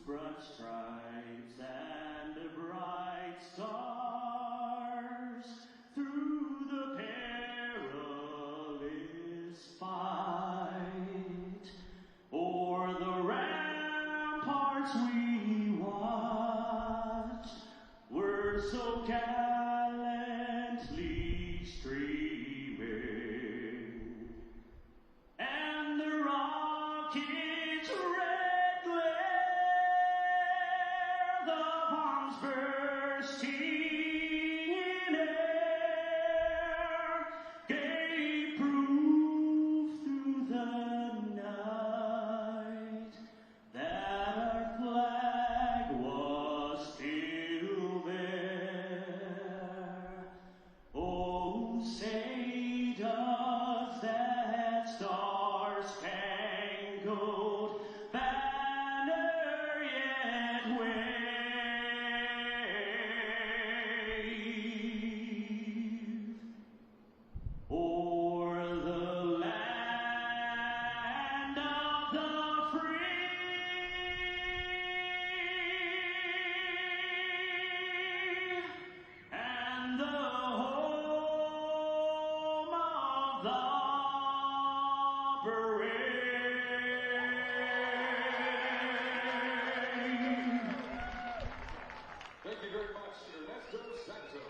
broad stripes and bright stars through the perilous fight. O'er the ramparts we watched were so gallantly streaming, and the rockets' red glare, the bombs bursting in air, gave proof through the night that our flag was still there. Oh, say does that star-spangled banner yet wave o'er the land of the free and the home of the brave. Thank you very much, Ernesto Santos.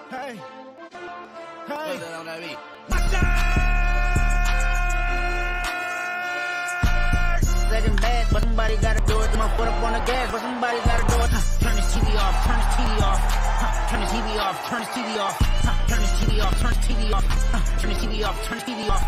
Hey, hey. Second bad, but somebody gotta do it. My foot up on the gas, but somebody gotta do it. Turn this TV off, turn this TV off. Turn this TV off, turn this TV off. Turn this TV off, turn this TV off. Turn this TV off, turn this TV off.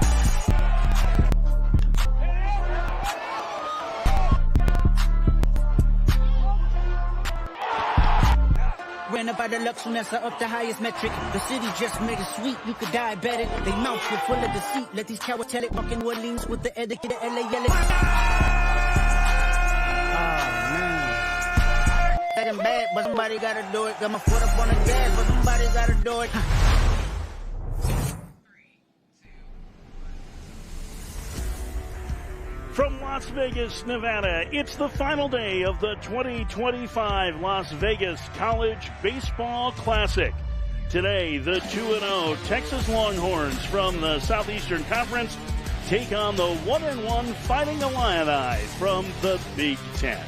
Ran up by the Lux Mesa up the highest metric. The city just made it sweet, you could diabetic. They mouth you full of deceit. Let these cowards tell it. Walking New Orleans with the etiquette, the LA yell it. Oh man. Second bad, but somebody gotta do it. Got my foot up on the gas, but somebody gotta do it. From Las Vegas, Nevada, it's the final day of the 2025 Las Vegas College Baseball Classic. Today, the 2-0 Texas Longhorns from the Southeastern Conference take on the 1-1 Fighting Illini from the Big Ten.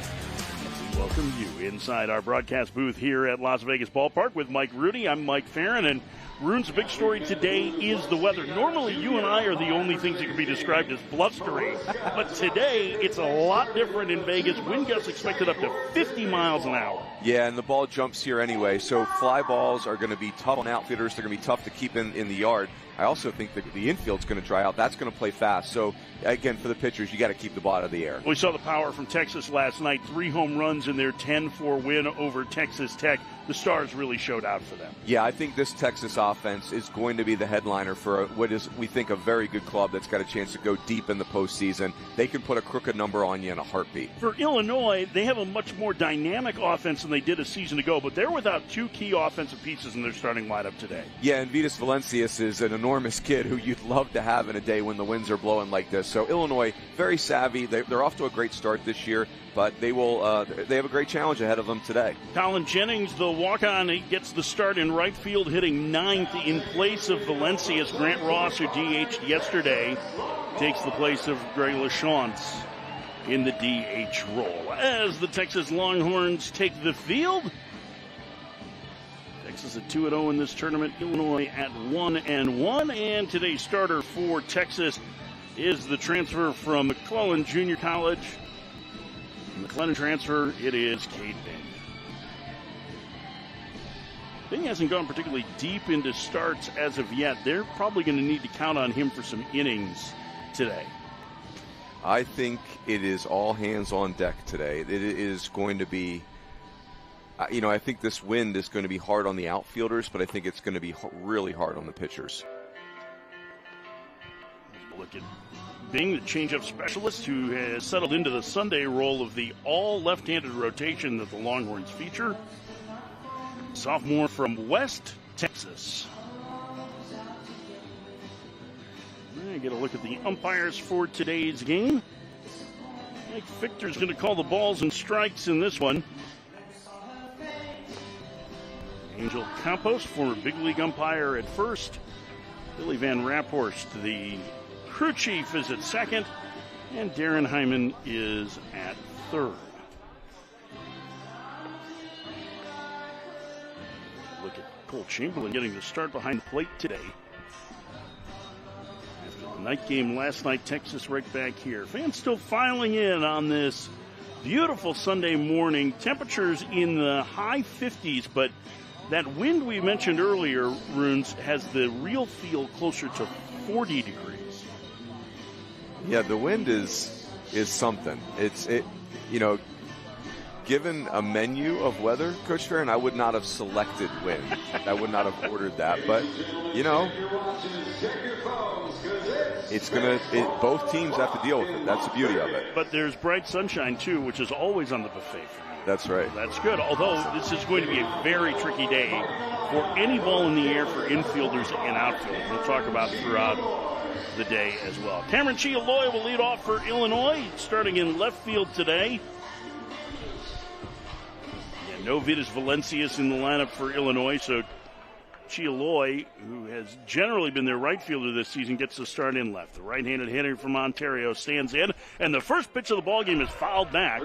welcome you inside our broadcast booth here at Las Vegas Ballpark with Mike Rooney. I'm Mike Farron, and Rune's big story today is the weather. Normally, you and I are the only things that can be described as blustery, but today it's a lot different in Vegas. Wind gusts expected up to 50 miles an hour. Yeah, and the ball jumps here anyway, so fly balls are going to be tough on outfielders. They're going to be tough to keep in the yard. I also think that the infield's going to dry out. That's going to play fast. So, again, for the pitchers, you got to keep the ball out of the air. We saw the power from Texas last night. 3 home runs in their 10-4 win over Texas Tech. The Stars really showed out for them. Yeah, I think this Texas offense is going to be the headliner for what is, we think, a very good club that's got a chance to go deep in the postseason. They can put a crooked number on you in a heartbeat. For Illinois, they have a much more dynamic offense than they did a season ago, but they're without 2 key offensive pieces in their starting lineup today. Yeah, and Vitas Valencius is an enormous kid who you'd love to have in a day when the winds are blowing like this. So Illinois, very savvy. They're off to a great start this year, but they have a great challenge ahead of them today. Colin Jennings, the walk-on, he gets the start in right field, hitting 9th in place of Valencius. Grant Ross, who DH'd yesterday, takes the place of Greg LaChance in the DH role. As the Texas Longhorns take the field, Texas at 2-0 in this tournament, Illinois at 1-1, and today's starter for Texas is the transfer from McClellan Junior College. McClellan transfer, it is Cade Bing. Bing hasn't gone particularly deep into starts as of yet. They're probably going to need to count on him for some innings today. I think it is all hands on deck today. It is going to be, I think this wind is going to be hard on the outfielders, but I think it's going to be really hard on the pitchers. Look at Bing, the changeup specialist, who has settled into the Sunday role of the all left-handed rotation that the Longhorns feature. Sophomore from West Texas. Get a look at the umpires for today's game. Mike Victor's going to call the balls and strikes in this one. Angel Campos, former big league umpire at first. Billy Van Raphorst, the crew chief, is at second. And Darren Hyman is at third. Look at Cole Chamberlain getting the start behind the plate today. After the night game last night, Texas right back here. Fans still filing in on this beautiful Sunday morning. Temperatures in the high 50s, but that wind we mentioned earlier, Runes, has the real feel closer to 40 degrees. Yeah, the wind is something. Given a menu of weather, Coach Farron, I would not have selected wind. I would not have ordered that. But, both teams have to deal with it. That's the beauty of it. But there's bright sunshine, too, which is always on the buffet for you. That's right. That's good. Although this is going to be a very tricky day for any ball in the air for infielders and outfielders. We'll talk about throughout the day as well. Cameron Chialoy will lead off for Illinois, starting in left field today. No Vitas Valencius in the lineup for Illinois, so Chialoy, who has generally been their right fielder this season, gets the start in left. The right-handed hitter from Ontario stands in, and the first pitch of the ballgame is fouled back.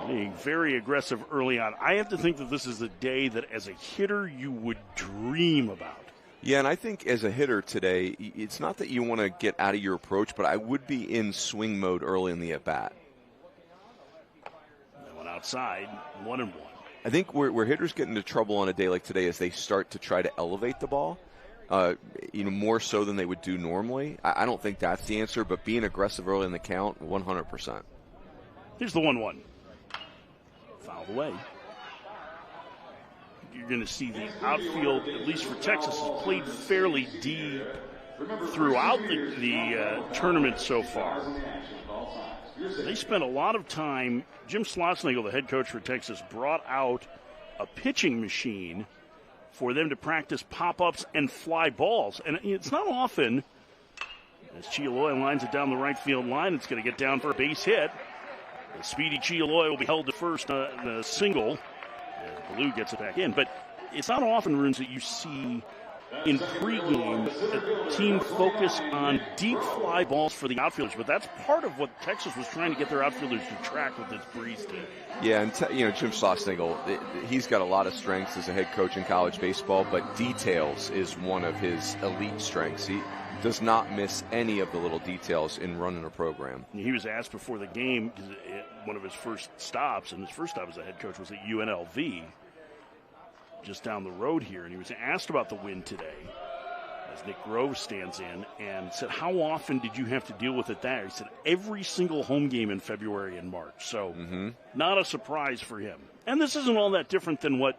Being very aggressive early on. I have to think that this is a day that, as a hitter, you would dream about. Yeah, and I think as a hitter today, it's not that you want to get out of your approach, but I would be in swing mode early in the at-bat. Outside, 1-1. I think where hitters get into trouble on a day like today is they start to try to elevate the ball, more so than they would do normally. I don't think that's the answer, but being aggressive early in the count, 100%. Here's the 1-1. Fouled away. You're going to see the outfield, at least for Texas, has played fairly deep throughout the tournament so far. They spent a lot of time. Jim Schlossnagle, the head coach for Texas, brought out a pitching machine for them to practice pop-ups and fly balls. And it's not often, as Chialoy lines it down the right field line, it's going to get down for a base hit. The speedy Chialoy will be held to first in a single as Ballou gets it back in. But it's not often, Runes, that you see in pregame, the team focused on deep fly balls for the outfielders, but that's part of what Texas was trying to get their outfielders to track with this Breeze team. Yeah, and Jim Schlossnagle, he's got a lot of strengths as a head coach in college baseball, but details is one of his elite strengths. He does not miss any of the little details in running a program. He was asked before the game, one of his first stops, and his first stop as a head coach was at UNLV, just down the road here, and he was asked about the win today as Nick Groves stands in and said, how often did you have to deal with it there? He said, every single home game in February and March. So not a surprise for him. And this isn't all that different than what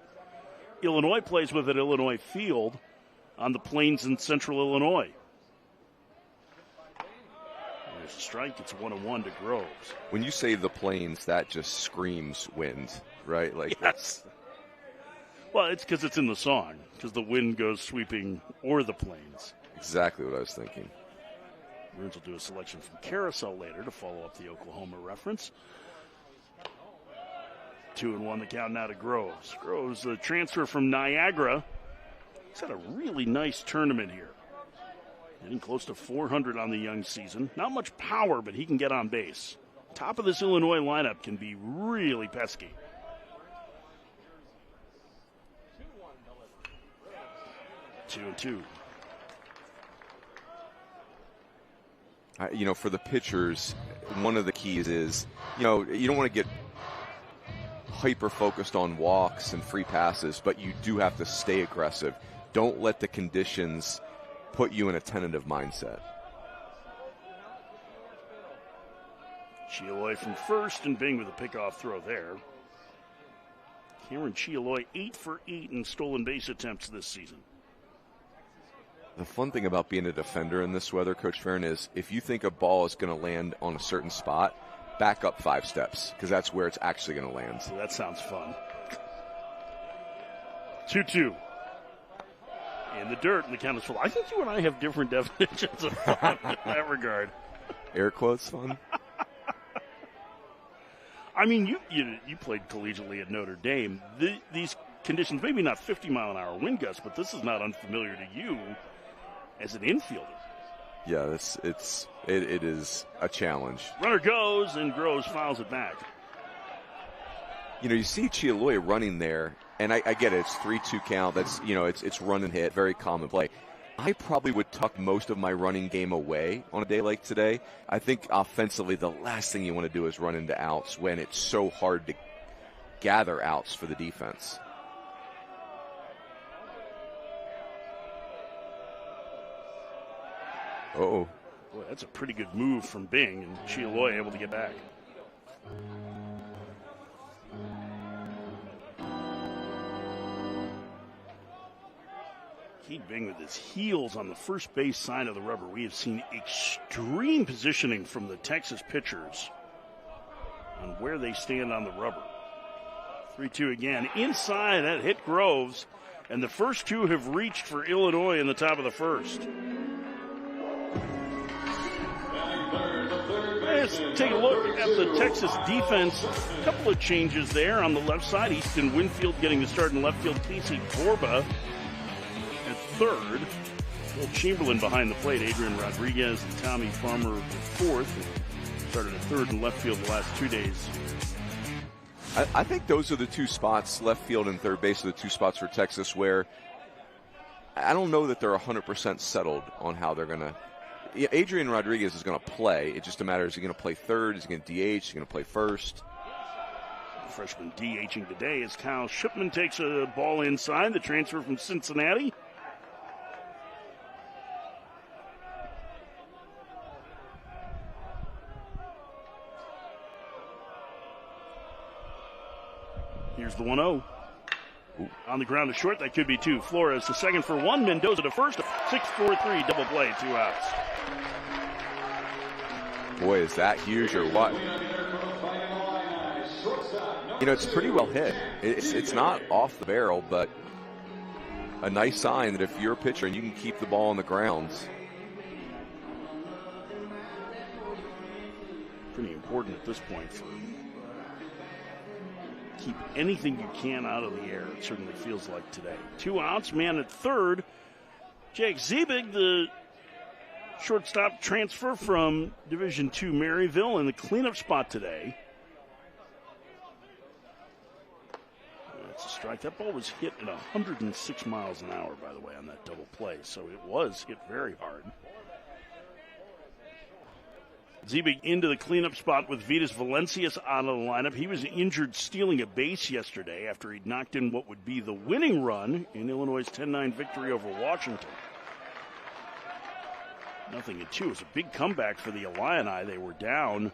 Illinois plays with at Illinois Field on the Plains in central Illinois. There's a strike. It's 1-1 to Groves. When you say the Plains, that just screams wind, right? Like yes. Well, it's because it's in the song, because the wind goes sweeping o'er the plains. Exactly what I was thinking. Runes will do a selection from Carousel later to follow up the Oklahoma reference. 2-1 the count now to Groves. Groves, the transfer from Niagara. He's had a really nice tournament here. Getting close to 400 on the young season. Not much power, but he can get on base. Top of this Illinois lineup can be really pesky. 2-2. For the pitchers, one of the keys is, you don't want to get hyper-focused on walks and free passes, but you do have to stay aggressive. Don't let the conditions put you in a tentative mindset. Chialoy from first, and Bing with a pickoff throw there. Cameron Chialoy 8 for 8 in stolen base attempts this season. The fun thing about being a defender in this weather, Coach Farron, is if you think a ball is going to land on a certain spot, back up 5 steps, because that's where it's actually going to land. So that sounds fun. 2-2. In the dirt, and the count is full. I think you and I have different definitions of fun in that regard. Air quotes fun? I mean, you played collegiately at Notre Dame. These conditions, maybe not 50-mile-an-hour wind gusts, but this is not unfamiliar to you as an infielder. Yeah, it is a challenge. Runner goes, and Groves fouls it back. You see Chialoy running there, and I get it. It's 3-2 count. That's, it's run and hit, very common play. I probably would tuck most of my running game away on a day like today. I think offensively, the last thing you want to do is run into outs when it's so hard to gather outs for the defense. Uh-oh. Boy, that's a pretty good move from Bing, and Chialoy able to get back. Keith Bing with his heels on the first base side of the rubber. We have seen extreme positioning from the Texas pitchers on where they stand on the rubber. 3-2 again. Inside, that hit Groves, and the first two have reached for Illinois in the top of the first. Let's take a look at the Texas defense. A couple of changes there on the left side. Easton Winfield getting the start in left field. Casey Borba at third. Will Chamberlain behind the plate. Adrian Rodriguez and Tommy Farmer at fourth. Started at third and left field the last 2 days. I think those are the two spots, left field and third base, are the two spots for Texas where I don't know that they're 100% settled on how they're going to. Adrian Rodriguez is going to play. It's just a matter, is he going to play third? Is he going to DH? Is he going to play first? Freshman DHing today as Kyle Shipman takes a ball inside, the transfer from Cincinnati. Here's the 1-0. On the ground to short, that could be 2. Flores to second for 1. Mendoza to first. 6-4-3, double play, 2 outs. Boy, is that huge or what? It's pretty well hit. It's not off the barrel, but a nice sign that if you're a pitcher and you can keep the ball on the ground. Pretty important at this point for keep anything you can out of the air. It certainly feels like today. 2 outs, man at third. Jake Ziebig, the shortstop transfer from Division II Maryville, in the cleanup spot today. That's a strike. That ball was hit at 106 miles an hour, by the way, on that double play, so it was hit very hard. Ziebig into the cleanup spot with Vitas Valencias out of the lineup. He was injured stealing a base yesterday after he'd knocked in what would be the winning run in Illinois' 10-9 victory over Washington. 0-2. It was a big comeback for the Illini. They were down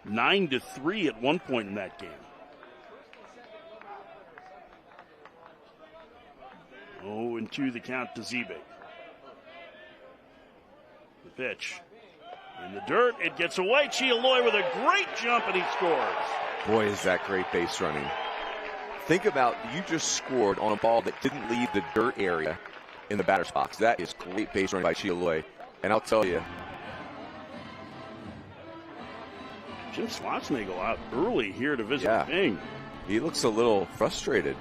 9-3 at one point in that game. 0-2 the count to Ziebig. The pitch. In the dirt, it gets away. Chialoy with a great jump, and he scores. Boy, is that great base running. Think about, you just scored on a ball that didn't leave the dirt area in the batter's box. That is great base running by Chialoy. And I'll tell you, Jim Slotznagel out early here to visit Bing. He looks a little frustrated.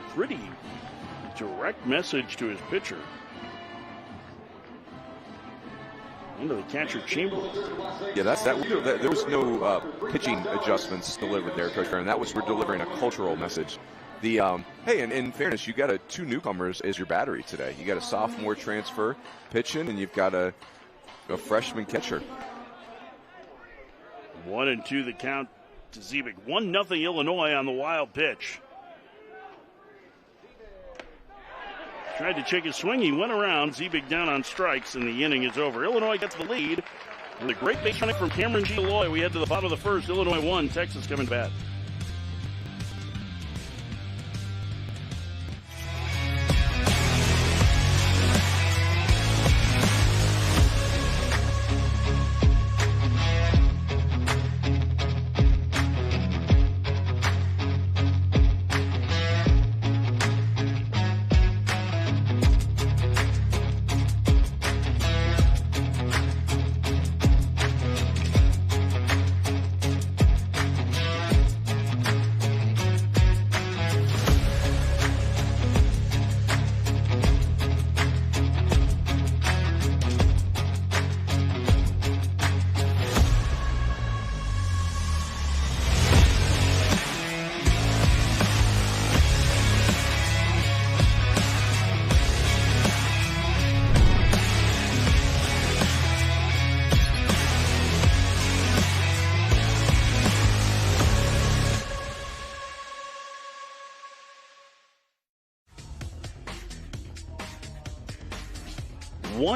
Pretty direct message to his pitcher. Into the catcher chamber. Yeah, there was no pitching adjustments delivered there, Coach Farron. That was, we're delivering a cultural message. Hey, and in fairness, you got two newcomers as your battery today. You got a sophomore transfer pitching, and you've got a freshman catcher. 1-2 the count to Ziebig. 1-0 Illinois on the wild pitch. Tried to check his swing. He went around. Ziebig down on strikes, and the inning is over. Illinois gets the lead. With a great base running from Cameron Chialoy, we head to the bottom of the first. Illinois 1, Texas coming back.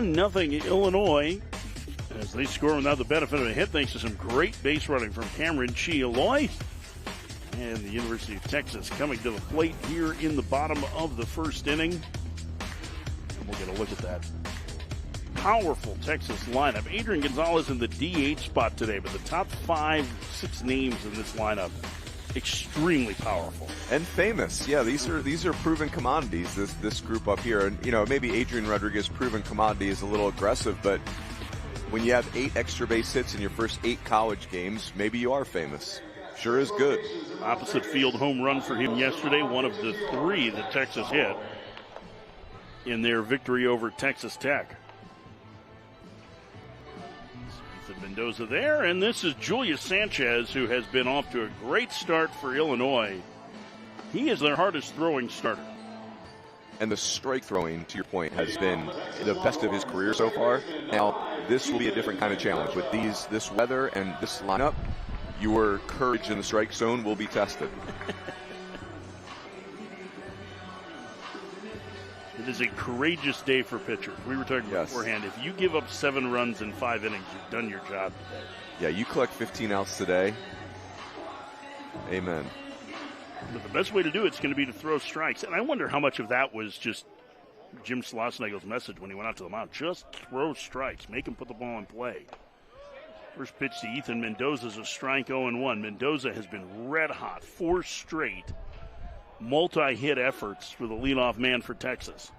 Nothing Illinois as they score without the benefit of a hit thanks to some great base running from Cameron Chialoy. And the University of Texas coming to the plate here in the bottom of the first inning. And we'll get a look at that powerful Texas lineup. Adrian Gonzalez in the DH spot today, but the top 5-6 names in this lineup extremely powerful and famous. Yeah, these are proven commodities. This group up here, and maybe Adrian Rodriguez, proven commodity, is a little aggressive, but when you have 8 extra base hits in your first 8 college games, maybe you are famous. Sure is good. Opposite field home run for him yesterday, one of the 3 that Texas hit in their victory over Texas Tech. Mendoza there, and this is Julius Sanchez, who has been off to a great start for Illinois. He is their hardest throwing starter. And the strike throwing, to your point, has been the best of his career so far. Now, this will be a different kind of challenge. With this weather and this lineup, your courage in the strike zone will be tested. It is a courageous day for pitchers. We were talking beforehand. If you give up 7 runs in 5 innings, you've done your job today. Yeah, you collect 15 outs today. Amen. But the best way to do it is going to be to throw strikes. And I wonder how much of that was just Jim Slotznagel's message when he went out to the mound. Just throw strikes. Make him put the ball in play. First pitch to Ethan Mendoza is a strike 0-1. Mendoza has been red hot. 4 straight multi-hit efforts for the leadoff man for Texas.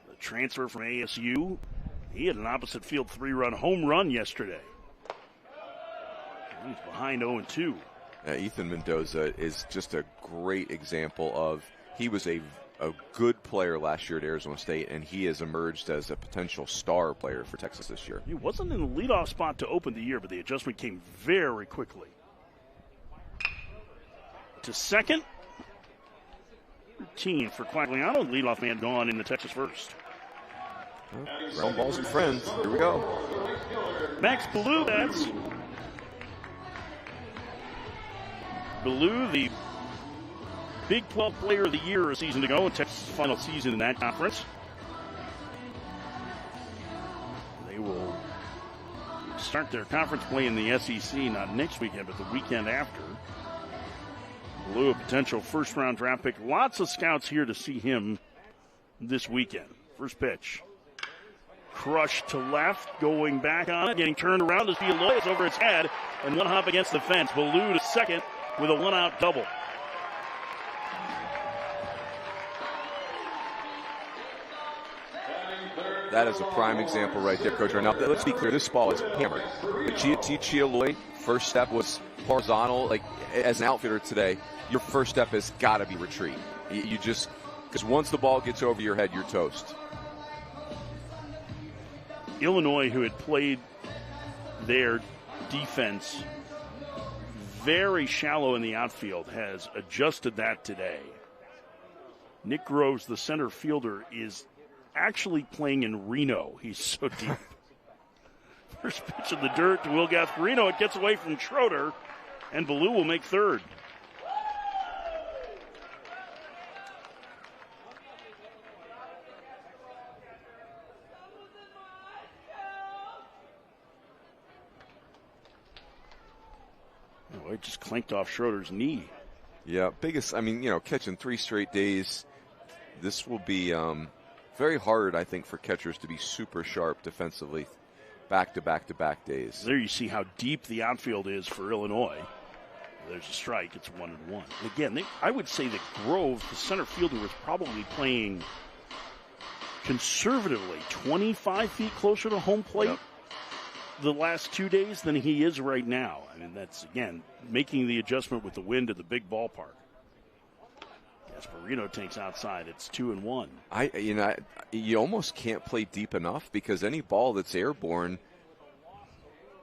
The transfer from ASU, he had an opposite field 3-run home run yesterday. He's behind 0-2. Ethan Mendoza is just a great example of, he was a good player last year at Arizona State, and he has emerged as a potential star player for Texas this year. He wasn't in the leadoff spot to open the year, but the adjustment came very quickly. To second. Routine for Quagliano. Leadoff man gone in the Texas first. Ground balls and friends. Here we go. Max Ballou, that's Ballou, the Big 12 Player of the Year a season ago in Texas' final season in that conference. They will start their conference play in the SEC, not next weekend, but the weekend after. Ballou, a potential first-round draft pick. Lots of scouts here to see him this weekend. First pitch. Crushed to left, going back on it, getting turned around as Fialoy is over its head, and one hop against the fence. Ballou to second with a one-out double. That is a prime example right there, Coach. Now, let's be clear, this ball is hammered. Chialoy, first step was horizontal. Like, as an outfielder today, your first step has got to be retreat. You just, because once the ball gets over your head, you're toast. Illinois, who had played their defense very shallow in the outfield, has adjusted that today. Nick Groves, the center fielder, is actually playing in Reno. He's so deep. First pitch in the dirt to Will Gasparino. It gets away from Schroeder, and Ballou will make third. Oh, it just clanked off Schroeder's knee. Yeah, biggest, I mean, catching 3 straight days, this will be very hard, I think, for catchers to be super sharp defensively back-to-back-to-back days. There you see how deep the outfield is for Illinois. There's a strike. It's 1-1. And again, I would say that Grove, the center fielder, was probably playing conservatively 25 feet closer to home plate the last 2 days than he is right now. I mean, that's, again, making the adjustment with the wind at the big ballpark. Gasparino takes outside. It's 2-1. You almost can't play deep enough, because any ball that's airborne,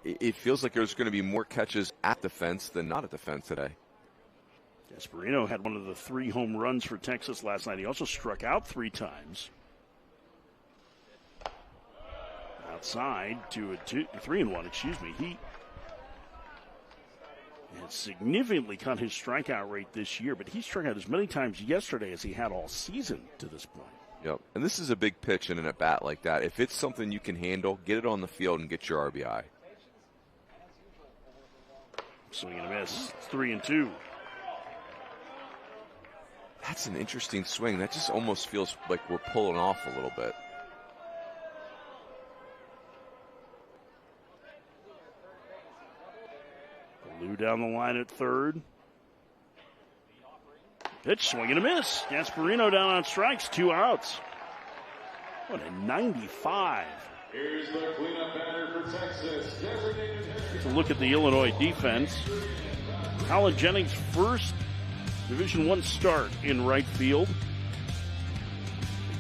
it feels like there's going to be more catches at the fence than not at the fence today. Gasparino had one of the 3 home runs for Texas last night. He also struck out 3 times. Outside to a 3-1, excuse me. He has significantly cut his strikeout rate this year, but he struck out as many times yesterday as he had all season to this point. Yep, and this is a big pitch in an at-bat like that. If it's something you can handle, get it on the field and get your RBI. Swing and a miss. It's 3-2. That's an interesting swing. That just almost feels like we're pulling off a little bit. Ballou down the line at third. Pitch, swing and a miss. Gasparino down on strikes, 2 outs. What a 95. Here's the cleanup batter for Texas. Let's look at the Illinois defense. Colin Jennings' first Division I start in right field.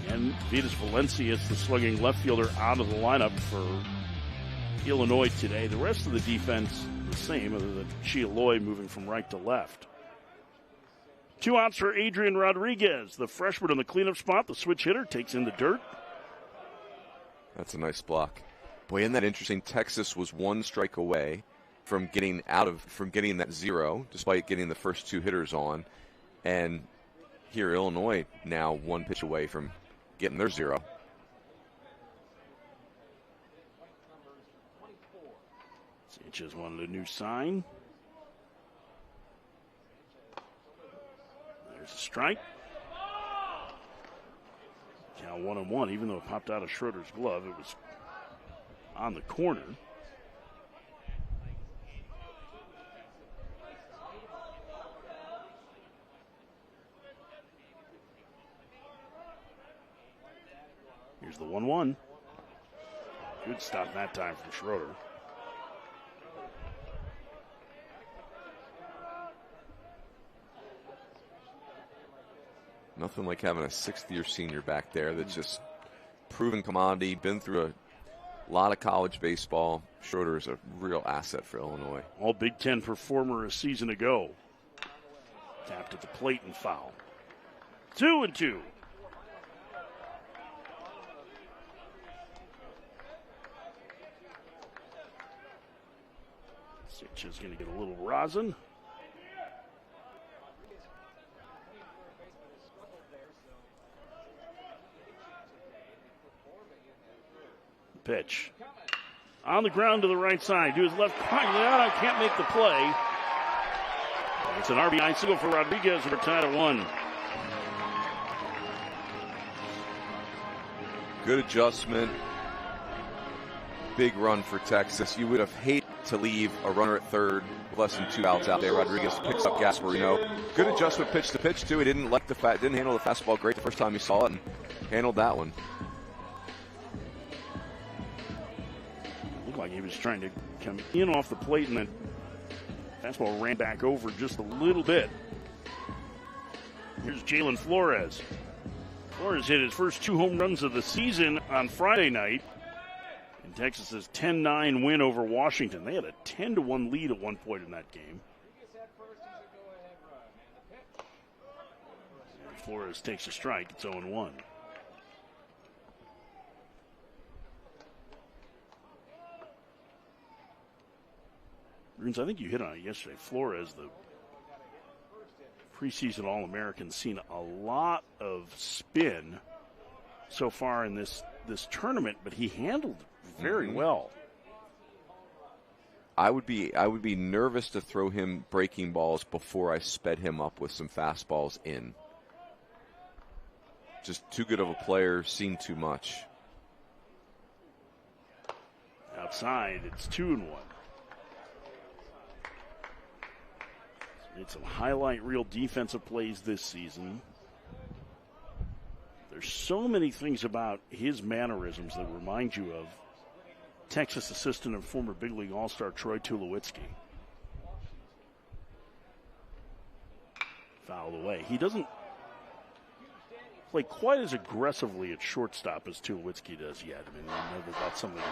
And Vitas Valencia is the slugging left fielder out of the lineup for Illinois today. The rest of the defense the same, other than Chialoy moving from right to left. 2 outs for Adrian Rodriguez. The freshman on the cleanup spot, the switch hitter, takes in the dirt. That's a nice block. Boy, isn't that interesting? Texas was 1 strike away from getting that 0, despite getting the first 2 hitters on. And here, Illinois now 1 pitch away from getting their 0. Sanchez wanted a new sign. There's a strike. Count 1-1, even though it popped out of Schroeder's glove, it was on the corner. Here's the 1-1. Good stop that time from Schroeder. Nothing like having a sixth-year senior back there that's just proven commodity, been through a lot of college baseball. Schroeder is a real asset for Illinois. All Big Ten performer a season ago. Tapped at the plate and foul. 2-2. Sanchez going to get a little rosin. Pitch. On the ground to the right side. To his left. I can't make the play. It's an RBI single for Rodriguez. We're tied at 1. Good adjustment. Big run for Texas. You would have hated to leave a runner at third with less than 2 outs out there. Rodriguez picks up Gasparino. Good adjustment pitch to pitch, too. He didn't handle the fastball great the first time he saw it and handled that one. Looked like he was trying to come in off the plate, and then fastball ran back over just a little bit. Here's Jalen Flores. Flores hit his first 2 home runs of the season on Friday night in Texas's 10-9 win over Washington. They had a 10-1 lead at one point in that game. And Flores takes a strike. It's 0-1. Bruins, I think you hit on it yesterday. Flores, the preseason All-American, seen a lot of spin so far in this tournament, but he handled it very well. I would be nervous to throw him breaking balls before I sped him up with some fastballs in. Just too good of a player, seen too much. Outside, it's 2-1. Made some highlight reel defensive plays this season. There's so many things about his mannerisms that remind you of Texas assistant and former big league all-star Troy Tulowitzki. Fouled away. He doesn't play quite as aggressively at shortstop as Tulowitzki does yet. I mean, I know that's something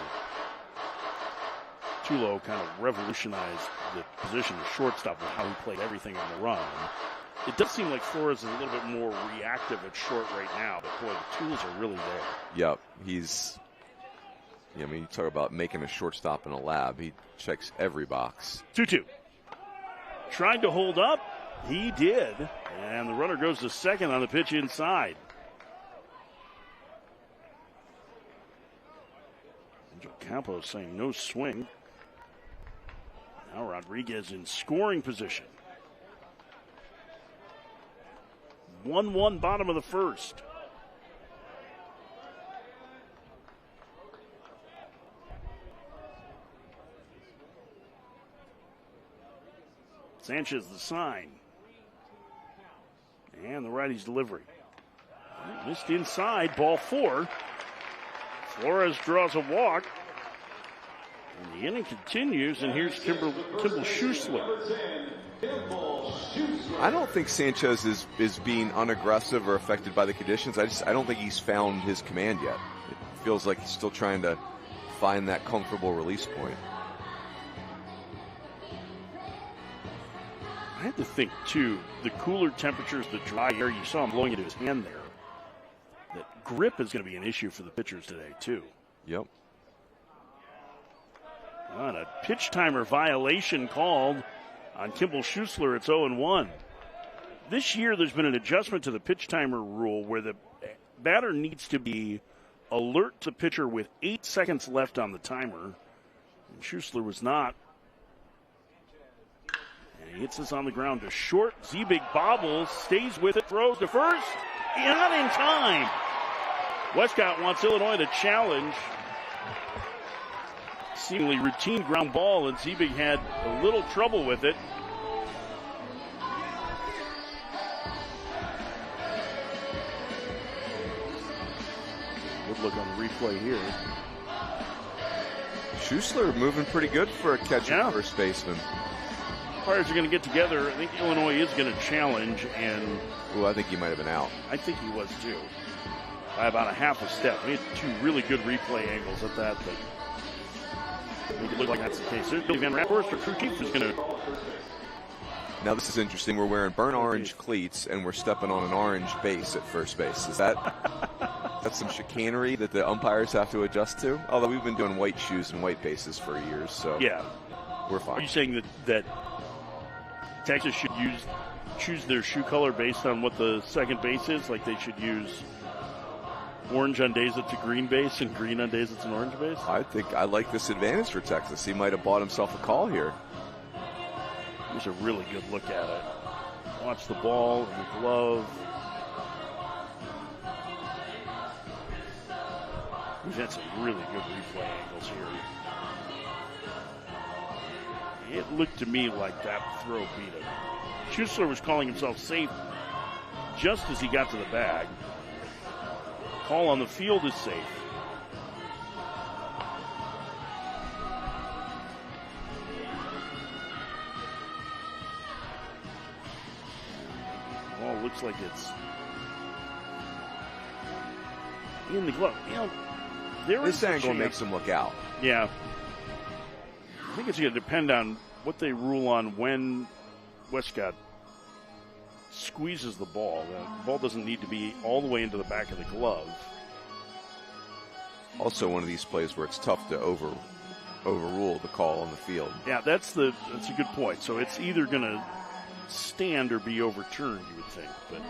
Tulo kind of revolutionized the position of shortstop with how he played everything on the run. It does seem like Flores is a little bit more reactive at short right now, but boy, the tools are really there. Yep, I mean, you talk about making a shortstop in a lab. He checks every box. 2-2. Tried to hold up. He did. And the runner goes to second on the pitch inside. Angel Campos saying no swing. Now Rodriguez in scoring position. 1-1 bottom of the first. Sanchez the sign. And the righty's delivery. Missed inside, ball 4. Flores draws a walk. And the inning continues, and here's Kimball Schuessler. I don't think Sanchez is being unaggressive or affected by the conditions. I don't think he's found his command yet. It feels like he's still trying to find that comfortable release point. I had to think, too, the cooler temperatures, the dry air, you saw him blowing into his hand there, that grip is going to be an issue for the pitchers today, too. Yep. And a pitch timer violation called on Kimball Schuessler. It's 0-1. This year there's been an adjustment to the pitch timer rule where the batter needs to be alert to pitcher with 8 seconds left on the timer. And Schuessler was not. And he hits this on the ground to short. Zebig bobbles, stays with it, throws to first. Not in time. Westcott wants Illinois to challenge. Seemingly routine ground ball, and Zebig had a little trouble with it. Good look on the replay here. Schuessler moving pretty good for a catcher, first baseman. umpires are going to get together. I think Illinois is going to challenge, and I think he might have been out. I think he was too, by about a half a step. We had two really good replay angles at that, but make it look like that's the case. There's Billy Van Raphorst, our crew chief, who's going to. Now this is interesting. We're wearing burnt orange cleats, and we're stepping on an orange base at first base. Is that that's some chicanery that the umpires have to adjust to? Although we've been doing white shoes and white bases for years, so yeah, we're fine. Are you saying that Texas should choose their shoe color based on what the second base is? Like they should use orange on days it's a green base and green on days it's an orange base? I think I like this advantage for Texas. He might have bought himself a call here. Here's a really good look at it. Watch the ball and the glove. We've had some really good replay angles here. It looked to me like that throw beat him. Schussler was calling himself safe just as he got to the bag. Call on the field is safe. Well, looks like it's in the glove. You know, this angle makes him look out. Yeah. I think it's going to depend on what they rule on when Westcott squeezes the ball. The ball doesn't need to be all the way into the back of the glove. Also one of these plays where it's tough to overrule the call on the field. Yeah, that's a good point. So it's either going to stand or be overturned, you would think. But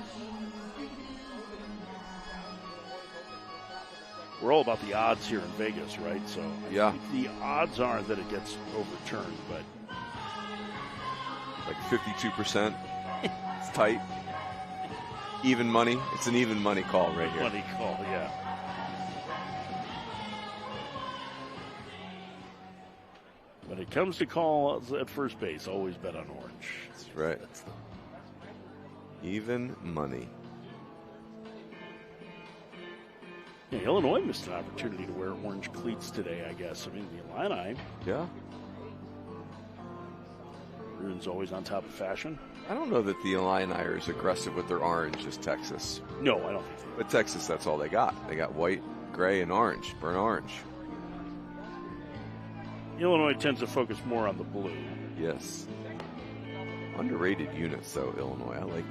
we're all about the odds here in Vegas, right? So yeah, the odds are that it gets overturned, but like 52%. It's tight. Even money. It's an even money call right here. Money call, yeah. When it comes to calls at first base, always bet on orange. That's right. Even money. Yeah, Illinois missed an opportunity to wear orange cleats today, I guess. I mean, the Illini. Yeah. Bruins always on top of fashion. I don't know that the Illini are as aggressive with their orange as Texas. No, I don't think so. But Texas, that's all they got. They got white, gray, and orange. Burnt orange. Illinois tends to focus more on the blue. Yes. Underrated units, though, Illinois. I like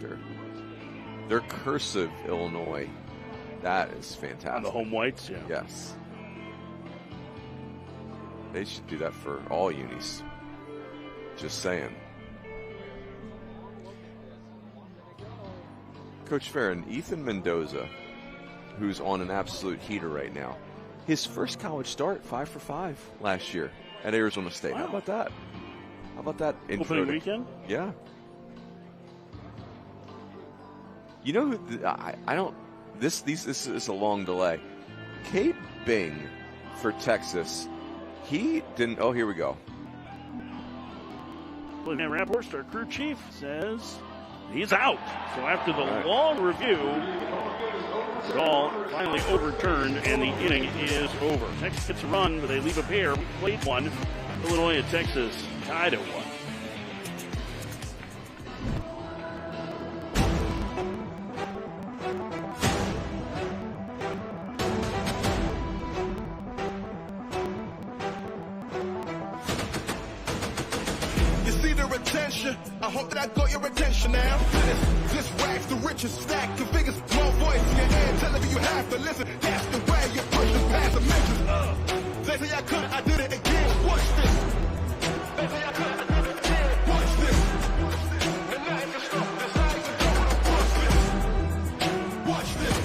their cursive Illinois. That is fantastic. On the home whites, yeah. Yes. They should do that for all unis. Just saying. Coach Farron, Ethan Mendoza, who's on an absolute heater right now. His first college start, 5 for 5 last year at Arizona State. Wow. How about that? How about that? Opening weekend? Yeah. You know who? I don't. This is a long delay. Cade Bing for Texas. He didn't. Oh, here we go. Van Raphorst, our crew chief, says he's out. So after the long review, it's all finally overturned, and the inning is over. Texas gets a run, but they leave a pair. We played one. Illinois and Texas tied at 1. I hope that I got your attention now. This rag's the richest stack of biggest, more voice in your head, telling you have to listen. That's the way you're pushing past the mentions. They say I couldn't, I did it again. Watch this. They say I couldn't, I did it again. Watch this. And now you can stop this. Now you can go. Watch this. Watch this.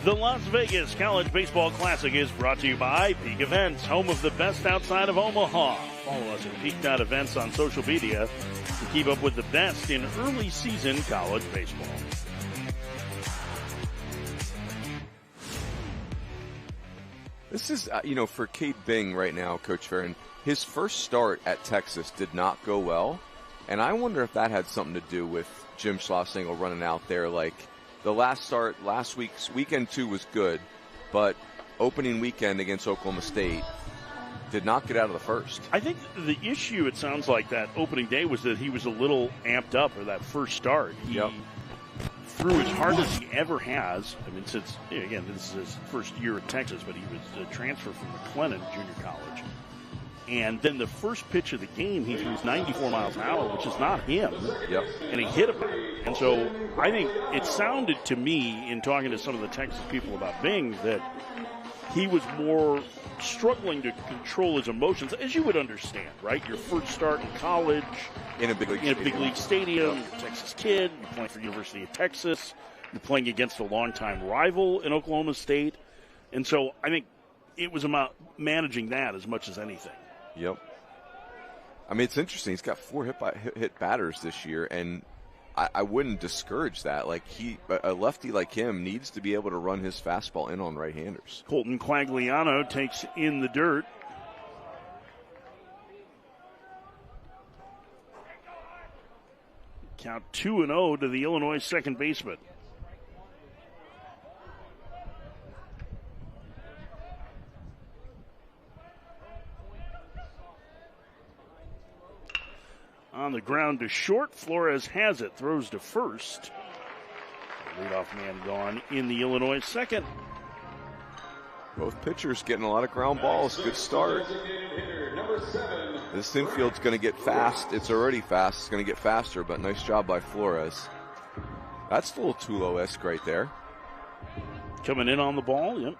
The Las Vegas College Baseball Classic is brought to you by Peak Events, home of the best outside of Omaha. Follow us at Peak.Events on social media to keep up with the best in early season college baseball. This is, for Cade Bing right now, Coach Farron, his first start at Texas did not go well, And I wonder if that had something to do with Jim Schlossingle running out there. Like the last week's weekend 2 was good, but opening weekend against Oklahoma State did not get out of the first. I think the issue, it sounds like, that opening day was that he was a little amped up, or that first start. He threw as hard as he ever has. I mean, since, again, this is his first year at Texas, but he was a transfer from McLennan Junior College. And then the first pitch of the game, he threw 94 miles an hour, which is not him. Yep. And he hit him. And so I think it sounded to me, in talking to some of the Texas people about Bing, that he was more struggling to control his emotions, as you would understand, right? Your first start in college, in a big league stadium, you're a Texas kid, you're playing for the University of Texas, you're playing against a longtime rival in Oklahoma State. And so I think it was about managing that as much as anything. Yep. I mean, it's interesting. He's got 4 hit batters this year, and I wouldn't discourage that. Like a lefty like him needs to be able to run his fastball in on right-handers. Colton Quagliano takes in the dirt. Count 2-0 to the Illinois second baseman. On the ground to short, Flores has it, throws to first. Leadoff man gone in the Illinois second. Both pitchers getting a lot of ground balls. Good start. This infield's going to get fast. It's already fast. It's going to get faster, but nice job by Flores. That's a little Tulo-esque right there. Coming in on the ball, yep.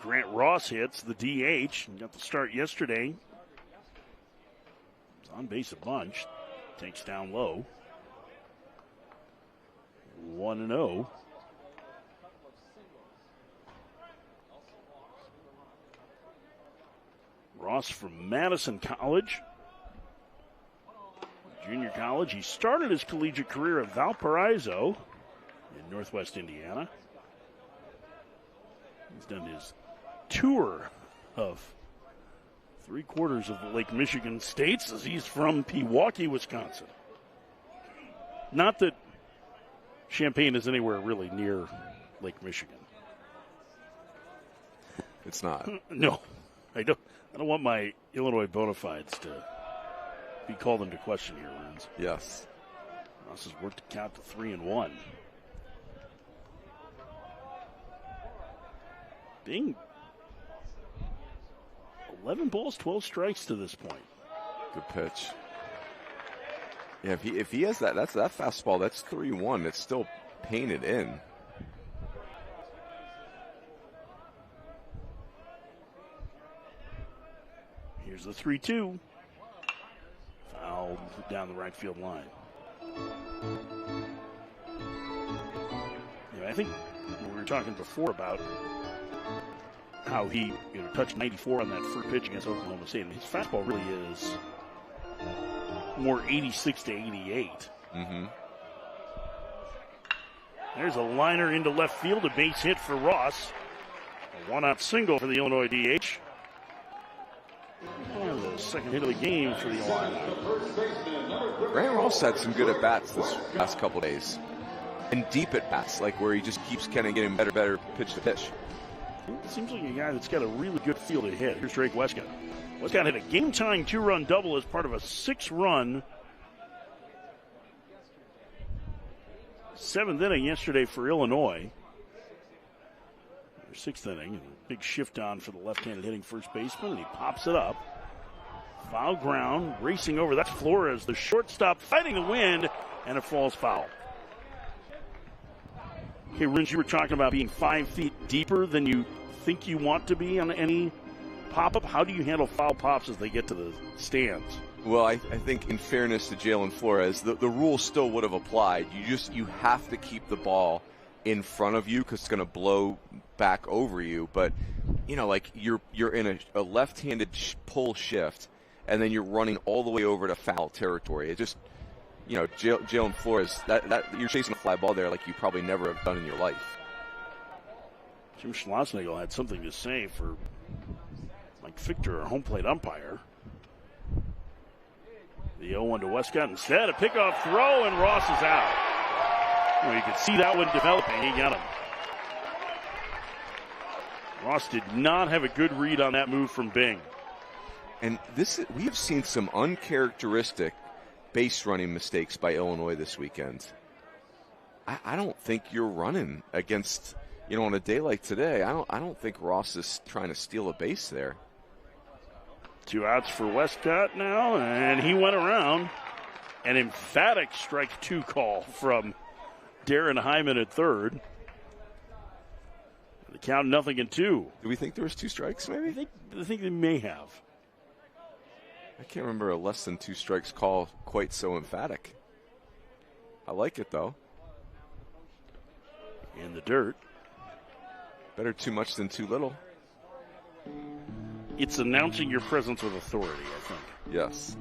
Grant Ross hits the DH. Got the start yesterday. On base a bunch. Takes down low. 1-0. Ross from Madison College. Junior college. He started his collegiate career at Valparaiso in Northwest Indiana. He's done his tour of 3/4 of the Lake Michigan states, as he's from Pewaukee, Wisconsin. Not that Champaign is anywhere really near Lake Michigan. It's not. No, I don't want my Illinois bona fides to be called into question here, Renz. Yes. Ross has worked to count to 3-1. Bing. 11 balls, 12 strikes to this point. Good pitch. Yeah, if he has that fastball, that's 3-1. It's still painted in. Here's the 3-2. Fouled down the right field line. I think we were talking before about how he touched 94 on that first pitch against Oklahoma State. And his fastball really is more 86 to 88. Mm-hmm. There's a liner into left field, a base hit for Ross. A one-out single for the Illinois DH. And the second hit of the game for the Illini. Grant Ross had some good at-bats this last couple days. And deep at-bats, like where he just keeps kind of getting better pitch to pitch. It seems like a guy that's got a really good feel to hit. Here's Drake Westcott. Westcott hit a game-tying 2-run double as part of a 6-run 7th inning yesterday for Illinois. Their 6th inning. Big shift on for the left-handed hitting first baseman, and he pops it up. Foul ground, racing over. That's Flores, the shortstop, fighting the wind, and it falls foul. Okay, Rins, you were talking about being 5 feet deeper than you think you want to be on any pop-up. How do you handle foul pops as they get to the stands? Well, I think in fairness to Jalen Flores, the rule still would have applied. You have to keep the ball in front of you because it's going to blow back over you. But, like you're in a left-handed pull shift, and then you're running all the way over to foul territory. It just... Jalen Flores, that you're chasing a fly ball there like you probably never have done in your life. Jim Schlossnagel had something to say for Mike Fichter, our home plate umpire. The 0-1 to Westcott. Instead, a pickoff throw, and Ross is out. Well, you can see that one developing. He got him. Ross did not have a good read on that move from Bing. And we have seen some uncharacteristic base running mistakes by Illinois this weekend. I don't think you're running against, on a day like today. I don't think Ross is trying to steal a base there. 2 outs for Westcott now, and he went around. An emphatic strike 2 call from Darren Hyman at third. The count 0-2. Do we think there was 2 strikes maybe? I think they may have. I can't remember a less than 2 strikes call quite so emphatic. I like it though. In the dirt. Better too much than too little. It's announcing your presence with authority, I think. Yes.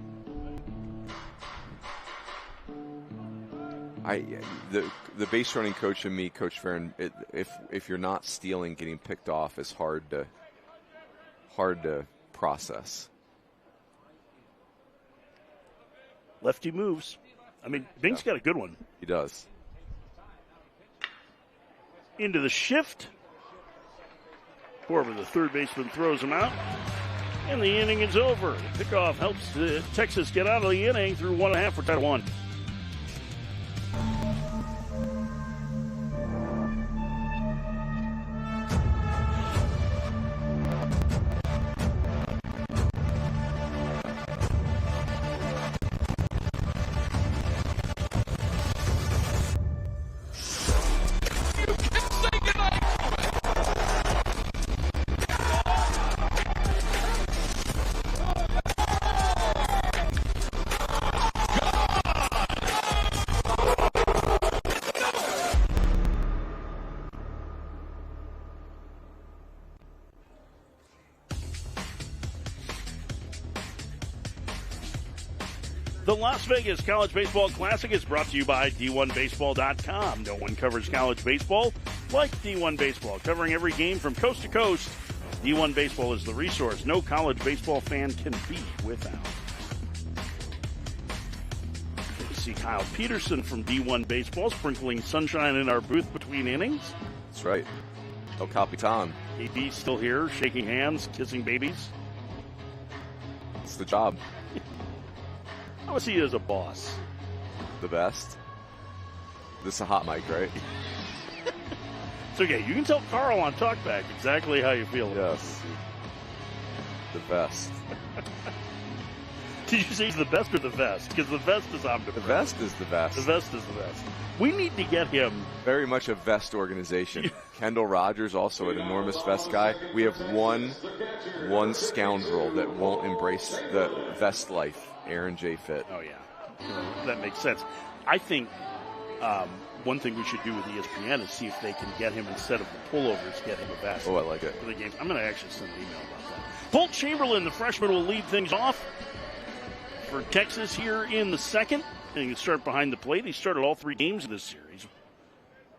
The base running coach and me, Coach Farron, if you're not stealing, getting picked off is hard to process. Lefty moves. I mean, Bing's got a good one. He does. Into the shift. Borba, the third baseman, throws him out. And the inning is over. The pickoff helps Texas get out of the inning through 1.5 for tie 1. The Las Vegas College Baseball Classic is brought to you by D1Baseball.com. No one covers college baseball like D1 Baseball. Covering every game from coast to coast, D1 Baseball is the resource no college baseball fan can be without. Good to see Kyle Peterson from D1 Baseball sprinkling sunshine in our booth between innings. That's right. El Capitan. AB's still here, shaking hands, kissing babies. It's the job. How was he as a boss? The best. This is a hot mic, right? It's okay. You can tell Carl on TalkBack exactly how you feel about Yes. The best. Did you say he's the best or the vest? Because the vest is omnipresent. The vest is the best. The vest is the best. We need to get him. Very much a vest organization. Kendall Rogers, also an enormous vest guy. We have one scoundrel that won't embrace the vest life. Aaron J. Fitt. Oh, yeah. That makes sense. I think one thing we should do with ESPN is see if they can get him, instead of the pullovers, get him a vest. Oh, I like it. For the game. I'm going to actually send an email about that. Bolt Chamberlain, the freshman, will lead things off for Texas here in the second. And he can start behind the plate. He started all 3 games in this series.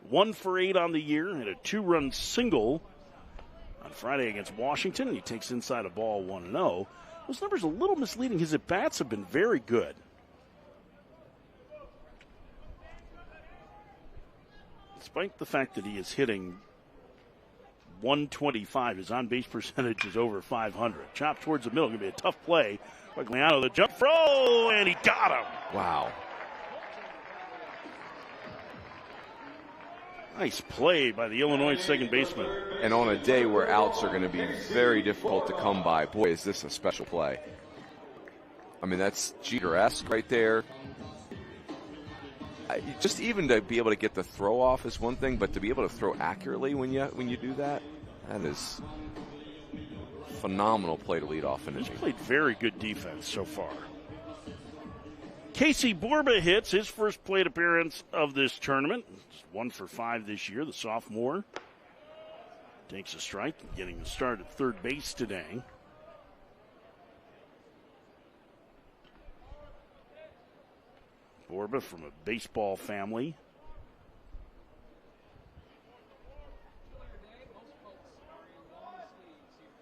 1 for 8 on the year, and a 2-run single on Friday against Washington. He takes inside a ball 1-0. Those numbers a little misleading. His at-bats have been very good. Despite the fact that he is hitting 125, his on-base percentage is over 500. Chop towards the middle, going to be a tough play. Gugliano, the jump throw, and he got him. Wow. Nice play by the Illinois second baseman. And on a day where outs are going to be very difficult to come by, boy, is this a special play. I mean, that's Jeter-esque right there. Just even to be able to get the throw off is one thing, but to be able to throw accurately when you do that, that is phenomenal play to lead off in. He's played very good defense so far. Casey Borba hits his first plate appearance of this tournament. He's 1 for 5 this year, the sophomore. Takes a strike, getting the start at third base today. Borba from a baseball family.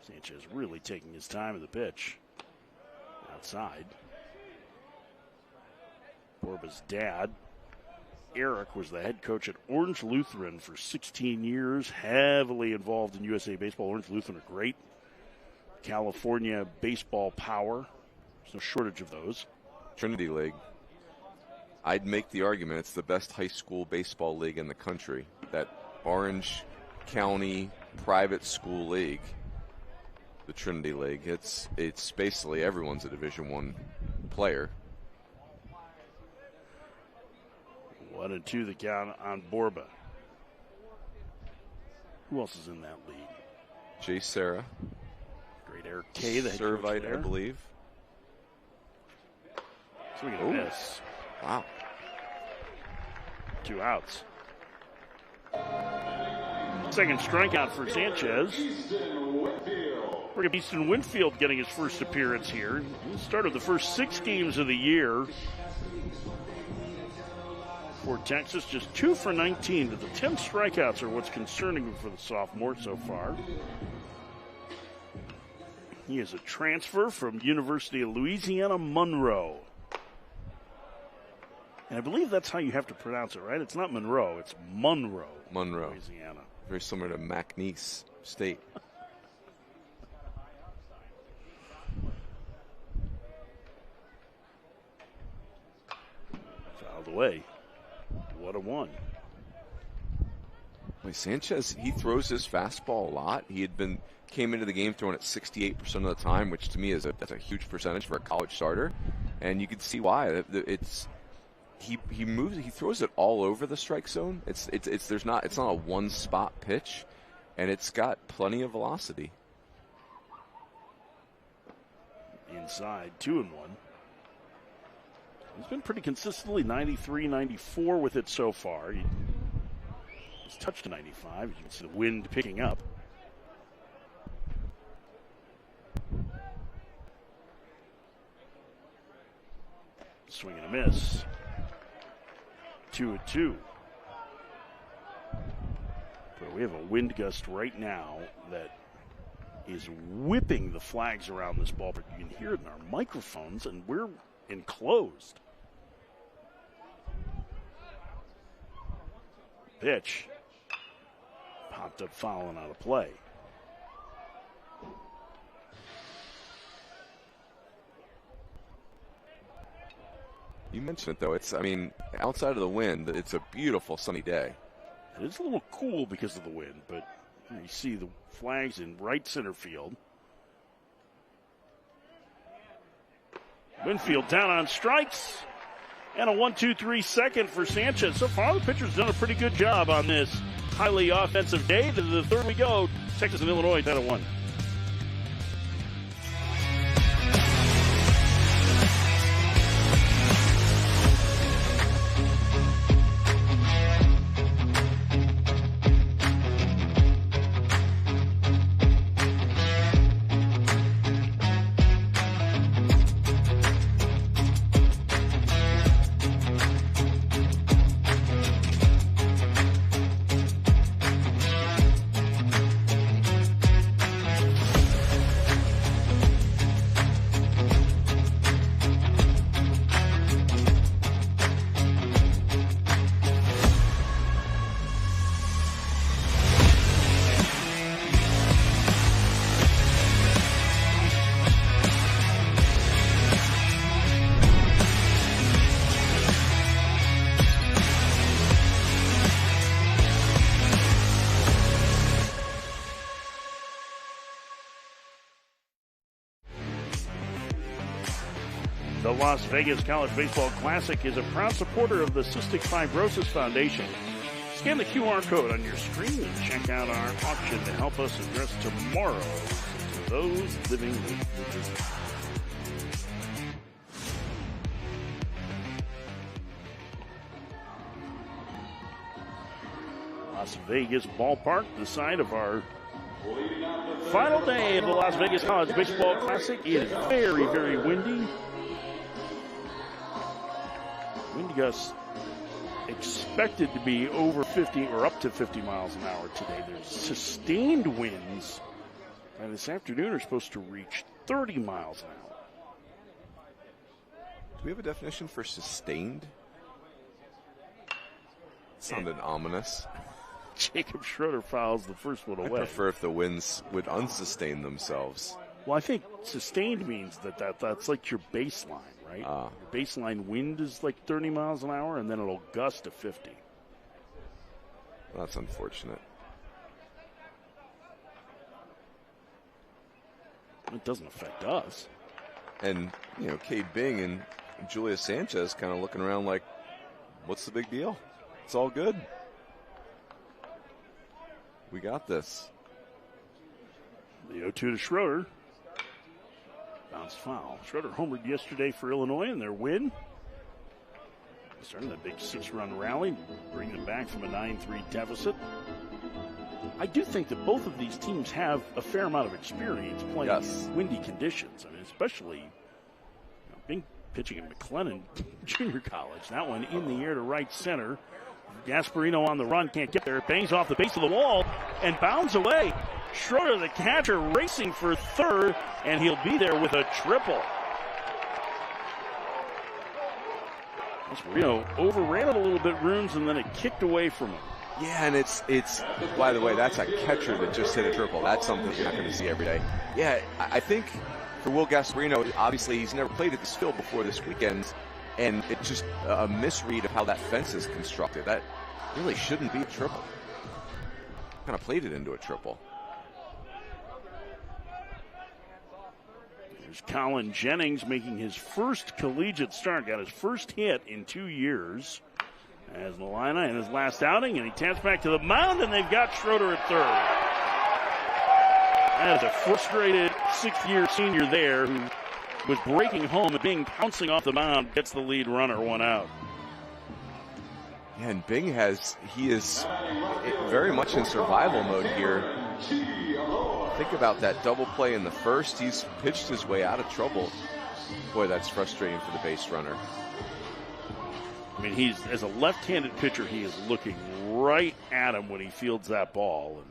Sanchez really taking his time at the pitch. Outside. Borba's dad, Eric, was the head coach at Orange Lutheran for 16 years, heavily involved in USA Baseball. Orange Lutheran, a great California baseball power. There's no shortage of those. Trinity League. I'd make the argument it's the best high school baseball league in the country. That Orange County private school league, the Trinity League. It's basically everyone's a Division I player. 1-2 the count on Borba. Who else is in that league? Jay Serra. Great Eric Kay, the head coach Servite, there. I believe. Swing and a miss. Wow. 2 outs. Second strikeout for Sanchez. We're going to Easton Winfield getting his first appearance here. He started the first 6 games of the year for Texas, just 2 for 19. But the 10 strikeouts are what's concerning for the sophomore so far. He is a transfer from University of Louisiana Monroe. And I believe that's how you have to pronounce it, right? It's not Monroe, it's Monroe. Monroe. Louisiana. Very similar to McNeese State. Fouled away. What a one. Wait, Sanchez, he throws his fastball a lot. He came into the game throwing it 68% of the time, which to me is that's a huge percentage for a college starter. And you can see why. He moves. He throws it all over the strike zone. It's not a one spot pitch, and it's got plenty of velocity. Inside, 2-1. He's been pretty consistently 93, 94 with it so far. He's touched 95. You can see the wind picking up. Swing and a miss. 2-2. But we have a wind gust right now that is whipping the flags around this ball, but you can hear it in our microphones, and we're enclosed. Pitch. Popped up foul and out of play. You mentioned it, though. Outside of the wind, it's a beautiful sunny day. It is a little cool because of the wind, but you see the flags in right center field. Winfield down on strikes. And a 1-2-3 second for Sanchez. So far, the pitcher's done a pretty good job on this highly offensive day. To the third we go. Texas and Illinois 10-1. The Las Vegas College Baseball Classic is a proud supporter of the Cystic Fibrosis Foundation. Scan the QR code on your screen and check out our auction to help us address tomorrow to those living with the disease. Las Vegas Ballpark, the site of our final day of the Las Vegas College Baseball Classic. It is very, very windy. Wind gusts expected to be over 50 or up to 50 miles an hour today. There's sustained winds, and this afternoon are supposed to reach 30 miles an hour. we have a definition for sustained? Sounded ominous. Jacob Schroeder fouls the first one away. I prefer if the winds would unsustain themselves. Well, I think sustained means that's like your baseline, right? Your baseline wind is like 30 miles an hour, and then it'll gust to 50. Well, that's unfortunate. It doesn't affect us. And, you know, Cade Bing and Julius Sanchez kind of looking around like, what's the big deal? It's all good. We got this. The 0-2 to Schroeder. Bounce foul. Schroeder homered yesterday for Illinois in their win. Starting that big 6-run rally, bringing them back from a 9-3 deficit. I do think that both of these teams have a fair amount of experience playing in windy conditions. I mean, especially being pitching in McLennan Junior College. That one in the air to right center. Gasparino on the run, can't get there. Bangs off the base of the wall and bounds away. Schroeder, the catcher, racing for third, and he'll be there with a triple. Gasparino overran it a little bit, Runes, and then it kicked away from him. Yeah, and it's. By the way, that's a catcher that just hit a triple. That's something you're not going to see every day. Yeah, I think for Will Gasparino, obviously he's never played at this field before this weekend, and it's just a misread of how that fence is constructed. That really shouldn't be a triple. Kind of played it into a triple. There's Colin Jennings making his first collegiate start, got his first hit in 2 years as Milana in his last outing, and he taps back to the mound, and they've got Schroeder at third. That is a frustrated sixth-year senior there who was breaking home and Bing pouncing off the mound, gets the lead runner, one out. Yeah, and Bing he is very much in survival mode here. Think about that double play in the first. He's pitched his way out of trouble. Boy, that's frustrating for the base runner. I mean, as a left-handed pitcher, he is looking right at him when he fields that ball. And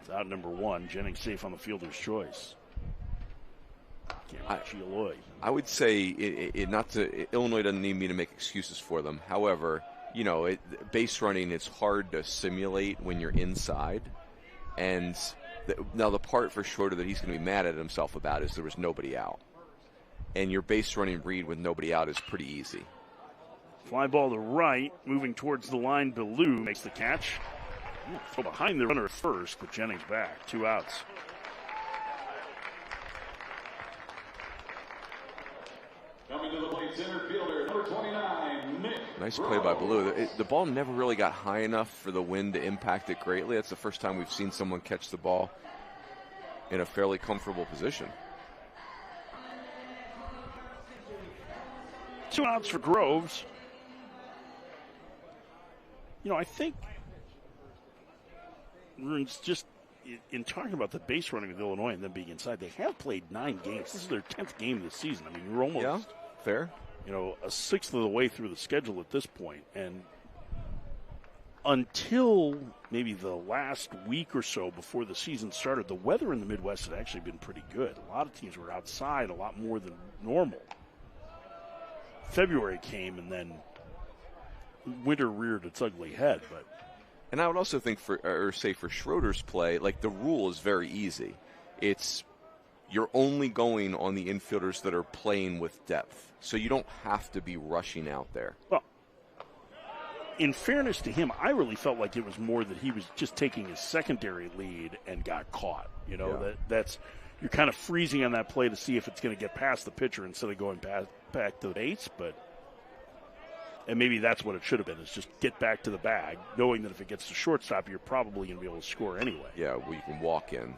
it's out number one. Jennings safe on the fielder's choice. I would say Illinois doesn't need me to make excuses for them. However, you know, base running, it's hard to simulate when you're inside. And now the part for Schroeder that he's going to be mad at himself about is there was nobody out. And your base running read with nobody out is pretty easy. Fly ball to right, moving towards the line. Bellew makes the catch. Throw behind the runner at first, but Jennings back. 2 outs. Coming to the plate, center fielder, number 29, Nick. Nice play by Bellew. The ball never really got high enough for the wind to impact it greatly. That's the first time we've seen someone catch the ball in a fairly comfortable position. 2 outs for Groves. You know, I think just in talking about the base running with Illinois and them being inside, they have played 9 games. This is their 10th game this season. I mean, you're almost fair. You know, a sixth of the way through the schedule at this point. And until maybe the last week or so before the season started, the weather in the Midwest had actually been pretty good. A lot of teams were outside a lot more than normal. February came, and then winter reared its ugly head. And I would also think for Schroeder's play, like the rule is very easy. It's you're only going on the infielders that are playing with depth, so you don't have to be rushing out there. Well, in fairness to him, I really felt like it was more that he was just taking his secondary lead and got caught. You know, that's you're kind of freezing on that play to see if it's going to get past the pitcher instead of going back to the base, and maybe that's what it should have been, is just get back to the bag, knowing that if it gets to shortstop, you're probably going to be able to score anyway. Yeah, well, you can walk in.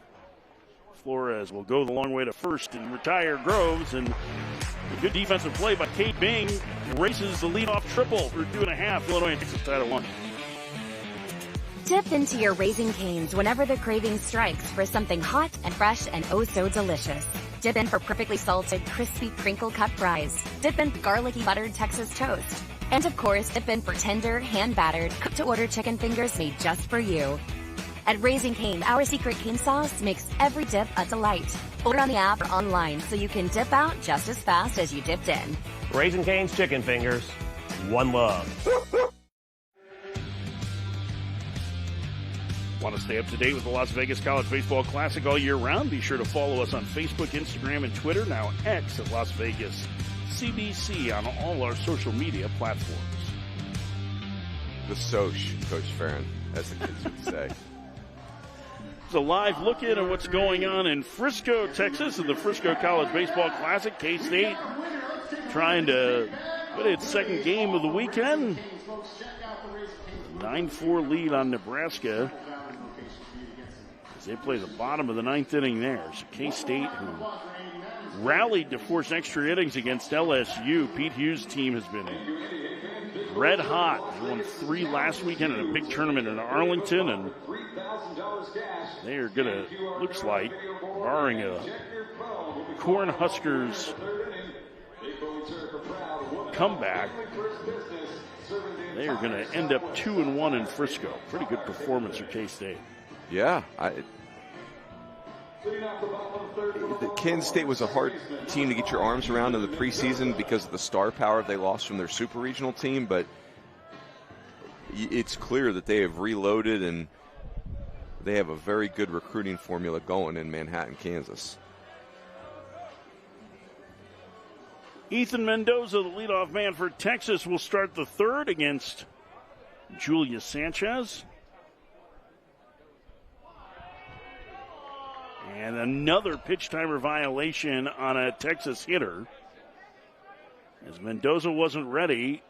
Flores will go the long way to first and retire Groves, and a good defensive play by Cade Bing races the leadoff triple for 2.5. Illinois takes the title 1. Dip into your Raising Cane's whenever the craving strikes for something hot and fresh and oh so delicious. Dip in for perfectly salted, crispy crinkle cut fries. Dip in garlicky buttered Texas toast. And of course, dip in for tender, hand-battered, cooked-to-order chicken fingers made just for you. At Raising Cane, our secret cane sauce makes every dip a delight. Order on the app or online so you can dip out just as fast as you dipped in. Raising Cane's Chicken Fingers. One love. Want to stay up to date with the Las Vegas College Baseball Classic all year round? Be sure to follow us on Facebook, Instagram, and Twitter. Now X at Las Vegas CBC on all our social media platforms. The Soch, Coach Farron, as the kids would say. It's a live look in at what's going on in Frisco, Texas, in the Frisco College Baseball Classic. K-State trying to win its second game of the weekend. 9-4 lead on Nebraska as they play the bottom of the ninth inning there. So K-State, who rallied to force extra innings against LSU. Pete Hughes' team has been red hot. They won 3 last weekend in a big tournament in Arlington, and they are going to, looks like, barring a Cornhuskers comeback, they are going to end up 2-1 in Frisco. Pretty good performance for K-State. Yeah. Kansas State was a hard team to get your arms around in the preseason because of the star power they lost from their super regional team, but it's clear that they have reloaded and they have a very good recruiting formula going in Manhattan, Kansas. Ethan Mendoza, the leadoff man for Texas, will start the third against Julius Sanchez. And another pitch timer violation on a Texas hitter, as Mendoza wasn't ready.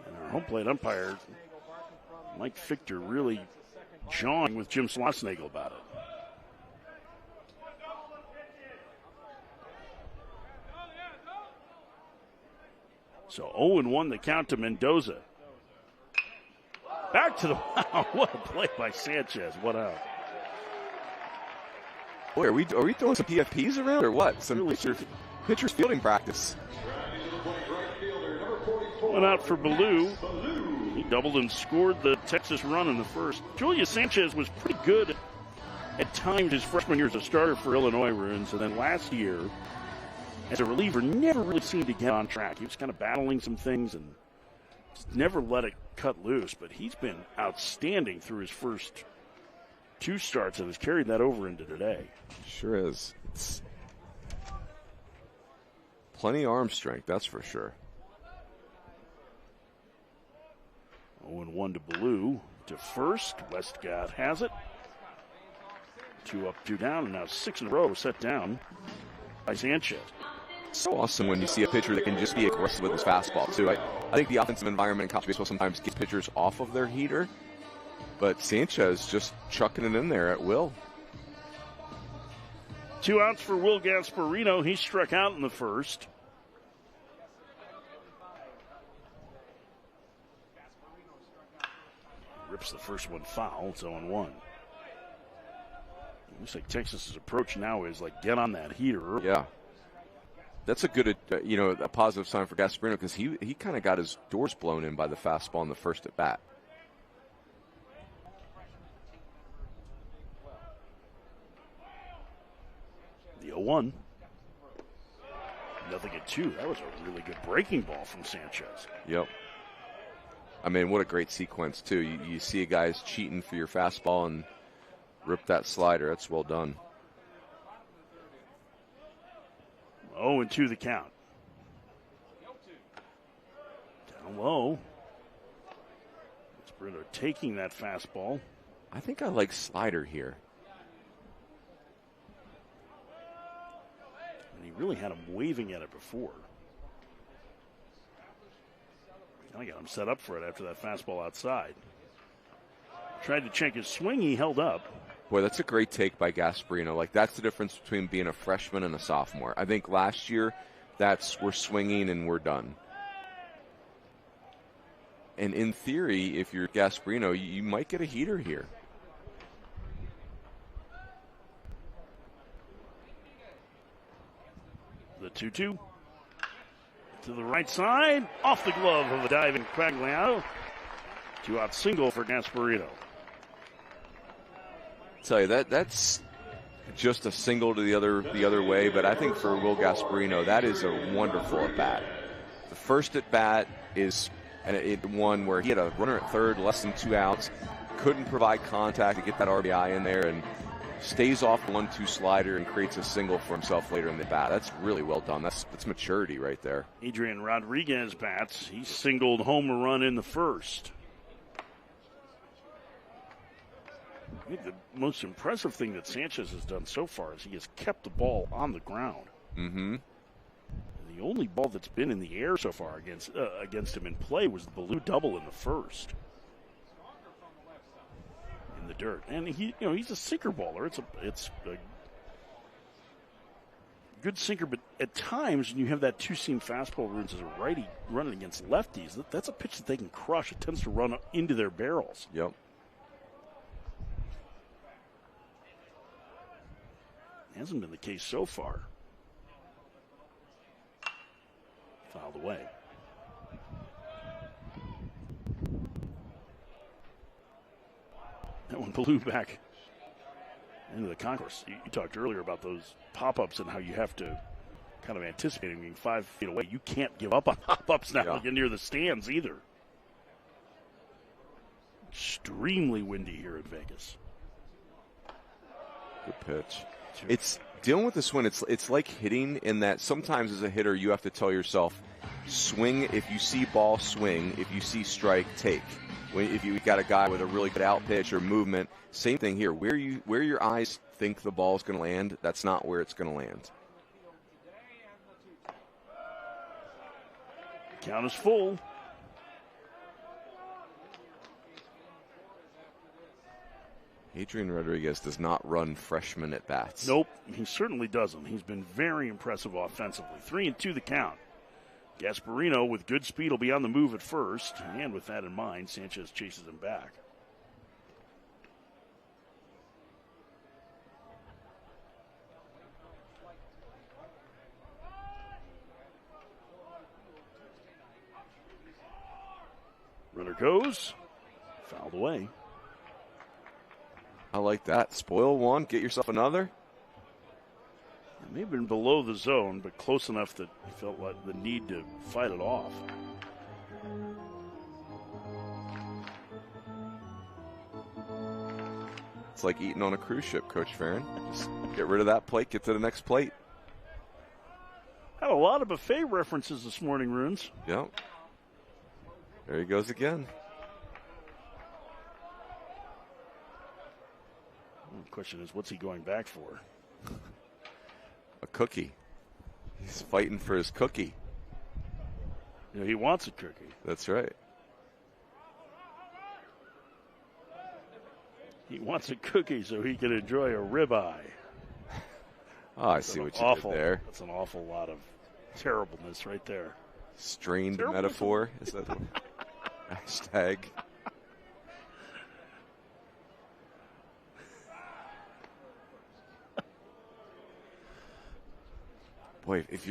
And our home plate umpire, Mike Fichter, really jawing with Jim Schlossnagle about it. So 0-1 the count to Mendoza. Back to the wow, what a play by Sanchez. What out. Boy, are we throwing some PFPs around or what? Some pitcher's fielding practice. Went out for Ballou. He doubled and scored the Texas run in the first. Julius Sanchez was pretty good at times his freshman year as a starter for Illinois Ruins, and then last year as a reliever never really seemed to get on track. He was kind of battling some things and just never let it cut loose, but he's been outstanding through his first 2 starts and has carried that over into today. Sure is. It's plenty of arm strength, that's for sure. 0-1 to Ballou. To first, Westcott has it. 2 up, 2 down, and now 6 in a row set down by Sanchez. So awesome when you see a pitcher that can just be aggressive with his fastball, too. I think the offensive environment in college baseball sometimes gets pitchers off of their heater, but Sanchez just chucking it in there at will. 2 outs for Will Gasparino. He struck out in the first. Rips the first one foul. It's 0-1. Looks like Texas's approach now is like get on that heater. Yeah. That's a good, a positive sign for Gasparino because he kind of got his doors blown in by the fastball in the first at bat. The 0-1. Nothing at 2. That was a really good breaking ball from Sanchez. Yep. I mean, what a great sequence, too. You see a guy's cheating for your fastball and rip that slider. That's well done. 0-2 the count. Down low. Brito taking that fastball. I think I like slider here. And he really had him waving at it before. I got him set up for it after that fastball outside. Tried to check his swing. He held up. Boy, that's a great take by Gasparino. Like, that's the difference between being a freshman and a sophomore. I think last year, we're swinging and we're done. And in theory, if you're Gasparino, you might get a heater here. The 2-2. To the right side, off the glove of a diving Quagliano. 2-out single for Gasparino. I tell you, that's just a single to the other way, but I think for Will Gasparino, that is a wonderful at bat. The first at bat is one where he had a runner at third, less than 2 outs, couldn't provide contact to get that RBI in there, and stays off the 1-2 slider and creates a single for himself later in the bat. That's really well done. That's maturity right there. Adrian Rodriguez bats. He singled home a run in the first. I think the most impressive thing that Sanchez has done so far is he has kept the ball on the ground. Mm-hmm. The only ball that's been in the air so far against him in play was the blue double in the first. In the dirt. And he's a sinker baller. It's a good sinker, but at times when you have that two-seam fastball runs as a righty running against lefties, that's a pitch that they can crush. It tends to run into their barrels. Yep. Hasn't been the case so far. Fouled away. That one blew back into the concourse. You talked earlier about those pop-ups and how you have to kind of anticipate being 5 feet away. You can't give up on pop-ups now. Yeah. Get near the stands either. Extremely windy here at Vegas. Good pitch. It's dealing with this one. It's like hitting in that sometimes as a hitter you have to tell yourself, swing if you see ball, swing. If you see strike, take. If you got a guy with a really good out pitch or movement, same thing here. Where your eyes think the ball is going to land, that's not where it's going to land. Count is full. Adrian Rodriguez does not run freshman at bats. Nope, he certainly doesn't. He's been very impressive offensively. 3-2 the count. Gasparino with good speed will be on the move at first, and with that in mind, Sanchez chases him back. Runner goes, fouled away. I like that. Spoil one, get yourself another. It may have been below the zone, but close enough that he felt like the need to fight it off. It's like eating on a cruise ship, Coach Farron. Just get rid of that plate, get to the next plate. Had a lot of buffet references this morning, Runes. Yep. There he goes again. The question is, what's he going back for? A cookie. He's fighting for his cookie. He wants a cookie. That's right. He wants a cookie so he can enjoy a ribeye. Oh, I see what you did there. That's an awful lot of terribleness right there. Strained metaphor. Is that the hashtag? Boy, if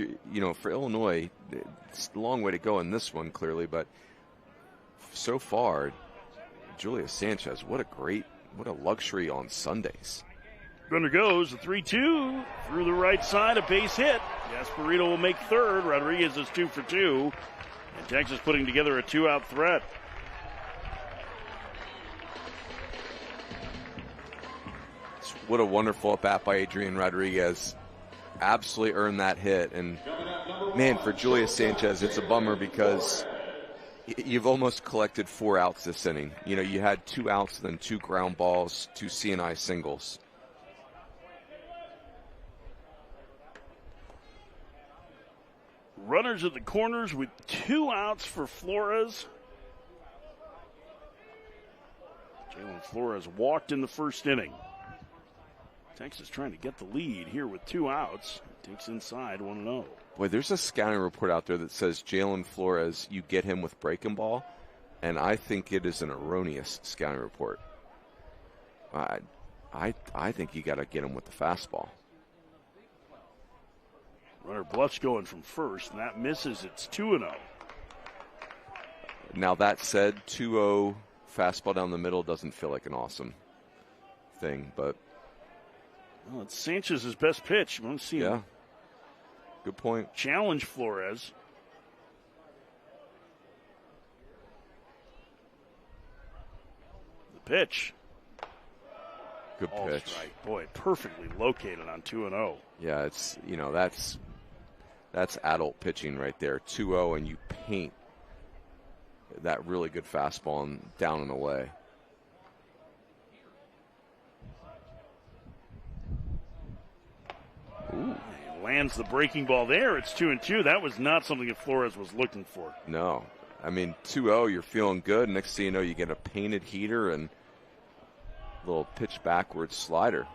for Illinois, it's a long way to go in this one, clearly, but so far, Julius Sanchez, what a luxury on Sundays. Runner goes, a 3-2 through the right side, a base hit. Gasparino will make third. Rodriguez is 2 for 2. And Texas putting together a 2-out threat. What a wonderful at-bat by Adrian Rodriguez. Absolutely earned that hit. And, man, for Julius Sanchez, it's a bummer because you've almost collected 4 outs this inning. You had 2 outs, then 2 ground balls, 2 C&I singles. Runners at the corners with 2 outs for Flores. Jalen Flores walked in the first inning. Texas trying to get the lead here with 2 outs. Takes inside 1-0. Boy, there's a scouting report out there that says Jalen Flores, you get him with breaking ball, and I think it is an erroneous scouting report. I think you got to get him with the fastball. Runner bluffs going from first, and that misses. It's 2-0. Now, that said, 2-0 fastball down the middle doesn't feel like an awesome thing, but Well, it's Sanchez's best pitch. You want to see him good point. challenge Flores. The pitch. Good Ball pitch. strike. Boy, perfectly located on 2-0. Yeah, it's, that's adult pitching right there. 2-0, and you paint that really good fastball down and away. Ooh. He lands the breaking ball there. It's 2-2. That was not something that Flores was looking for. No. I mean, 2-0, you're feeling good. Next thing you know, you get a painted heater and a little pitch backwards slider.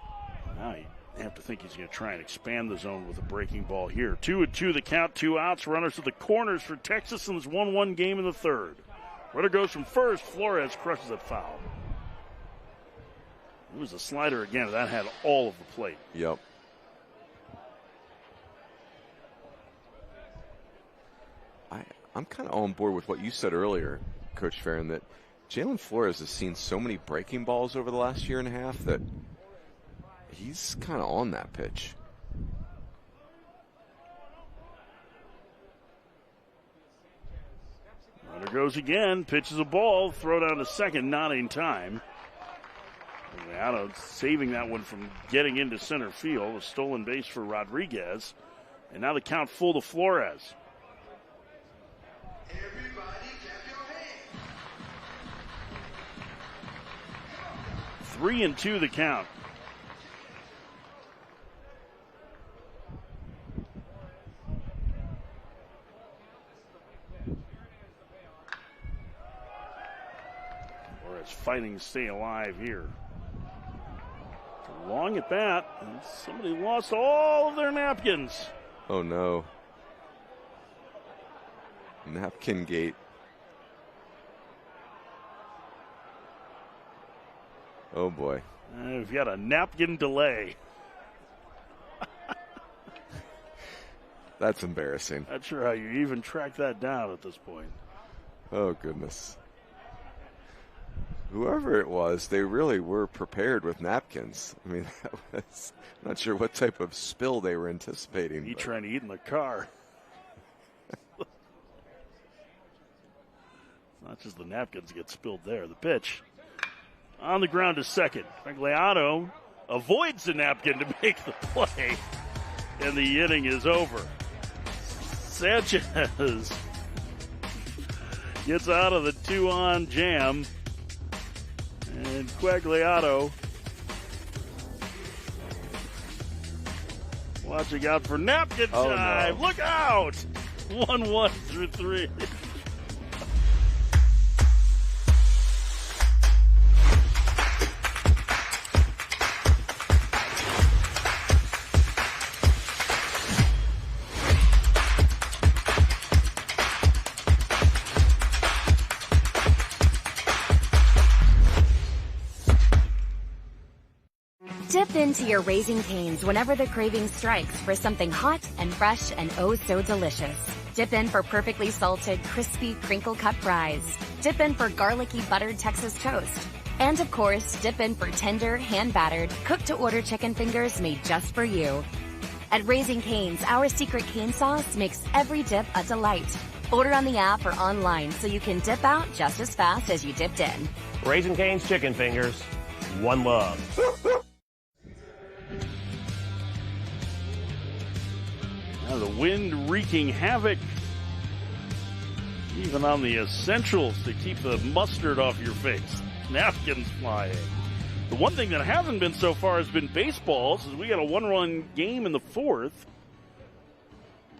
Now you have to think he's going to try and expand the zone with a breaking ball here. 2-2 the count, 2 outs. Runners to the corners for Texas in this 1-1 game in the third. Runner goes from first. Flores crushes it foul. It was a slider again. That had all of the plate. Yep. I'm kind of on board with what you said earlier, Coach Farron, that Jalen Flores has seen so many breaking balls over the last year and a half that he's kind of on that pitch. Runner goes again, pitches a ball, throw down to second, not in time. Leado saving that one from getting into center field. A stolen base for Rodriguez. And now the count full to Flores. 3-2 the count. Flores fighting to stay alive here. Long at bat, and somebody lost all of their napkins. Oh no. Napkin gate. Oh boy. We've got a napkin delay. That's embarrassing. Not sure how you even track that down at this point. Oh goodness. Whoever it was, they really were prepared with napkins. I mean, I'm not sure what type of spill they were anticipating. He trying to eat in the car. It's not just the napkins get spilled there. The pitch on the ground to second. Leado avoids the napkin to make the play, and the inning is over. Sanchez gets out of the 2-on jam. And Quagliato watching out for napkin time. No. Look out! 1-1 through 3. Dip into your Raising Cane's whenever the craving strikes for something hot and fresh and oh so delicious. Dip in for perfectly salted, crispy, crinkle-cut fries. Dip in for garlicky, buttered Texas toast. And of course, dip in for tender, hand-battered, cooked-to-order chicken fingers made just for you. At Raising Cane's, our secret cane sauce makes every dip a delight. Order on the app or online so you can dip out just as fast as you dipped in. Raising Cane's chicken fingers. One love. Now the wind wreaking havoc even on the essentials to keep the mustard off your face. Napkins flying. The one thing that hasn't been so far has been baseballs, as we got a 1-run game in the fourth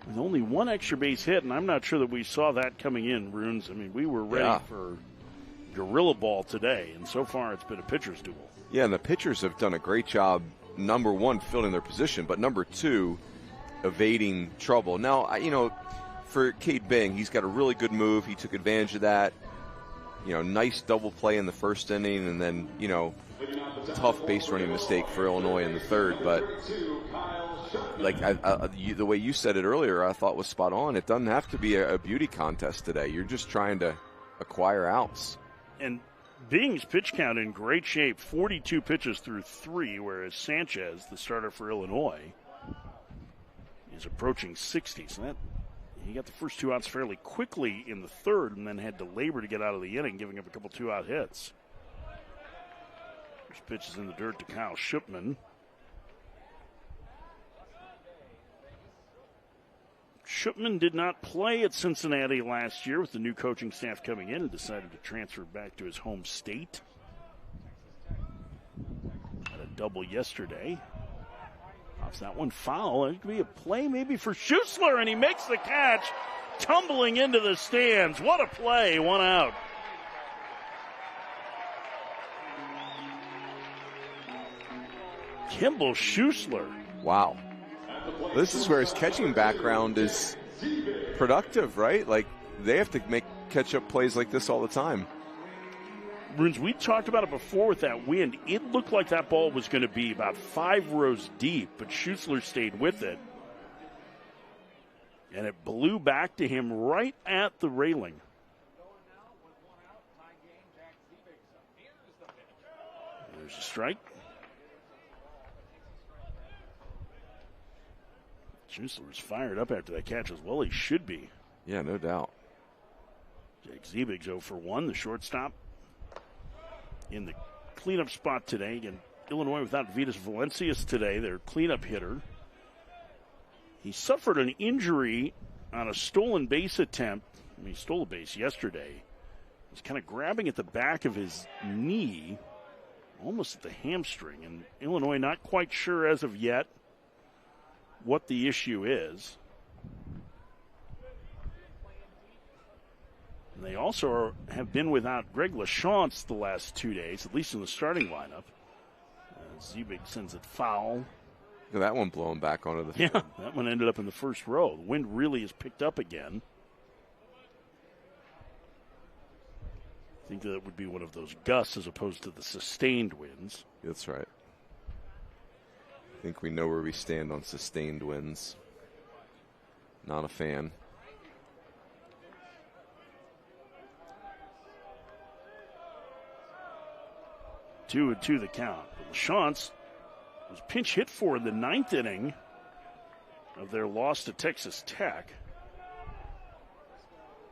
with only one extra base hit, and I'm not sure that we saw that coming in, Runes. I mean, we were ready for gorilla ball today, and so far it's been a pitcher's duel. Yeah, and the pitchers have done a great job, number one, filling their position, but number two, evading trouble. Now, for Cade Bing, he's got a really good move. He took advantage of that. Nice double play in the first inning, and then, tough base running mistake for Illinois in the third. But the way you said it earlier, I thought was spot on. It doesn't have to be a beauty contest today. You're just trying to acquire outs. And Bing's pitch count in great shape, 42 pitches through 3, whereas Sanchez, the starter for Illinois, is approaching 60. So he got the first 2 outs fairly quickly in the third and then had to labor to get out of the inning, giving up a couple 2-out hits. First pitch is in the dirt to Kyle Shipman. Shipman did not play at Cincinnati last year with the new coaching staff coming in and decided to transfer back to his home state. Had a double yesterday. Pops that one foul. It could be a play maybe for Schussler, and he makes the catch, tumbling into the stands. What a play, 1 out. Kimball Schussler. Wow. This is where his catching background is productive, right? Like, they have to make catch-up plays like this all the time. Bruins, we talked about it before with that wind. It looked like that ball was going to be about 5 rows deep, but Schussler stayed with it. And it blew back to him right at the railing. There's a strike. Schussler's fired up after that catch as well. He should be. Yeah, no doubt. Jake Ziebig's 0 for 1, the shortstop. In the cleanup spot today. Again, Illinois without Vitas Valencias today, their cleanup hitter. He suffered an injury on a stolen base attempt. He stole a base yesterday. He was kind of grabbing at the back of his knee, almost at the hamstring. And Illinois not quite sure as of yet what the issue is. And they also have been without Greg LaChance the last 2 days, at least in the starting lineup. Ziebig sends it foul. Look at that one blowing back onto the field. Yeah, that one ended up in the first row. The wind really has picked up again. I think that would be one of those gusts as opposed to the sustained winds. That's right. I think we know where we stand on sustained winds. Not a fan. Two and two the count. LaChance was pinch hit for in the 9th inning of their loss to Texas Tech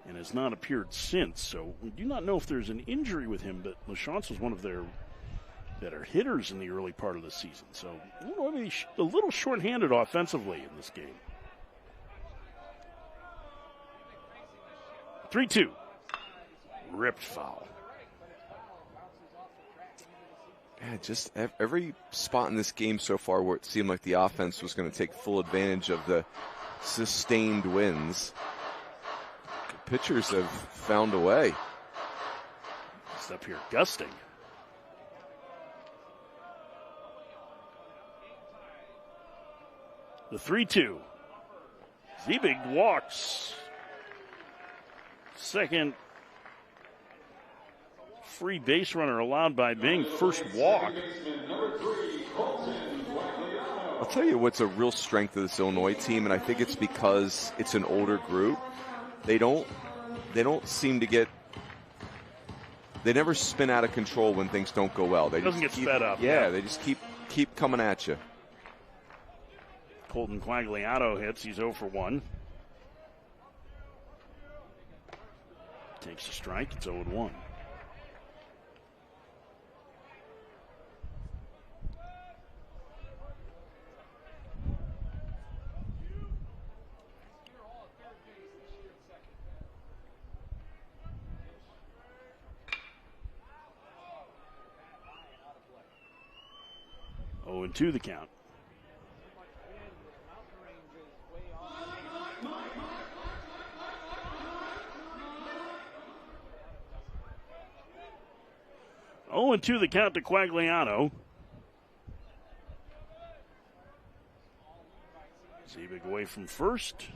and has not appeared since. So we do not know if there's an injury with him, but LaChance was one of their better hitters in the early part of the season. So maybe a little shorthanded offensively in this game. 3-2. Ripped foul. Yeah, just every spot in this game so far where it seemed like the offense was going to take full advantage of the sustained wins, the pitchers have found a way. It's up here gusting. The 3-2. Ziebig walks. Second free base runner allowed by Bing. First walk. I'll tell you what's a real strength of this Illinois team, and I think it's because it's an older group. They don't seem to get. They never spin out of control when things don't go well. They doesn't get sped up. Yeah, they just keep coming at you. Colton Quagliano hits. He's 0 for 1. Takes a strike. It's 0-1. Oh, and 2 the count. Oh, and 2 the count to Quagliano. Ziebig away from first.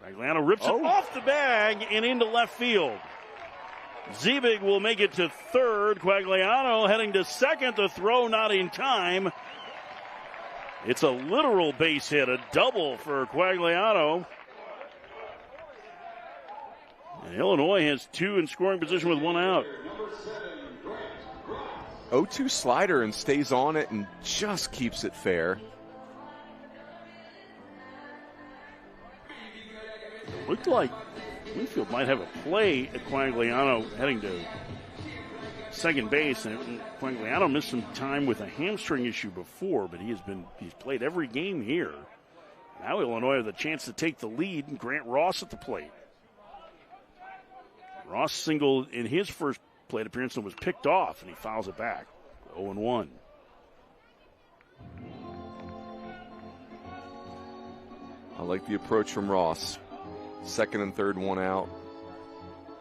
Quagliano rips it off the bag and into left field. Ziebig will make it to third. Quagliano heading to second. The throw not in time. It's a literal base hit, a double for Quagliano. And Illinois has two in scoring position with one out. 0-2 slider and stays on it and just keeps it fair. Looked like Winfield might have a play at Quagliano heading to second base, and Quagliano missed some time with a hamstring issue before, but he's played every game here. Now Illinois have the chance to take the lead, and Grant Ross at the plate. Ross singled in his first plate appearance and was picked off, and he fouls it back. 0-1. I like the approach from Ross. Second and third, one out.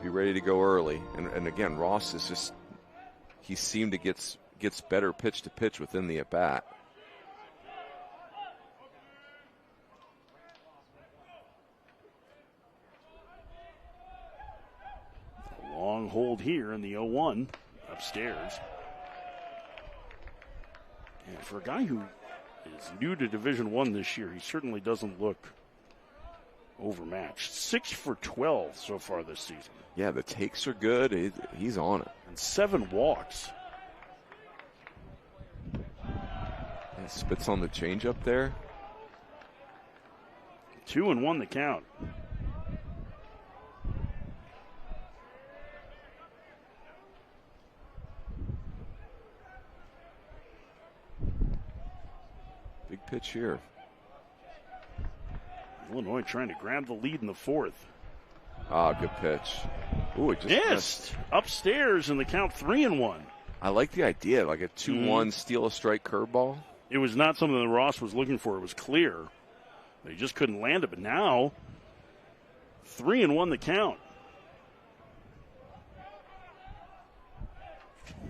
Be ready to go early. And again, Ross is just, he seemed to gets better pitch to pitch within the at-bat. A long hold here in the 0-1 upstairs. And for a guy who is new to Division I this year, he certainly doesn't look overmatched. 6 for 12 so far this season. Yeah, the takes are good. He's on it. And 7 walks. Yeah, spits on the changeup there. 2-1 the count. Big pitch here. Illinois trying to grab the lead in the fourth. Ah, good pitch. Ooh, it just missed. Upstairs in the count, 3-1. I like the idea, like a 2-1 steal a strike curveball. It was not something that Ross was looking for. It was clear. He just couldn't land it. But now, 3-1 the count.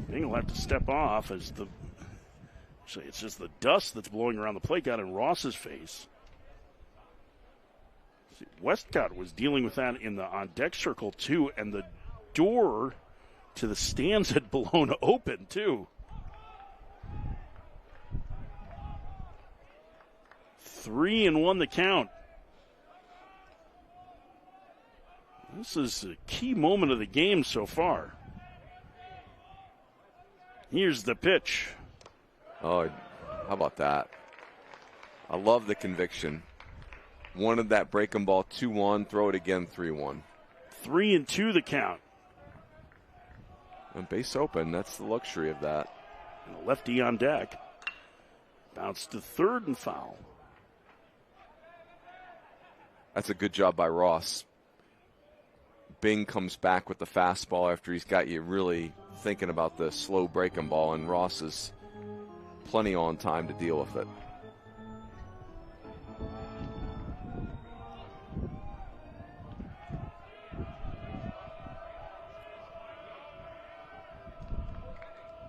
Bing will have to step off as it's just the dust that's blowing around the plate got in Ross's face. Westcott was dealing with that in the on-deck circle, too, and the door to the stands had blown open, too. 3-1 the count. This is a key moment of the game so far. Here's the pitch. Oh, how about that? I love the conviction. Wanted that breaking ball 2-1, throw it again 3-1. 3-2 the count. And base open, that's the luxury of that. And a lefty on deck. Bounce to third and foul. That's a good job by Ross. Bing comes back with the fastball after he's got you really thinking about the slow breaking ball, and Ross is plenty on time to deal with it.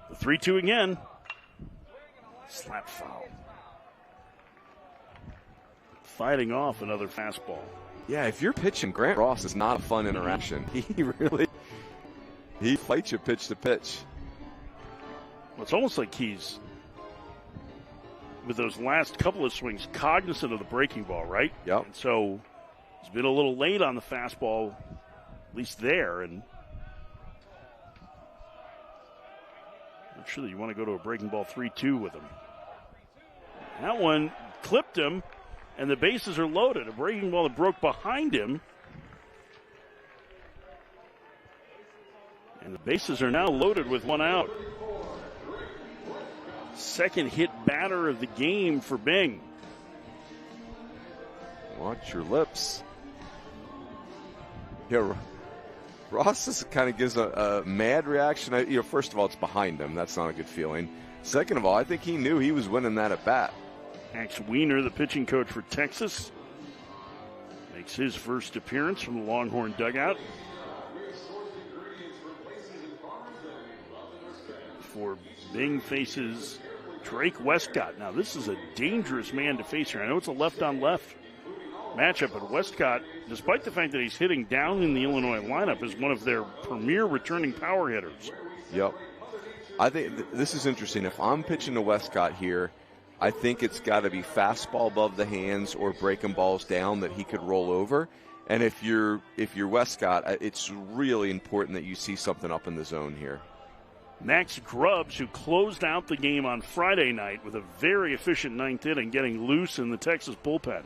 The 3-2 again. Slap foul. Fighting off another fastball. Yeah, if you're pitching, Grant Ross is not a fun interaction. He fights you pitch to pitch. Well, it's almost like he's, with those last couple of swings, cognizant of the breaking ball, right? Yep. And so he's been a little late on the fastball, at least there, and not sure that you want to go to a breaking ball 3-2 with him. That one clipped him, and the bases are loaded. A breaking ball that broke behind him. And the bases are now loaded with one out. Second hit batter of the game for Bing. Watch your lips. Yeah, Ross just kind of gives a mad reaction. First of all, it's behind him. That's not a good feeling. Second of all, I think he knew he was winning that at bat. Max Wiener, the pitching coach for Texas, makes his first appearance from the Longhorn dugout. For Bing faces Drake Westcott. Now, this is a dangerous man to face here. I know it's a left-on-left matchup, but Westcott, despite the fact that he's hitting down in the Illinois lineup, is one of their premier returning power hitters. Yep. I think this is interesting. If I'm pitching to Westcott here, I think it's got to be fastball above the hands or breaking balls down that he could roll over. And if you're Westcott, it's really important that you see something up in the zone here. Max Grubbs, who closed out the game on Friday night with a very efficient ninth inning, getting loose in the Texas bullpen.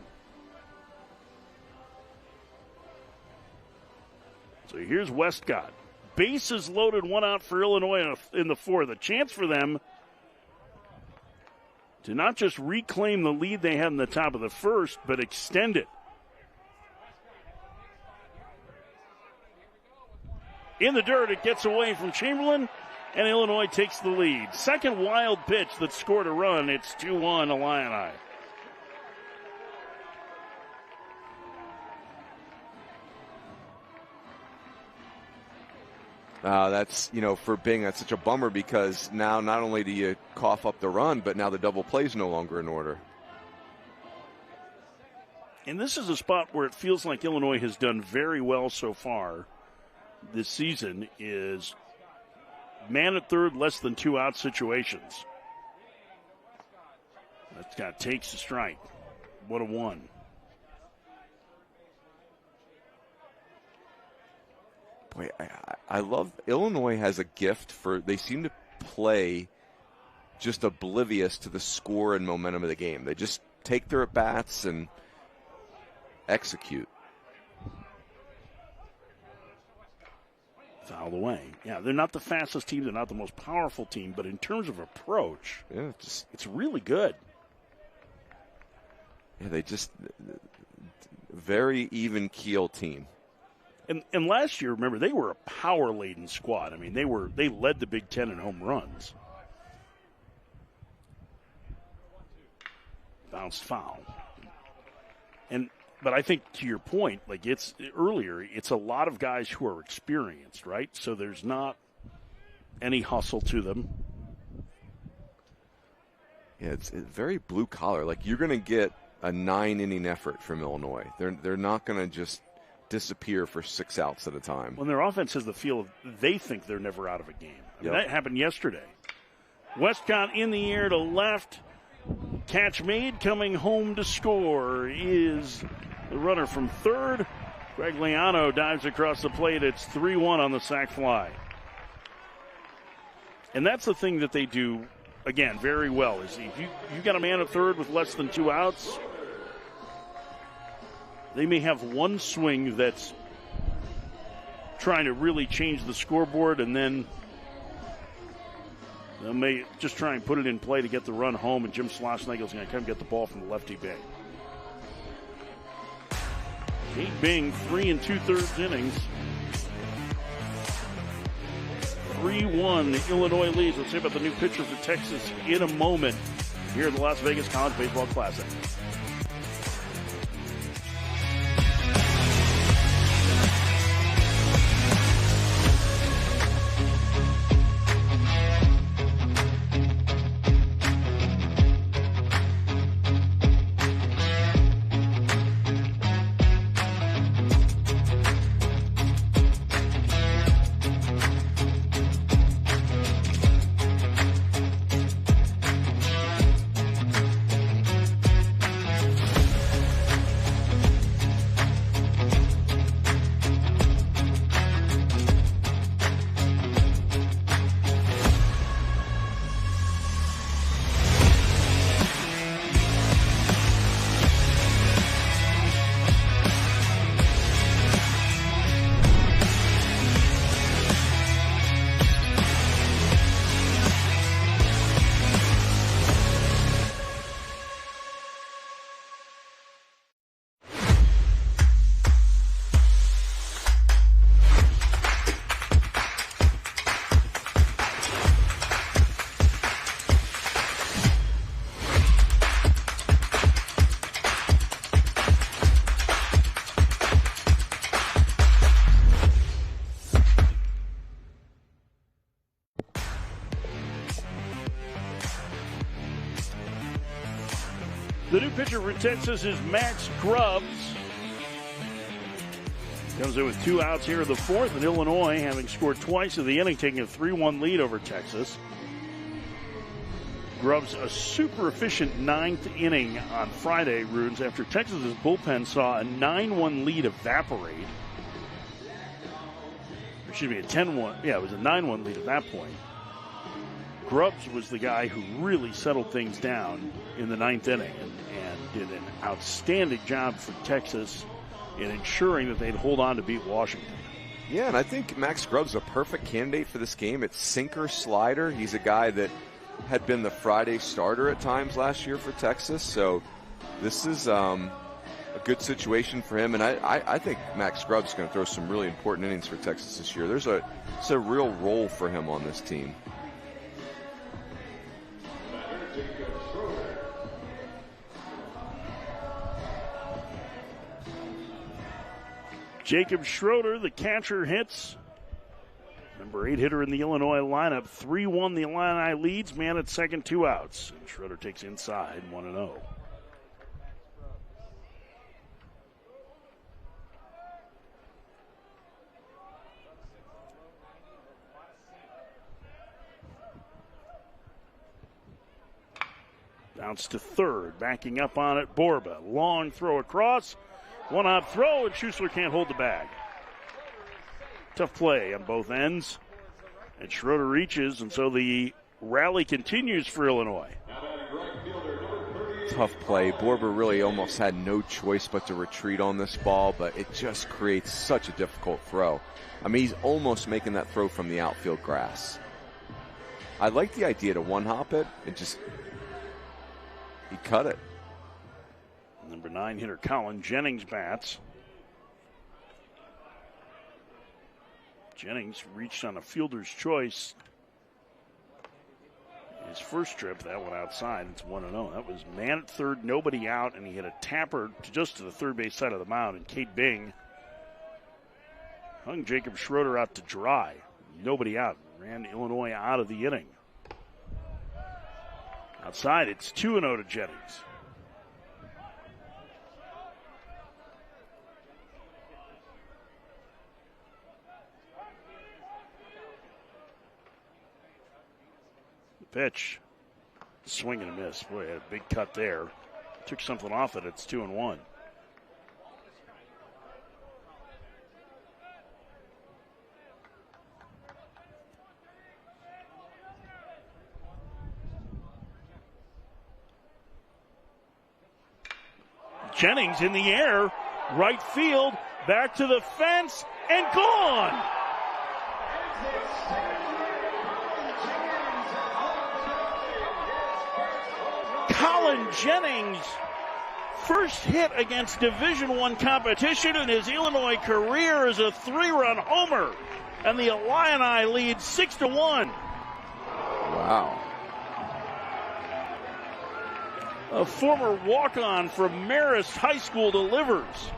So here's Westcott. Bases loaded, one out for Illinois in the fourth. A chance for them to not just reclaim the lead they had in the top of the first, but extend it. In the dirt, it gets away from Chamberlain, and Illinois takes the lead. Second wild pitch that scored a run. It's 2-1 Illini. That's, for Bing, that's such a bummer because now not only do you cough up the run, but now the double play is no longer in order. And this is a spot where it feels like Illinois has done very well so far this season, is man at third, less than 2 out situations. Westcott takes the strike. What a one. Boy, I love Illinois has a gift for, they seem to play just oblivious to the score and momentum of the game. They just take their at-bats and execute. Fouled away. Yeah, they're not the fastest team. They're not the most powerful team. But in terms of approach, it's really good. Yeah, they just very even keel team. And last year, remember, they were a power-laden squad. I mean, they led the Big Ten in home runs. Bounced foul. But I think to your point, like it's a lot of guys who are experienced, right? So there's not any hustle to them. Yeah, it's very blue collar. Like you're going to get a 9-inning effort from Illinois. They're not going to just disappear for 6 outs at a time. When their offense has the feel of they think they're never out of a game. I mean, that happened yesterday. Westcott in the air to left. Catch made, coming home to score is the runner from third. Greg Liano dives across the plate. It's 3-1 on the sac fly. And that's the thing that they do, again, very well. Is if you got a man at third with less than 2 outs, they may have one swing that's trying to really change the scoreboard, and then they may just try and put it in play to get the run home, and Jim Schlossnagel's going to come get the ball from the lefty Bing. Kate Bing, 3 2/3 innings. 3-1, Illinois leads. Let's see about the new pitcher for Texas in a moment here at the Las Vegas College Baseball Classic. The new pitcher for Texas is Max Grubbs. Comes in with 2 outs here in the fourth, and Illinois, having scored twice in the inning, taking a 3-1 lead over Texas. Grubbs a super efficient ninth inning on Friday, Runes, after Texas's bullpen saw a 9-1 lead evaporate. Excuse me, a 10-1. Yeah, it was a 9-1 lead at that point. Grubbs was the guy who really settled things down in the ninth inning and did an outstanding job for Texas in ensuring that they'd hold on to beat Washington. Yeah, and I think Max Grubbs is a perfect candidate for this game. It's sinker slider. He's a guy that had been the Friday starter at times last year for Texas, so this is a good situation for him. And I think Max Grubbs is going to throw some really important innings for Texas this year. It's a real role for him on this team. Jacob Schroeder, the catcher, hits. Number 8 hitter in the Illinois lineup. 3-1 the Illini leads. Man at second, 2 outs. And Schroeder takes inside, 1-0. Bounce to third. Backing up on it, Borba. Long throw across. One-hop throw, and Schussler can't hold the bag. Tough play on both ends. And Schroeder reaches, and so the rally continues for Illinois. Tough play. Borba really almost had no choice but to retreat on this ball, but it just creates such a difficult throw. I mean, he's almost making that throw from the outfield grass. I like the idea to one-hop it and just, he cut it. Number 9 hitter Colin Jennings bats. Jennings reached on a fielder's choice. His first trip, that went outside. It's 1-0. That was man at third, nobody out, and he hit a tapper just to the third base side of the mound. And Kate Bing hung Jacob Schroeder out to dry. Nobody out. Ran Illinois out of the inning. Outside, it's 2-0 to Jennings. Pitch. Swing and a miss. Boy, had a big cut there. Took something off it. It's 2-1. Jennings in the air. Right field. Back to the fence. And gone! Colin Jennings, first hit against Division I competition in his Illinois career, is a 3-run homer, and the Illini lead 6-1. Wow. A former walk-on from Marist High School delivers.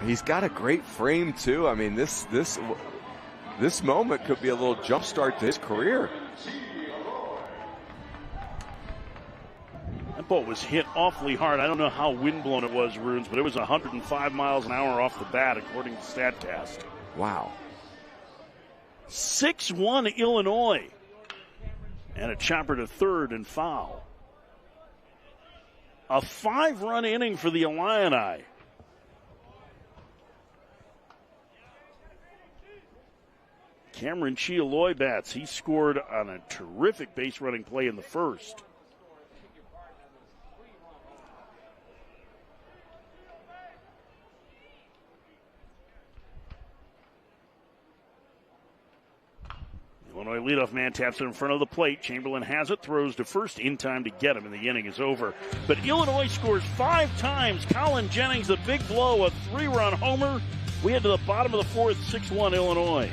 He's got a great frame too. I mean, this moment could be a little jump start to his career. That ball was hit awfully hard. I don't know how windblown it was, Runes, but it was 105 miles an hour off the bat, according to StatCast. Wow. 6-1 Illinois. And a chopper to third and foul. A 5-run inning for the Illini. Cameron Chialoy bats. He scored on a terrific base running play in the first. Illinois leadoff man taps it in front of the plate. Chamberlain has it, throws to first in time to get him, and the inning is over. But Illinois scores 5 times. Colin Jennings, a big blow, a 3-run homer. We head to the bottom of the fourth, 6-1 Illinois.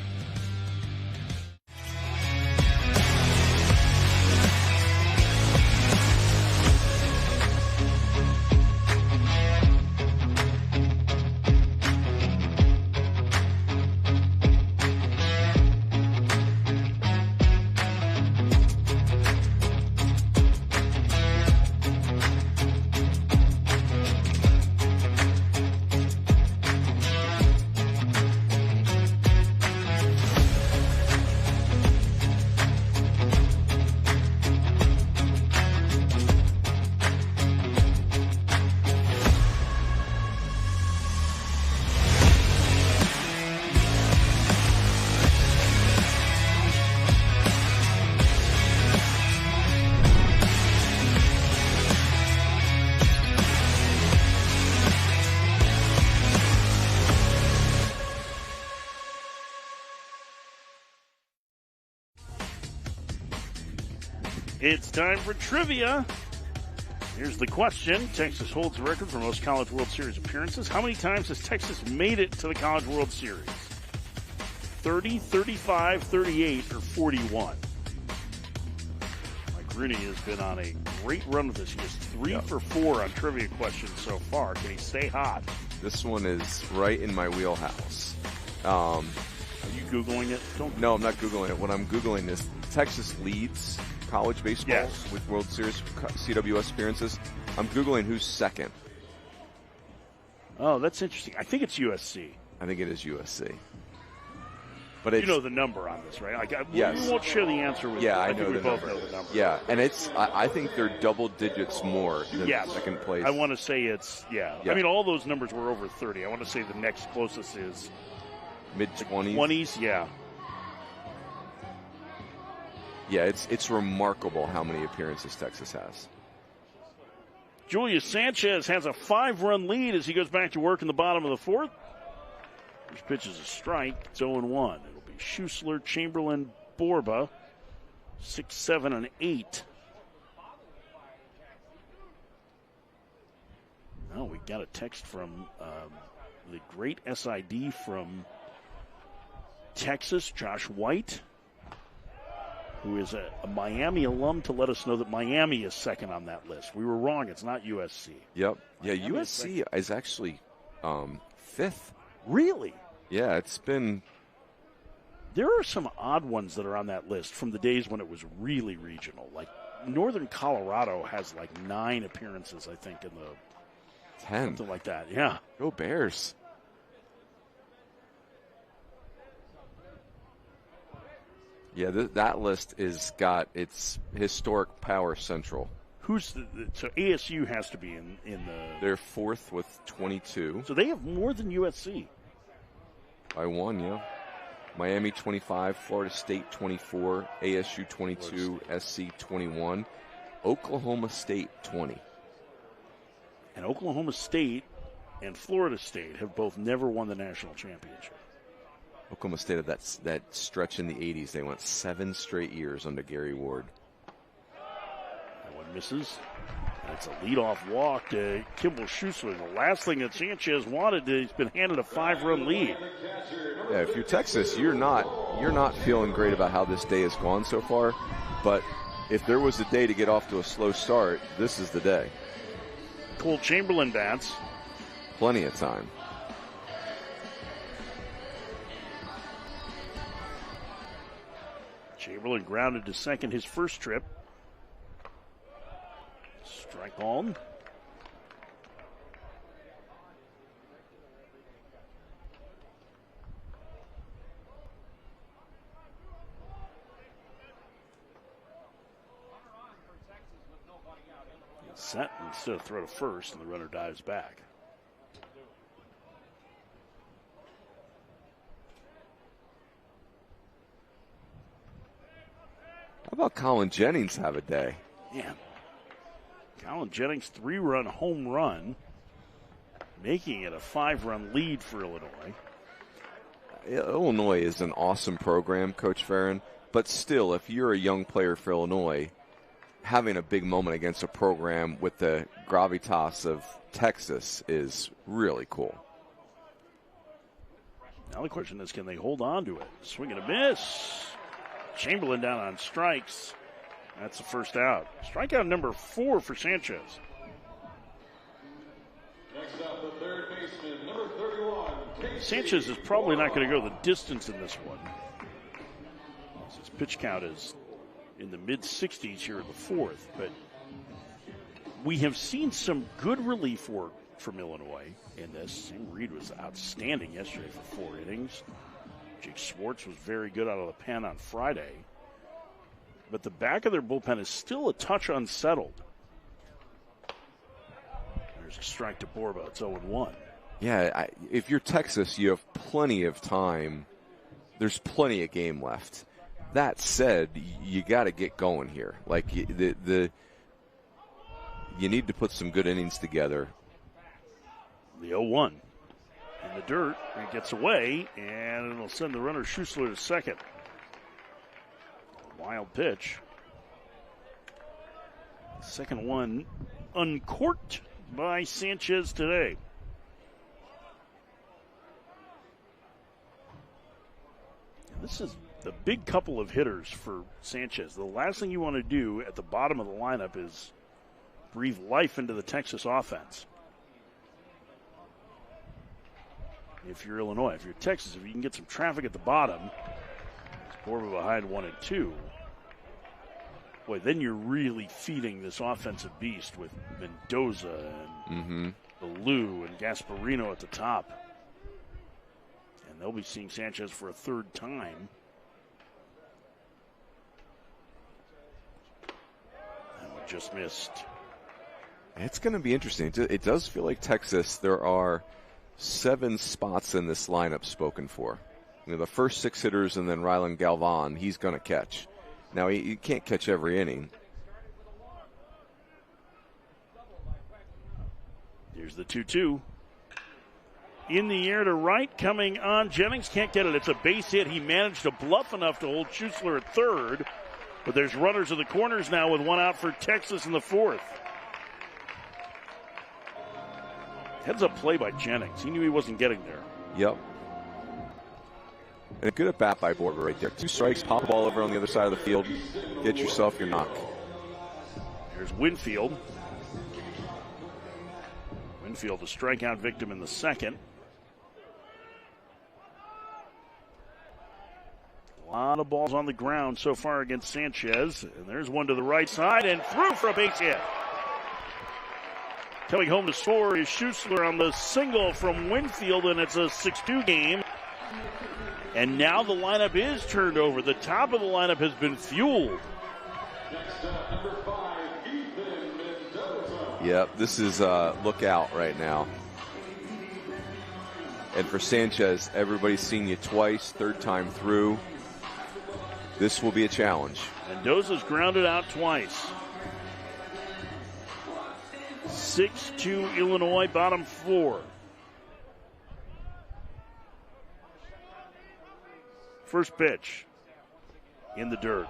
It's time for trivia. Here's the question. Texas holds the record for most College World Series appearances. How many times has Texas made it to the College World Series? 30, 35, 38, or 41? Mike Rooney has been on a great run with this. He is 3 for 4 on trivia questions so far. Can he stay hot? This one is right in my wheelhouse. Are you Googling it? No, I'm not Googling it. What I'm Googling is Texas leads college baseball with World Series CWS appearances. I'm Googling who's second. Oh, that's interesting. I think it's USC. I think it is USC. But it's, you know the number on this, right? Yes. We won't share the answer with you. I think know we the both number. know the number. Yeah, and I think they're double digits more than second place. I want to say it's, I mean, all those numbers were over 30. I want to say the next closest is mid-20s. 20s, yeah. Yeah, it's remarkable how many appearances Texas has. Julius Sanchez has a 5-run lead as he goes back to work in the bottom of the fourth. First pitch is a strike. It's 0-1. It'll be Schussler, Chamberlain, Borba, 6, 7, and 8. Now we got a text from the great SID from Texas, Josh White, who is a Miami alum, to let us know that Miami is second on that list. We were wrong. It's not USC. Yep. Miami yeah, USC is actually 5th. Really? Yeah, it's been. There are some odd ones that are on that list from the days when it was really regional. Like Northern Colorado has like 9 appearances, I think, in the 10. something like that. Yeah. Go Bears. Yeah, that list is got its historic power central. Who's so ASU has to be in the. They're 4th with 22. So they have more than USC. By 1, yeah. Miami 25, Florida State 24, ASU 22, SC 21, Oklahoma State 20. And Oklahoma State and Florida State have both never won the national championship. Oklahoma State had that stretch in the 80s. They went 7 straight years under Gary Ward. That one misses. And it's a leadoff walk to Kimball Schussler. The last thing that Sanchez wanted, he's been handed a 5-run lead. Yeah, if you're Texas, you're not feeling great about how this day has gone so far. But if there was a day to get off to a slow start, this is the day. Cole Chamberlain bats. Plenty of time. Chamberlain grounded to second his first trip. Strike on. He's set instead of throw to first, and the runner dives back. How about Colin Jennings have a day? Man, Colin Jennings' 3-run home run, making it a 5-run lead for Illinois. Illinois is an awesome program, Coach Farron, but still, if you're a young player for Illinois, having a big moment against a program with the gravitas of Texas is really cool. Now the question is, can they hold on to it? Swing and a miss. Chamberlain down on strikes. That's the first out. Strikeout number 4 for Sanchez. Next up, the third baseman, number 31. Sanchez is probably not going to go the distance in this one. His pitch count is in the mid-60s here in the fourth, but we have seen some good relief work from Illinois in this. Sam Reed was outstanding yesterday for 4 innings. Jake Schwartz was very good out of the pen on Friday. But the back of their bullpen is still a touch unsettled. There's a strike to Borba. It's 0-1. Yeah, if you're Texas, you have plenty of time. There's plenty of game left. That said, you got to get going here. Like you need to put some good innings together. The 0-1 in the dirt. It gets away, and it'll send the runner Schussler to second. Wild pitch. Second one uncorked by Sanchez today. This is the big couple of hitters for Sanchez. The last thing you want to do at the bottom of the lineup is breathe life into the Texas offense. If you're Illinois, if you're Texas, if you can get some traffic at the bottom, it's Borba behind 1 and 2. Boy, then you're really feeding this offensive beast with Mendoza and Bellew and Gasparino at the top. And they'll be seeing Sanchez for a third time. And we just missed. It's going to be interesting. It does feel like Texas, there are 7 spots in this lineup spoken for. You know, the first 6 hitters and then Rylan Galvan, he's going to catch. Now, he can't catch every inning. Here's the 2-2. In the air to right, coming on. Jennings can't get it. It's a base hit. He managed to bluff enough to hold Schussler at third. But there's runners in the corners now with 1 out for Texas in the 4th. Heads up play by Jennings. He knew he wasn't getting there. Yep. And a good at bat by Borba right there. 2 strikes, pop the ball over on the other side of the field. Get yourself your knock. There's Winfield. Winfield, a strikeout victim in the 2nd. A lot of balls on the ground so far against Sanchez. And there's one to the right side and through for a base hit. Coming home to score is Schussler on the single from Winfield, and it's a 6-2 game. And now the lineup is turned over. The top of the lineup has been fueled. Yep, this is look out right now. And for Sanchez, everybody's seen you twice, third time through. This will be a challenge. Mendoza's grounded out twice. 6-2 Illinois, bottom 4. First pitch in the dirt.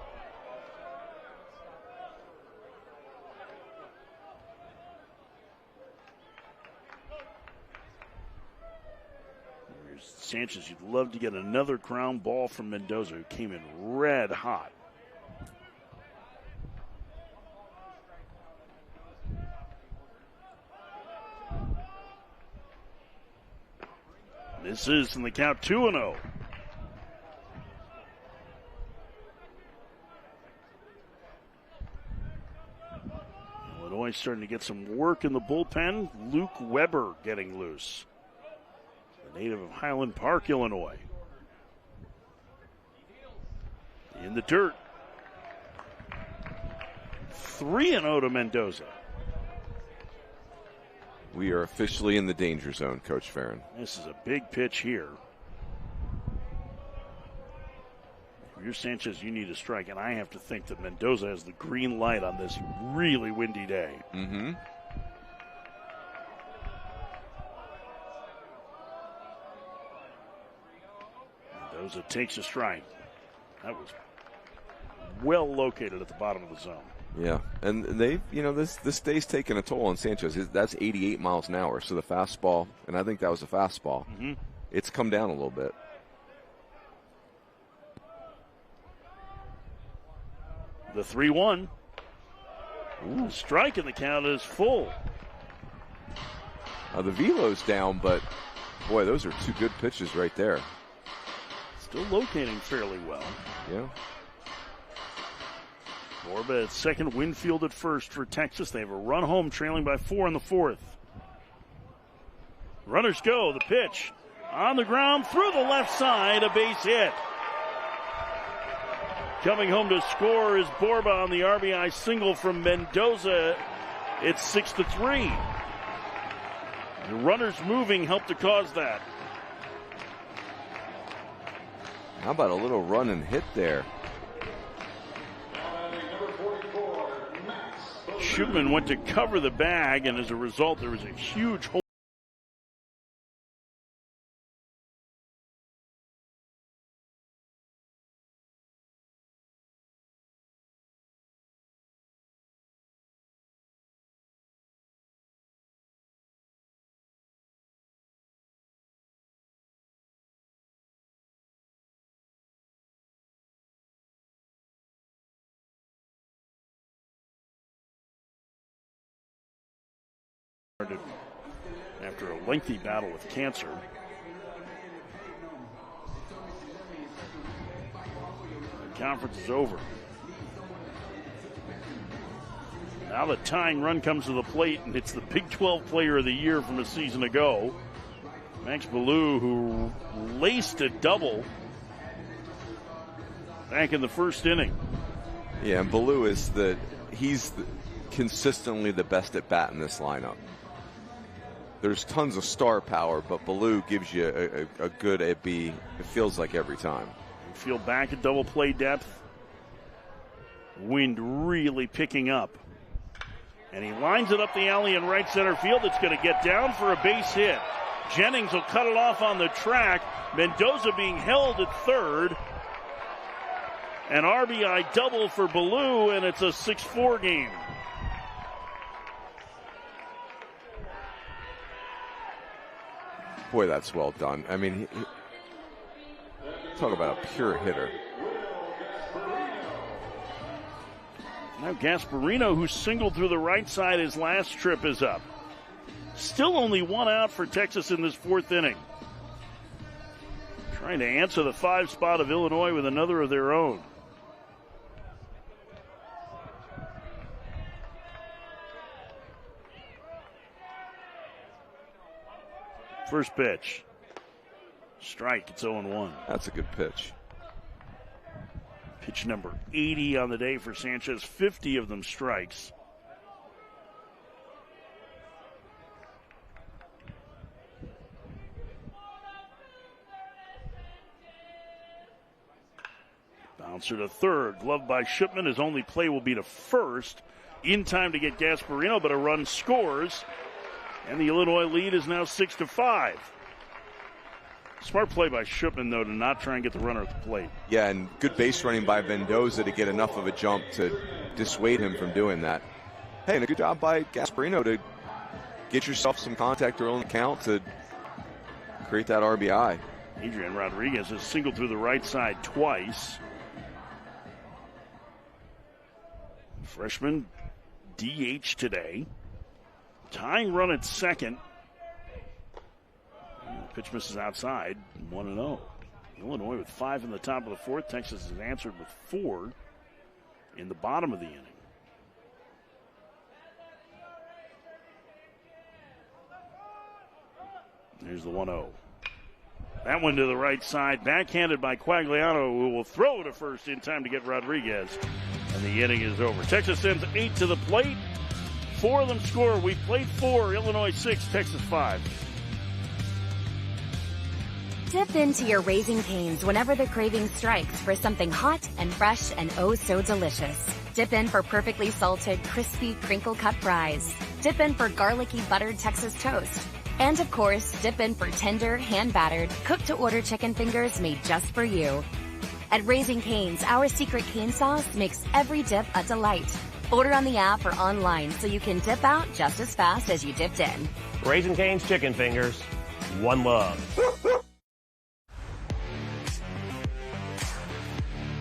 Here's Sanchez. You'd love to get another ground ball from Mendoza, who came in red hot. This is in the count 2-0. Illinois starting to get some work in the bullpen. Luke Weber getting loose. The native of Highland Park, Illinois. In the dirt. 3-0 to Mendoza. We are officially in the danger zone, Coach Farron. This is a big pitch here. If you're Sanchez, you need a strike, and I have to think that Mendoza has the green light on this really windy day. Mendoza takes a strike. That was well located at the bottom of the zone. Yeah, and they've, this day's taking a toll on Sanchez. That's 88 miles an hour, so the fastball, and I think that was a fastball. It's come down a little bit. The 3-1. The strike, and the count is full. The velo's down, but boy, those are 2 good pitches right there. Still locating fairly well. Yeah. Borba at second, Winfield at first for Texas. They have a run home, trailing by 4 in the 4th. Runners go. The pitch on the ground through the left side, a base hit. Coming home to score is Borba on the RBI single from Mendoza. It's 6-3. The runners moving helped to cause that. How about a little run and hit there? Schupman went to cover the bag, and as a result, there was a huge hole. After a lengthy battle with cancer. The conference is over. Now the tying run comes to the plate, and it's the Big 12 Player of the Year from a season ago. Max Ballou, who laced a double back in the first inning. Yeah, and Ballou is consistently the best at bat in this lineup. There's tons of star power, but Ballou gives you a good it feels like every time. Field back at double play depth. Wind really picking up. And he lines it up the alley in right center field. It's going to get down for a base hit. Jennings will cut it off on the track. Mendoza being held at third. An RBI double for Ballou, and it's a 6-4 game. Boy, that's well done. I mean, talk about a pure hitter. Now Gasparino, who singled through the right side his last trip, is up. Still only one out for Texas in this fourth inning. Trying to answer the 5 spot of Illinois with another of their own. First pitch. Strike, it's 0-1. That's a good pitch. Pitch number 80 on the day for Sanchez, 50 of them strikes. Bouncer to third, gloved by Shipman. His only play will be to first. In time to get Gasparino, but a run scores. And the Illinois lead is now 6-5. Smart play by Shipman, though, to not try and get the runner at the plate. Yeah, and good base running by Mendoza to get enough of a jump to dissuade him from doing that. Hey, and a good job by Gasparino to get yourself some contact early in the count to create that RBI. Adrian Rodriguez has singled through the right side twice. Freshman DH today. Tying run at second. Pitch misses outside, 1-0. Illinois with 5 in the top of the fourth. Texas has answered with 4 in the bottom of the inning. There's the 1-0. That one to the right side, backhanded by Quagliano, who will throw to first in time to get Rodriguez. And the inning is over. Texas sends 8 to the plate. 4 of them score. We played 4, Illinois 6, Texas 5. Dip into your Raising Cane's whenever the craving strikes for something hot and fresh and oh so delicious. Dip in for perfectly salted, crispy, crinkle-cut fries. Dip in for garlicky, buttered Texas toast. And of course, dip in for tender, hand-battered, cooked-to-order chicken fingers made just for you. At Raising Cane's, our secret cane sauce makes every dip a delight. Order on the app or online so you can dip out just as fast as you dipped in. Raising Cane's chicken fingers. One love.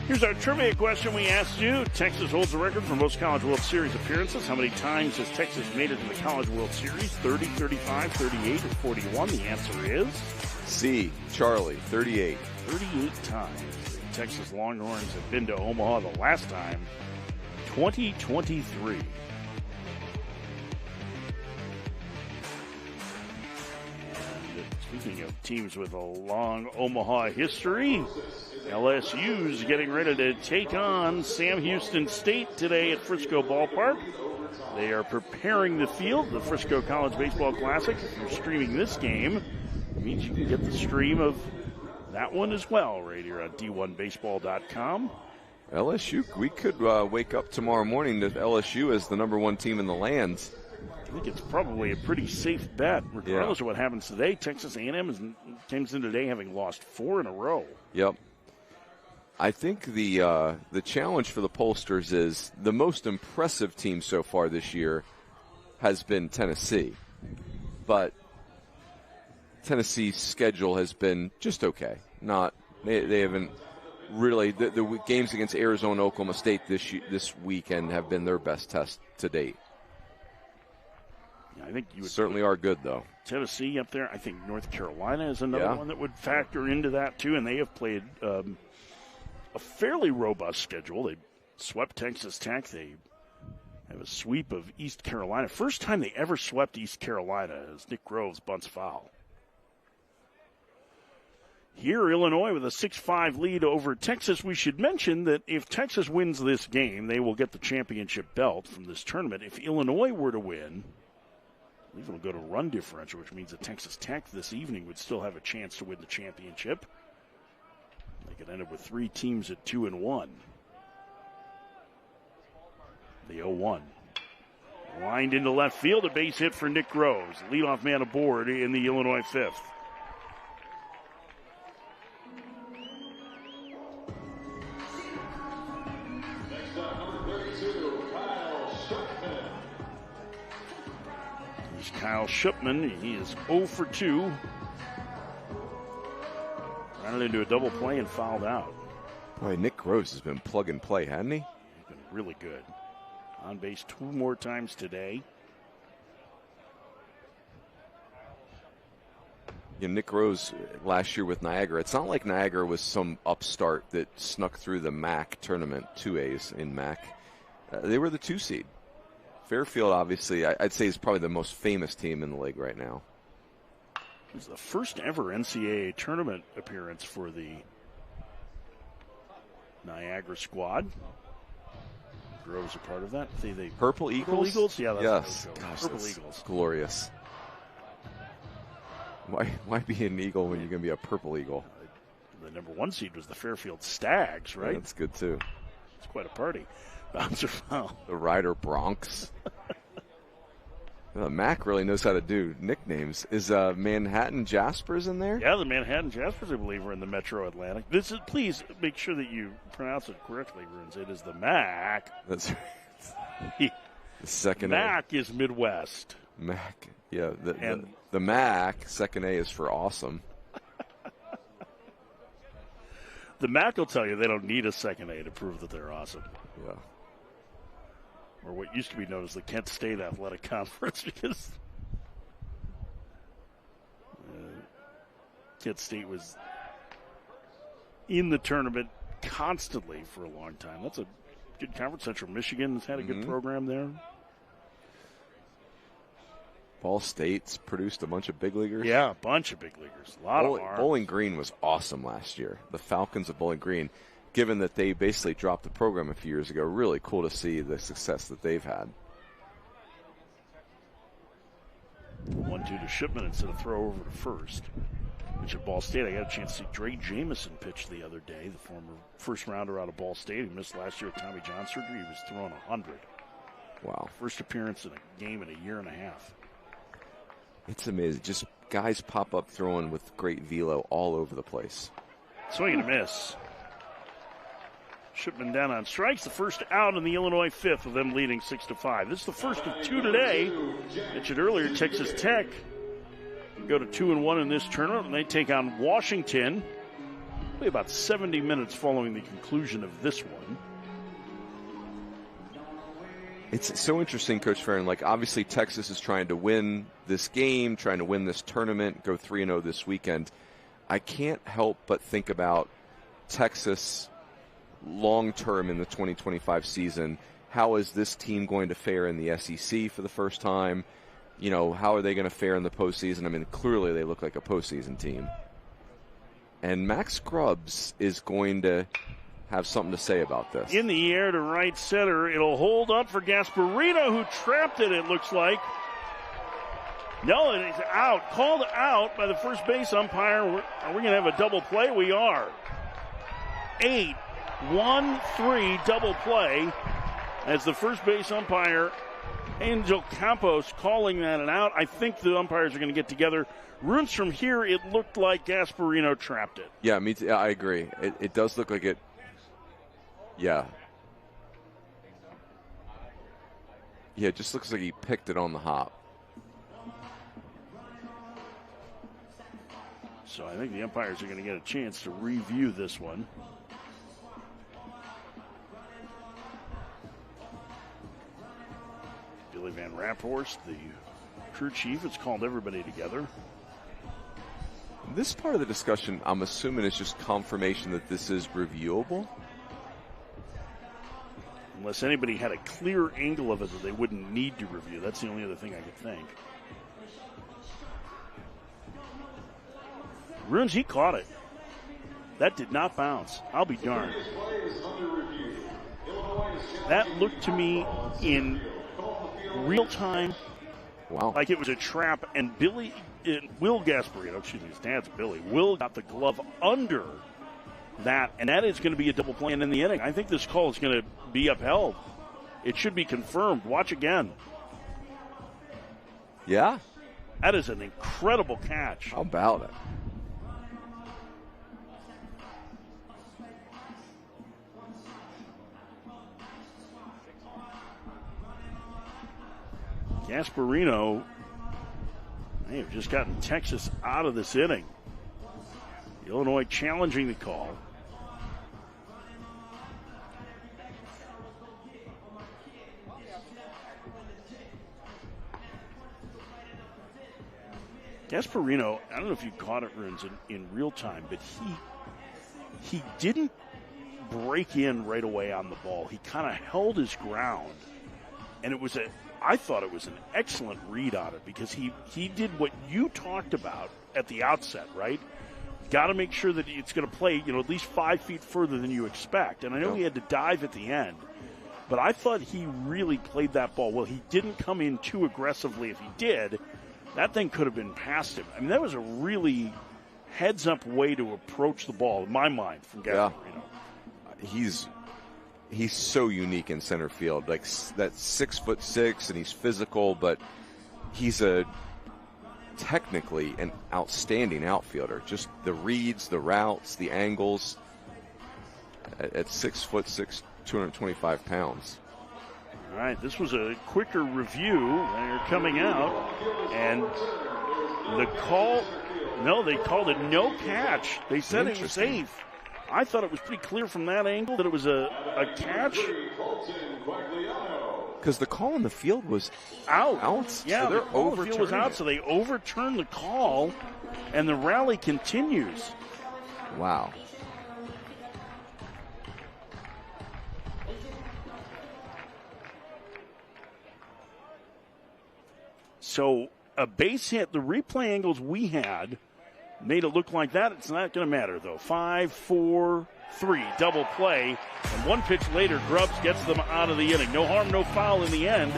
Here's our trivia question we asked you. Texas holds the record for most College World Series appearances. How many times has Texas made it to the College World Series? 30, 35, 38, or 41? The answer is C, Charlie, 38. 38 times. The Texas Longhorns have been to Omaha the last time, 2023. And speaking of teams with a long Omaha history, LSU's getting ready to take on Sam Houston State today at Frisco Ballpark. They are preparing the field, the Frisco College Baseball Classic. If you're streaming this game, it means you can get the stream of that one as well right here on D1Baseball.com. LSU, we could wake up tomorrow morning to LSU as the #1 team in the land. I think it's probably a pretty safe bet, regardless of what happens today. Texas A&M comes in today having lost 4 in a row. Yep. I think the challenge for the pollsters is the most impressive team so far this year has been Tennessee. But Tennessee's schedule has been just okay. They haven't really the games against Arizona, Oklahoma State this weekend have been their best test to date. I I think you would certainly are good, though. Tennessee up there. I think North Carolina is another one that would factor into that, too. And they have played a fairly robust schedule. They swept Texas Tech. They have a sweep of East Carolina. First time they ever swept East Carolina as Nick Groves bunts foul. Here, Illinois with a 6-5 lead over Texas. We should mention that if Texas wins this game, they will get the championship belt from this tournament. If Illinois were to win, I believe it'll go to run differential, which means that Texas Tech this evening would still have a chance to win the championship. They could end up with 3 teams at 2-1. The 0-1. Lined into left field, a base hit for Nick Groves. Leadoff man aboard in the Illinois 5th. Kyle Shipman, he is 0 for 2. Ran into a double play and fouled out. Boy, Nick Groves has been plug and play, hasn't he? He's been really good. On base 2 more times today. Nick Groves last year with Niagara. It's not like Niagara was some upstart that snuck through the MAC tournament, 2As in MAC. They were the 2 seed. Fairfield, obviously, I'd say is probably the most famous team in the league right now. It was the first ever NCAA tournament appearance for the Niagara squad. Groves a part of that. Purple Eagles? Purple Eagles? Yeah, that's yes. Gosh, Purple Eagles. Glorious. Why be an Eagle when you're going to be a Purple Eagle? The number 1 seed was the Fairfield Stags, right? Yeah, that's good, too. It's quite a party. Bouncer foul. The Rider Bronx. Mac really knows how to do nicknames. Is Manhattan Jaspers in there? Yeah, the Manhattan Jaspers, I believe, are in the Metro Atlantic. Please make sure that you pronounce it correctly, Runes. It is the MAC. That's right. The second MAC is Midwest. MAC, yeah. The MAC, second A is for awesome. The MAC will tell you they don't need a second A to prove that they're awesome. Yeah. Or what used to be known as the Kent State Athletic Conference, because Kent State was in the tournament constantly for a long time. That's a good conference. Central Michigan's had a good program there. Ball State's produced a bunch of big leaguers. Yeah, a bunch of big leaguers. A lot of arms. Bowling Green was awesome last year. The Falcons of Bowling Green, given that they basically dropped the program a few years ago, really cool to see the success that they've had. 1-2 to Shipman instead of throw over to first. Which at Ball State, I got a chance to see Dre Jamison pitch the other day, the former first rounder out of Ball State. He missed last year with Tommy John surgery. He was throwing 100. Wow. First appearance in a game in a year and a half. It's amazing. Just guys pop up throwing with great velo all over the place. Swing and a miss. Shipman down on strikes. The first out in the Illinois 5th with them leading 6-5. This is the first of 2 today. Mentioned earlier, Texas Tech go to 2-1 in this tournament, and they take on Washington. Probably about 70 minutes following the conclusion of this one. It's so interesting, Coach Farron. Like, obviously, Texas is trying to win this game, trying to win this tournament, go 3-0 this weekend. I can't help but think about Texas long-term in the 2025 season. How is this team going to fare in the SEC for the first time? You know, how are they going to fare in the postseason? I mean, clearly they look like a postseason team. And Max Scrubs is going to have something to say about this. In the air to right center. It'll hold up for Gasparino, who trapped it thooks like. No, it is out. Called out by the first base umpire. Are we going to have a double play? We are. 8-1-3 double play as the first base umpire, Angel Campos, calling that an out. I think the umpires are going to get together. Runes, from here, it looked like Gasparino trapped it. Yeah, me too. I agree. It does look like it. Yeah. Yeah, it just looks like he picked it on the hop. So I think the umpires are going to get a chance to review this one. Billy Van Raphorst, the crew chief has called everybody together. This part of the discussion, I'm assuming, is just confirmation that this is reviewable. Unless anybody had a clear angle of it that they wouldn't need to review. That's the only other thing I could think. Runes, he caught it. That did not bounce. I'll be darned. That looked to me in real time like it was a trap, and Will Gasparino, excuse me, his dad's Billy, Will got the glove under that, and that is going to be a double play in the inning. I think this call is going to be upheld. It should be confirmed. Watch again. Yeah. That is an incredible catch. How about it? Gasparino, they have just gotten Texas out of this inning. Illinois challenging the call. Gasparino, I don't know if you caught it, Runes, in real time, but he didn't break in right away on the ball. He kind of held his ground, and I thought it was an excellent read on it because he did what you talked about at the outset, right? Got to make sure that it's going to play, at least 5 feet further than you expect. And I know he had to dive at the end, but I thought he really played that ball well. He didn't come in too aggressively. If he did, that thing could have been past him. I mean, that was a really heads-up way to approach the ball, in my mind, from Gasparino. Yeah. He's so unique in center field. Like, that's 6'6", and he's physical, but he's technically an outstanding outfielder. Just the reads, the routes, the angles. At 6'6", 225 pounds. All right, this was a quicker review. They're coming out, and the call, no, they called it no catch. They said it was safe. I thought it was pretty clear from that angle that it was a catch. Because the call in the field was out. so Yeah, they're the call in the field was out, it. so they overturned the call, and the rally continues. Wow. So a base hit, the replay angles we had made it look like that. It's not going to matter, though. 5, 4, 3, double play. And one pitch later, Grubbs gets them out of the inning. No harm, no foul in the end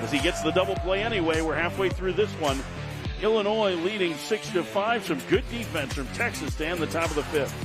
as he gets the double play anyway. We're halfway through this one. Illinois leading 6-5. Some good defense from Texas to end the top of the fifth.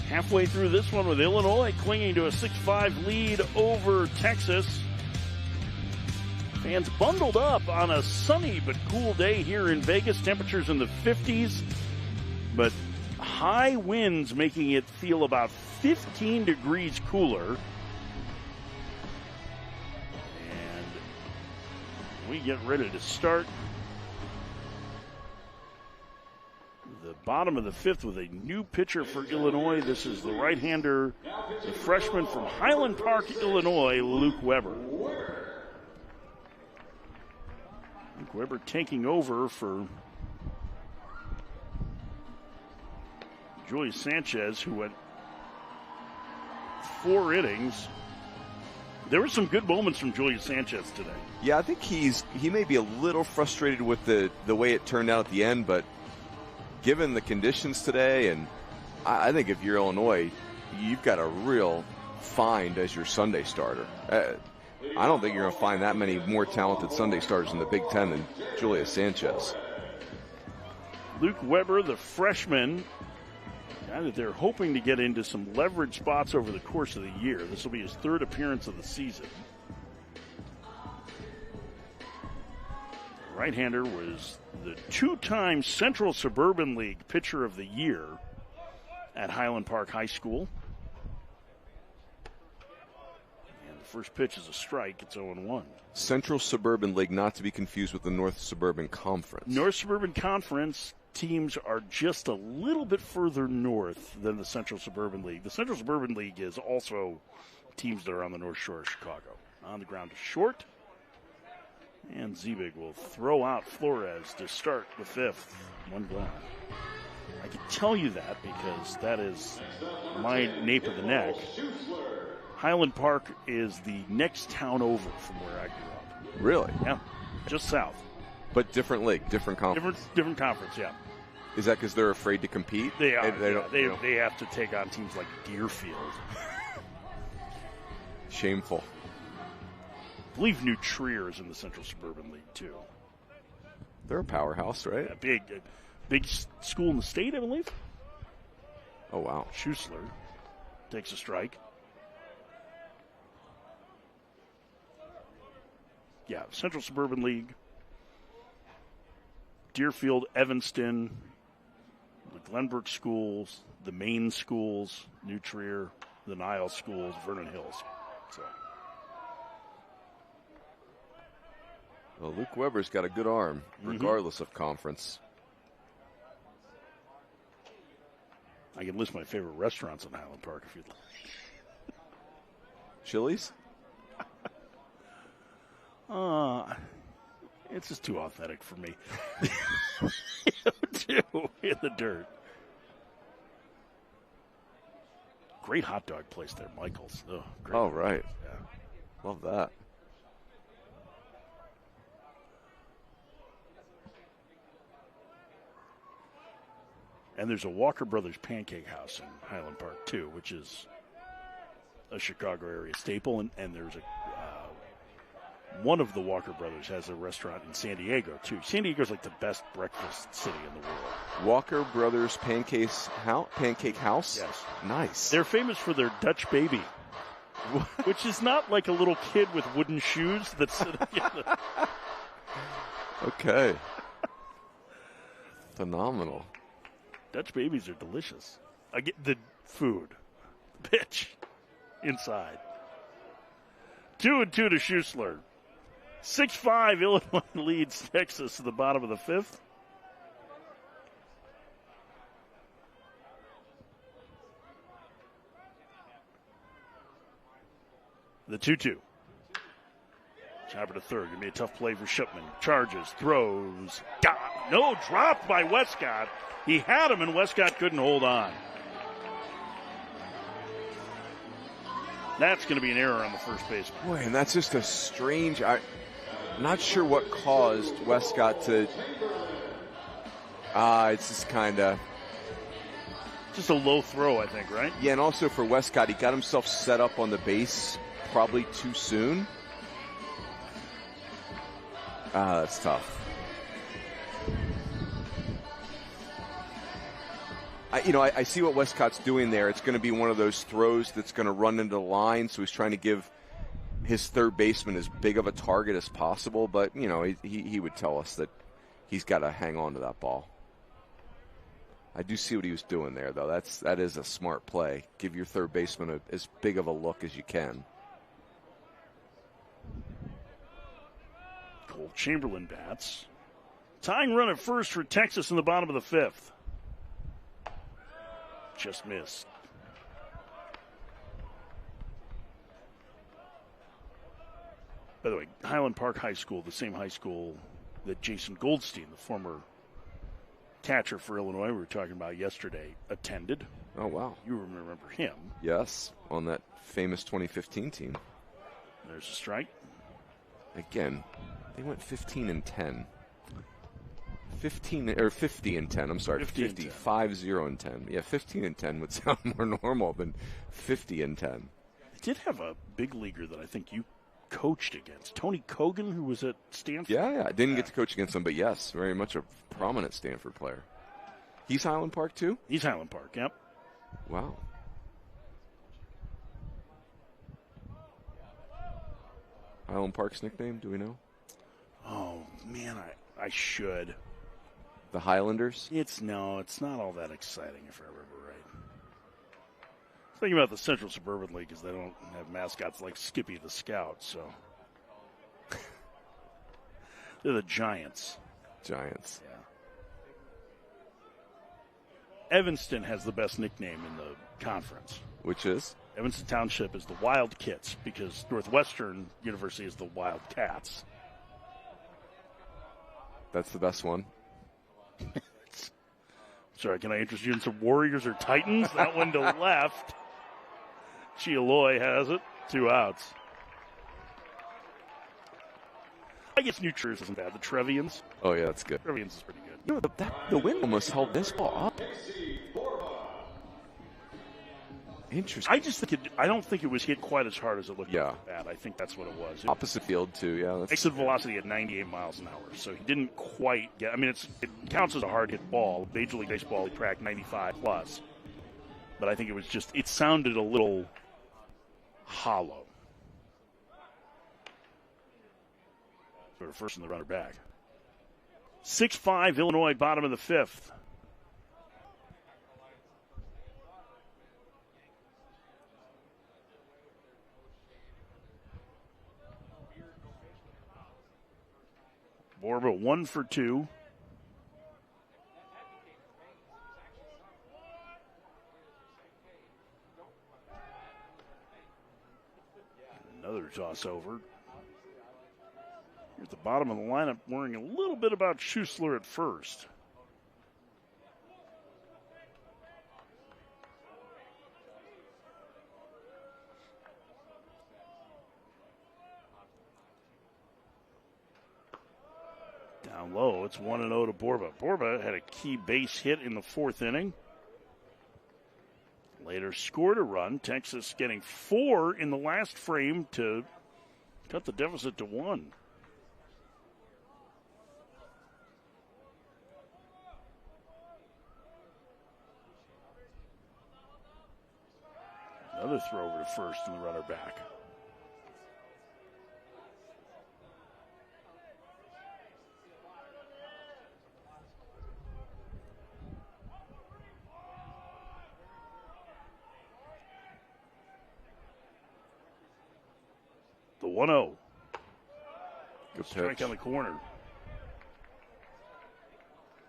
Halfway through this one with Illinois clinging to a 6-5 lead over Texas. Fans bundled up on a sunny but cool day here in Vegas. Temperatures in the 50s, but high winds making it feel about 15 degrees cooler. And we get ready to start the bottom of the fifth with a new pitcher for Illinois. This is the right-hander, the freshman from Highland Park, Illinois, Luke Weber. Luke Weber taking over for Julius Sanchez, who went 4 innings. There were some good moments from Julius Sanchez today. Yeah, I think he may be a little frustrated with the way it turned out at the end, but given the conditions today, and I think if you're Illinois, you've got a real find as your Sunday starter. I don't think you're going to find that many more talented Sunday starters in the Big Ten than Julius Sanchez. Luke Weber, the freshman, guy that they're hoping to get into some leverage spots over the course of the year. This will be his third appearance of the season. Right-hander was the two-time Central Suburban League Pitcher of the Year at Highland Park High School. And the first pitch is a strike. It's 0-1. Central Suburban League, not to be confused with the North Suburban Conference. North Suburban Conference teams are just a little bit further north than the Central Suburban League. The Central Suburban League is also teams that are on the North Shore of Chicago. On the ground to short. And Zebig will throw out Flores to start the fifth. One gone. I can tell you that because that is my nape of the neck. Highland Park is the next town over from where I grew up. Really? Yeah, just south. But different league, different conference. Different conference, yeah. Is that because they're afraid to compete? They are. They have to take on teams like Deerfield. Shameful. I believe New Trier is in the Central Suburban League, too. They're a powerhouse, right? Yeah, big school in the state, I believe. Oh, wow. Schussler takes a strike. Yeah, Central Suburban League. Deerfield, Evanston, the Glenbrook schools, the Maine schools, New Trier, the Niles schools, Vernon Hills. So. Well, Luke Weber's got a good arm, regardless of conference. I can list my favorite restaurants in Highland Park if you'd like. Chili's? It's just too authentic for me. Too in the dirt. Great hot dog place there, Michael's. Oh, great. Oh, right. Yeah. Love that. And there's a Walker Brothers Pancake House in Highland Park, too, which is a Chicago area staple. And there's one of the Walker Brothers has a restaurant in San Diego, too. San Diego's like the best breakfast city in the world. Walker Brothers Pancake House? Yes. Nice. They're famous for their Dutch baby, which is not like a little kid with wooden shoes that's sitting in the... Okay. Phenomenal. Dutch babies are delicious. I get the food, the pitch, inside. 2-2 to Schussler. 6-5, Illinois leads Texas to the bottom of the fifth. The 2-2. Chopper to third. Going to be a tough play for Shipman. Charges, throws. No, dropped by Westcott. He had him, and Westcott couldn't hold on. That's going to be an error on the first baseman. Boy, and that's just a strange... I'm not sure what caused Westcott to... it's just kind of... Just a low throw, I think, right? Yeah, and also for Westcott, he got himself set up on the base probably too soon. That's tough. I see what Westcott's doing there. It's going to be one of those throws that's going to run into the line, so he's trying to give his third baseman as big of a target as possible. But, he would tell us that he's got to hang on to that ball. I do see what he was doing there, though. That is a smart play. Give your third baseman as big of a look as you can. Cole Chamberlain bats. Tying run at first for Texas in the bottom of the fifth. Just missed. By the way, Highland Park High School, the same high school that Jason Goldstein, the former catcher for Illinois we were talking about yesterday, attended. Oh, wow. You remember him. Yes, on that famous 2015 team. There's a strike. Again, they went 15 and 10. 50 and 10. I'm sorry, 50, 5-0 and 10. Yeah, 15 and 10 would sound more normal than 50 and 10. They did have a big leaguer that I think you coached against, Tony Kogan, who was at Stanford. Yeah, I didn't get to coach against him, but yes, very much a prominent Stanford player. He's Highland Park too? He's Highland Park, yep. Wow. Highland Park's nickname, do we know? Oh, man, I should. The Highlanders? It's not all that exciting if I remember right. The thing about the Central Suburban League is they don't have mascots like Skippy the Scout, so. They're the Giants. Giants. Yeah. Evanston has the best nickname in the conference. Which is? Evanston Township is the Wild Kits because Northwestern University is the Wild Cats. That's the best one. Sorry, can I interest you in some Warriors or Titans? That one to left. Chialoy has it. 2 outs. I guess New Jersey isn't bad. The Trevians. Oh, yeah, that's good. Trevians is pretty good. You know, the wind almost held this ball up. Interesting. I don't think it was hit quite as hard as it looked Yeah. at the bat. I think that's what it was. Opposite field, too, yeah. Exit velocity at 98 miles an hour, so he didn't quite get. I mean, it counts as a hard hit ball. Major League Baseball, he cracked 95 plus, but I think it sounded a little hollow. Sort of first in the runner back. 6-5 Illinois, bottom of the 5th. Borba 1 for 2. Another toss over. Here at the bottom of the lineup, worrying a little bit about Schussler at first. Down low, it's 1-0 to Borba. Borba had a key base hit in the 4th inning. Later scored a run. Texas getting 4 in the last frame to cut the deficit to 1. Another throw over to first and the runner back. The 1-0. Good Strike pitch. on the corner.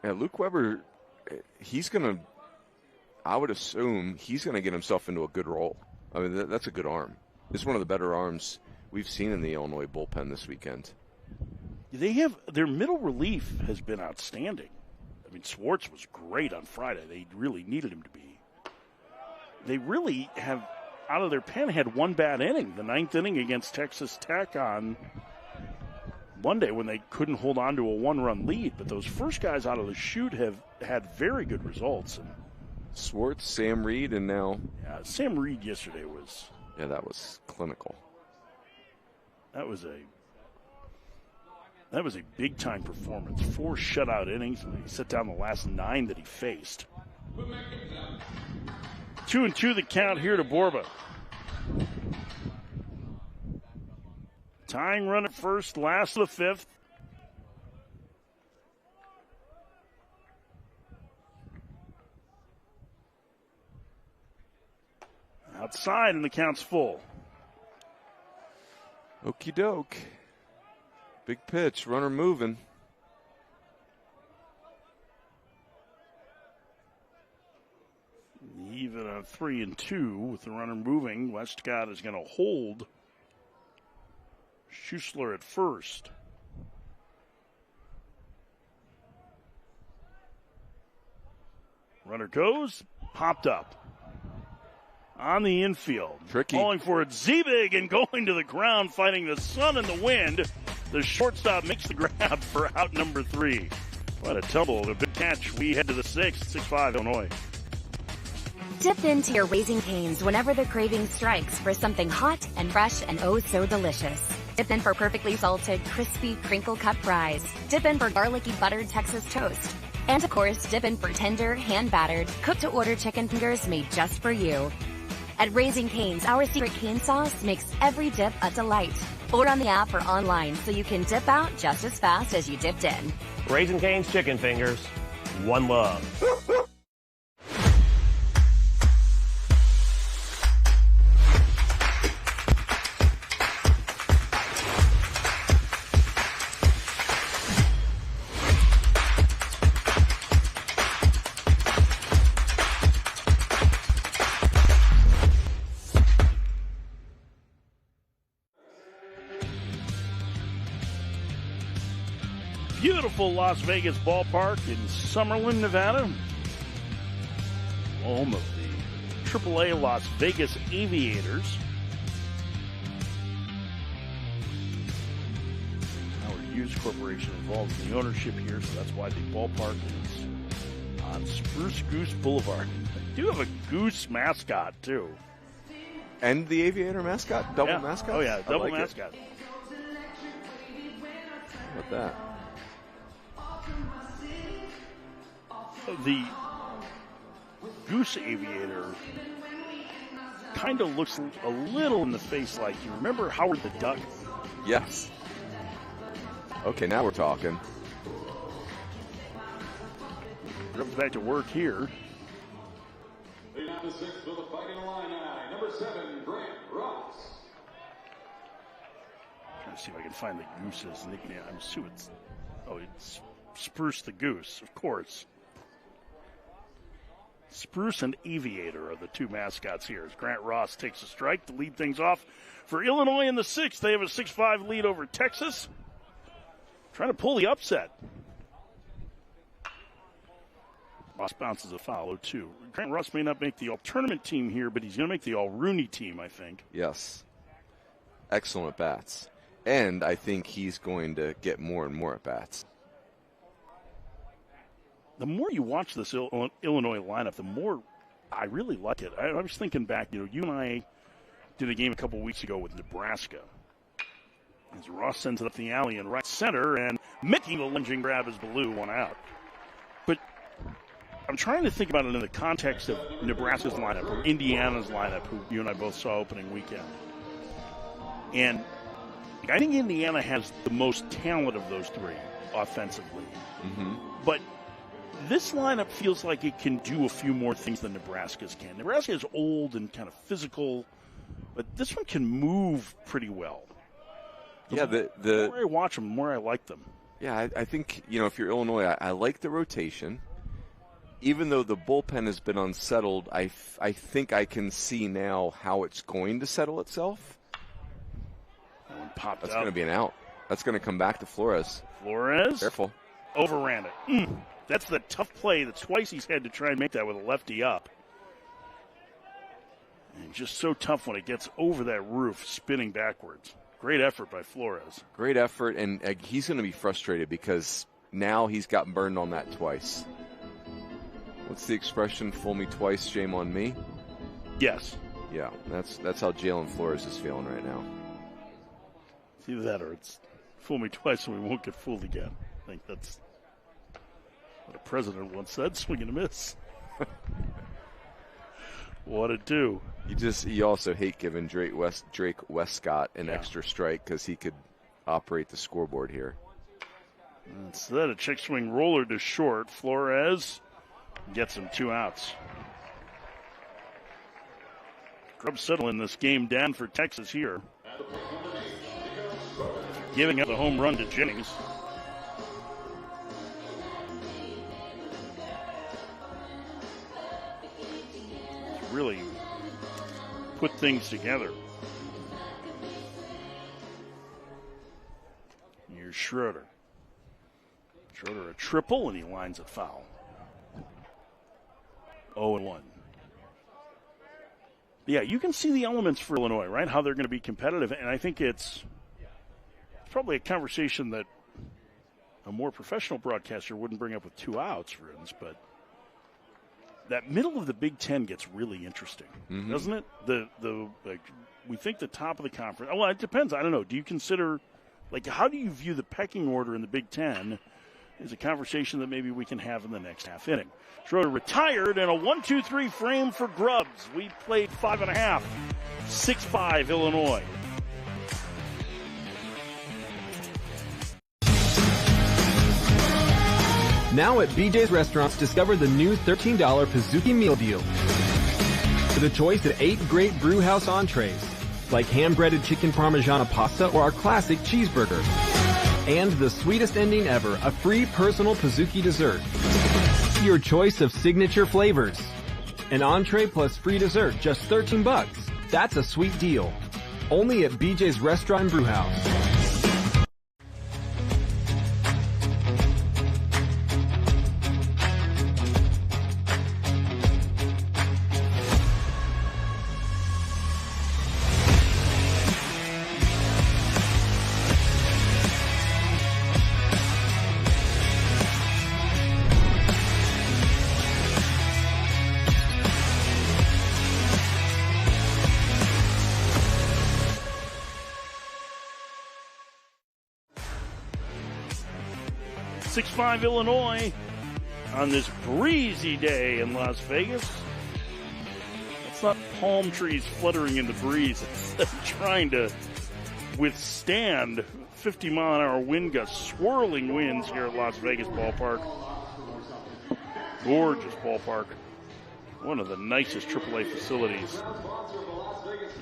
Yeah, Luke Weber, I would assume he's going to get himself into a good role. I mean, that's a good arm. It's one of the better arms we've seen in the Illinois bullpen this weekend. Their middle relief has been outstanding. I mean, Swartz was great on Friday. They really needed him to be. They really have, out of their pen, had one bad inning. The 9th inning against Texas Tech on Monday when they couldn't hold on to a 1-run lead. But those first guys out of the chute have had very good results. And Swartz, Sam Reed, and now... Yeah, Sam Reed yesterday was... Yeah, that was clinical. That was a big-time performance. 4 shutout innings, and he set down the last 9 that he faced. 2-2 the count here to Borba. Tying run at first, last of the 5th. Outside, and the count's full. Okie doke. Big pitch, runner moving. Even a 3-2 with the runner moving. Westcott is going to hold Schussler at first. Runner goes, popped up. on the infield. Tricky. Calling for it, Z-Big, and going to the ground, fighting the sun and the wind. The shortstop makes the grab for out number 3. What a tumble, a big catch. We head to the 6th, 6-5 Illinois. Dip into your Raising Cane's whenever the craving strikes for something hot and fresh and oh so delicious. Dip in for perfectly salted, crispy, crinkle-cut fries. Dip in for garlicky buttered Texas toast. And of course, dip in for tender, hand-battered, cooked-to-order chicken fingers made just for you. At Raising Cane's, our secret cane sauce makes every dip a delight. Order on the app or online so you can dip out just as fast as you dipped in. Raising Cane's chicken fingers. One love. Beautiful Las Vegas ballpark in Summerlin, Nevada. Home of the AAA Las Vegas Aviators. Howard Hughes Corporation involved in the ownership here, so that's why the ballpark is on Spruce Goose Boulevard. They do have a goose mascot, too. And the Aviator mascot? Double mascot? Oh, yeah, double like mascot. How about that? The Goose Aviator kind of looks a little in the face like, you remember Howard the Duck? Yes. Okay, now we're talking. Comes back to work here. Leading out the 6th with a Fighting Illini, number 7, Grant Ross. Trying to see if I can find the Goose's nickname. I'm assuming it's Spruce the Goose, of course. Spruce and Aviator are the two mascots here as Grant Ross takes a strike to lead things off for Illinois in the 6th. They have a 6-5 lead over Texas. Trying to pull the upset. Ross bounces a foul, 0-2. Grant Ross may not make the all-tournament team here, but he's going to make the all-Rooney team, I think. Yes. Excellent at-bats. And I think he's going to get more and more at-bats. The more you watch this Illinois lineup, the more I really like it. I was thinking back, you and I did a game a couple weeks ago with Nebraska. As Ross sends it up the alley in right center, and making the lunging grab as Ballou one out. But I'm trying to think about it in the context of Nebraska's lineup or Indiana's lineup, who you and I both saw opening weekend. And I think Indiana has the most talent of those three offensively. Mm-hmm. But this lineup feels like it can do a few more things than Nebraska's can. Nebraska is old and kind of physical, but this one can move pretty well. The more I watch them, the more I like them. Yeah, I think, if you're Illinois, I like the rotation. Even though the bullpen has been unsettled, I think I can see now how it's going to settle itself. That one popped That's up. going to be an out. That's going to come back to Flores. Flores? Careful. Overran it. That's the tough play. That's twice he's had to try and make that with a lefty up. And just so tough when it gets over that roof, spinning backwards. Great effort by Flores. Great effort, and he's going to be frustrated because now he's gotten burned on that twice. What's the expression? Fool me twice, shame on me? Yes. Yeah, that's how Jalen Flores is feeling right now. It's either that or it's fool me twice and we won't get fooled again. I think that's what a president once said, swing and a miss. What it do? You also hate giving Drake Westcott an extra strike because he could operate the scoreboard here. Instead, a check swing roller to short. Flores gets him 2 outs. Grub settling this game down for Texas here. Giving up the home run to Jennings. Really put things together. Here's Schroeder. Schroeder a triple, and he lines it foul. 0-1. Yeah, you can see the elements for Illinois, right? How they're going to be competitive, and I think it's probably a conversation that a more professional broadcaster wouldn't bring up with 2 outs, for instance, but that middle of the Big Ten gets really interesting, doesn't it? We think the top of the conference. Well, it depends. I don't know. Do you consider, how do you view the pecking order in the Big Ten? Is a conversation that maybe we can have in the next half inning. Schroeder retired, and a 1-2-3 frame for Grubbs. We played 5.5, 6-5 Illinois. Now at BJ's Restaurants, discover the new $13 Pizookie Meal Deal. With a choice of 8 great brewhouse entrees, like ham-breaded chicken parmigiana pasta or our classic cheeseburger. And the sweetest ending ever, a free personal Pizookie dessert. Your choice of signature flavors. An entree plus free dessert, just $13. That's a sweet deal. Only at BJ's Restaurant and Brewhouse. Illinois on this breezy day in Las Vegas. It's not palm trees fluttering in the breeze. It's trying to withstand 50-mile-an-hour wind gusts, swirling winds here at Las Vegas Ballpark. Gorgeous ballpark. One of the nicest AAA facilities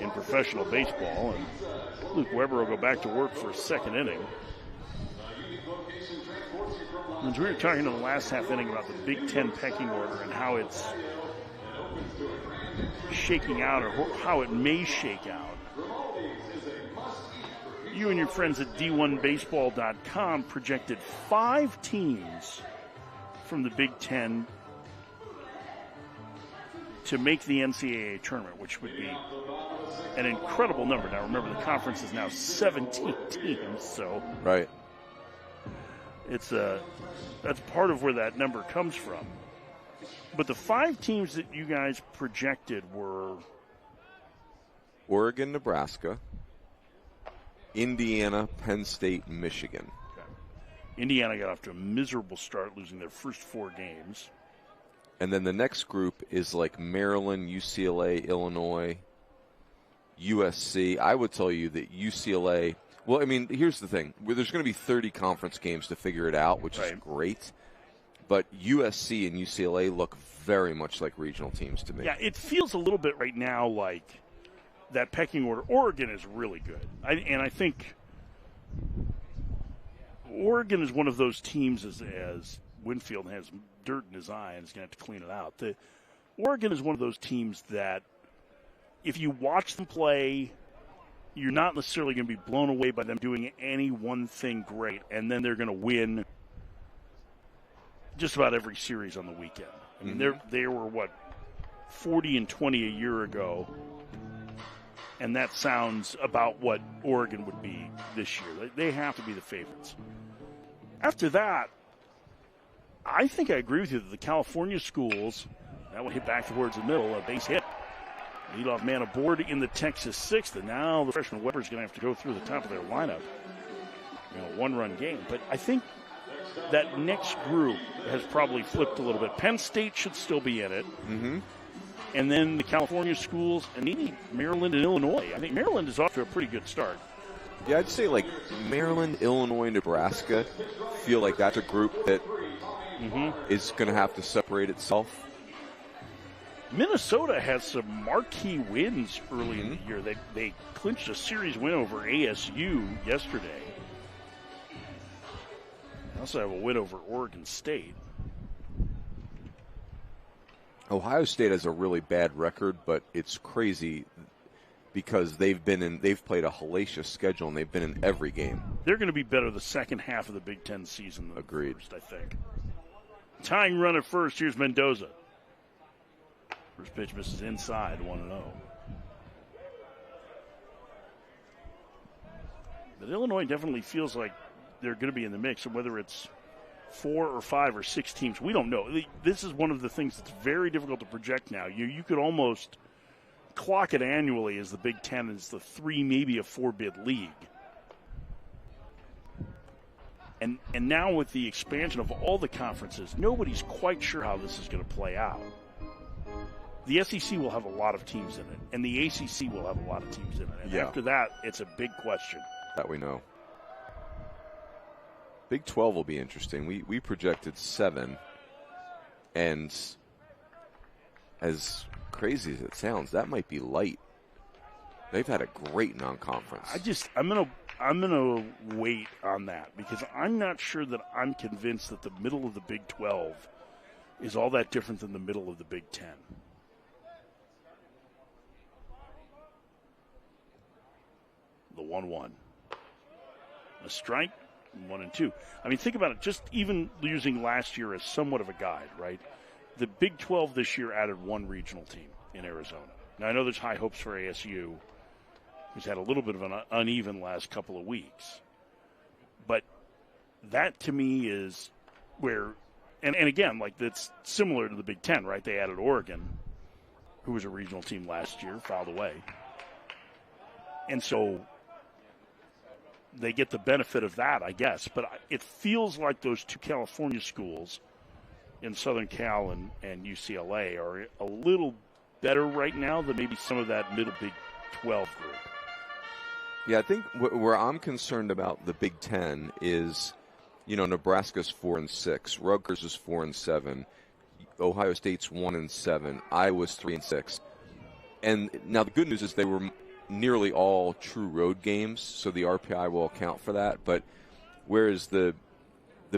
in professional baseball. And Luke Weber will go back to work for a second inning. As we were talking in the last half inning about the Big Ten pecking order and how it's shaking out or how it may shake out. You and your friends at D1Baseball.com projected 5 teams from the Big Ten to make the NCAA tournament, which would be an incredible number. Now, remember, the conference is now 17 teams, so right. That's part of where that number comes from. But the 5 teams that you guys projected were Oregon, Nebraska, Indiana, Penn State, Michigan. Okay. Indiana got off to a miserable start, losing their first 4 games. And then the next group is like Maryland, UCLA, Illinois, USC. I would tell you that UCLA. Well, I mean, here's the thing. There's going to be 30 conference games to figure it out, which is great. But USC and UCLA look very much like regional teams to me. Yeah, it feels a little bit right now like that pecking order. Oregon is really good. I think Oregon is one of those teams, as Winfield has dirt in his eye and is going to have to clean it out. Oregon is one of those teams that if you watch them play, you're not necessarily going to be blown away by them doing any one thing great, and then they're going to win just about every series on the weekend. I mean, they were, 40-20 a year ago, and that sounds about what Oregon would be this year. They have to be the favorites. After that, I think I agree with you that the California schools, that one hit back towards the middle, a base hit. Leadoff man aboard in the Texas 6th, and now the freshman Weber's going to have to go through the top of their lineup. One-run game. But I think that next group has probably flipped a little bit. Penn State should still be in it. Mm-hmm. And then the California schools, and maybe Maryland and Illinois. I think Maryland is off to a pretty good start. Yeah, I'd say like Maryland, Illinois, Nebraska feel like that's a group that is going to have to separate itself. Minnesota has some marquee wins early in the year. They clinched a series win over ASU yesterday. They also have a win over Oregon State. Ohio State has a really bad record, but it's crazy because they've played a hellacious schedule and they've been in every game. They're going to be better the second half of the Big Ten season than Agreed. the first, I think. Tying run at first, here's Mendoza. First pitch misses inside, 1-0. But Illinois definitely feels like they're going to be in the mix, and whether it's 4 or 5 or 6 teams, we don't know. This is one of the things that's very difficult to project now. You could almost clock it annually as the Big Ten is the 3, maybe a 4-bid league. And now with the expansion of all the conferences, nobody's quite sure how this is going to play out. The SEC will have a lot of teams in it, and the ACC will have a lot of teams in it. And after that, it's a big question. That we know. Big 12 will be interesting. We projected 7, and as crazy as it sounds, that might be light. They've had a great non-conference. I'm gonna wait on that because I'm not sure that I'm convinced that the middle of the Big 12 is all that different than the middle of the Big 10. The 1-1. A strike, 1 and 2. I mean, think about it. Just even using last year as somewhat of a guide, right? The Big 12 this year added 1 regional team in Arizona. Now, I know there's high hopes for ASU, who's had a little bit of an uneven last couple of weeks. But that, to me, is where – and again, like that's similar to the Big 10, right? They added Oregon, who was a regional team last year, fouled away. And so – they get the benefit of that, I guess. But it feels like those 2 California schools in Southern Cal and UCLA are a little better right now than maybe some of that middle Big 12 group. Yeah, I think where I'm concerned about the Big 10 is, Nebraska's 4-6, Rutgers is 4-7, Ohio State's 1-7, Iowa's 3-6. And now the good news is they were nearly all true road games, so the RPI will account for that. But whereas the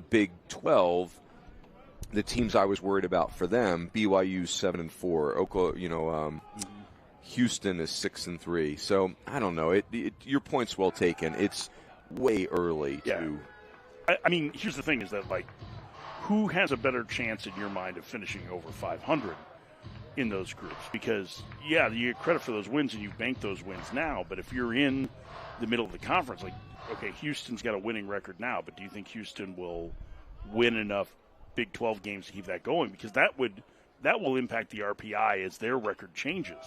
Big 12, the teams I was worried about for them, BYU's 7-4, Oklahoma, Houston is 6-3. So I don't know. Your point's well taken. It's way early to. I mean, here's the thing: is that who has a better chance in your mind of finishing over 500? In those groups, because you get credit for those wins and you bank those wins now, but if you're in the middle of the conference, okay, Houston's got a winning record now, but do you think Houston will win enough Big 12 games to keep that going? Because that will impact the RPI as their record changes.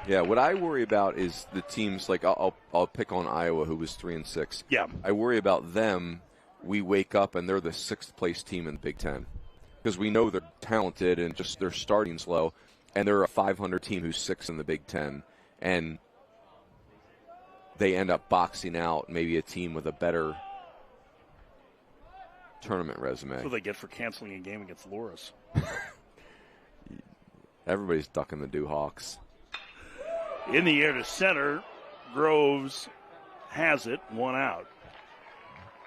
Yeah, what I worry about is the teams I'll pick on Iowa, who was 3-6. Yeah, I worry about them. We wake up and they're the 6th place team in the Big 10. Because we know they're talented and just their starting's low, and they're a 500 team who's 6th in the Big 10, and they end up boxing out maybe a team with a better tournament resume. That's what they get for canceling a game against Loras. Everybody's ducking the Dewhawks. In the air to center, Groves has it, 1 out.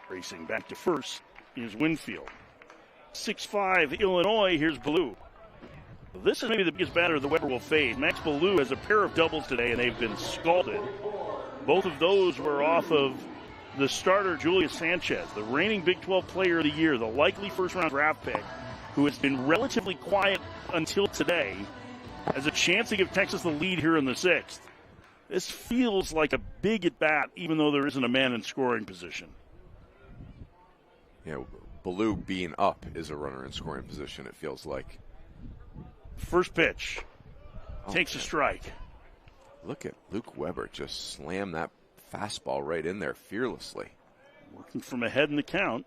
Racing back to first is Winfield. 6'5", Illinois, here's Ballou. This is maybe the biggest batter the Weber will face. Max Ballou has a pair of doubles today, and they've been scalded. Both of those were off of the starter, Julius Sanchez, the reigning Big 12 Player of the Year, the likely first-round draft pick, who has been relatively quiet until today, has a chance to give Texas the lead here in the 6th. This feels like a big at-bat, even though there isn't a man in scoring position. Yeah, Ballou being up is a runner in scoring position, it feels like. First pitch. Takes a strike. Look at Luke Weber just slam that fastball right in there fearlessly. Working from ahead in the count.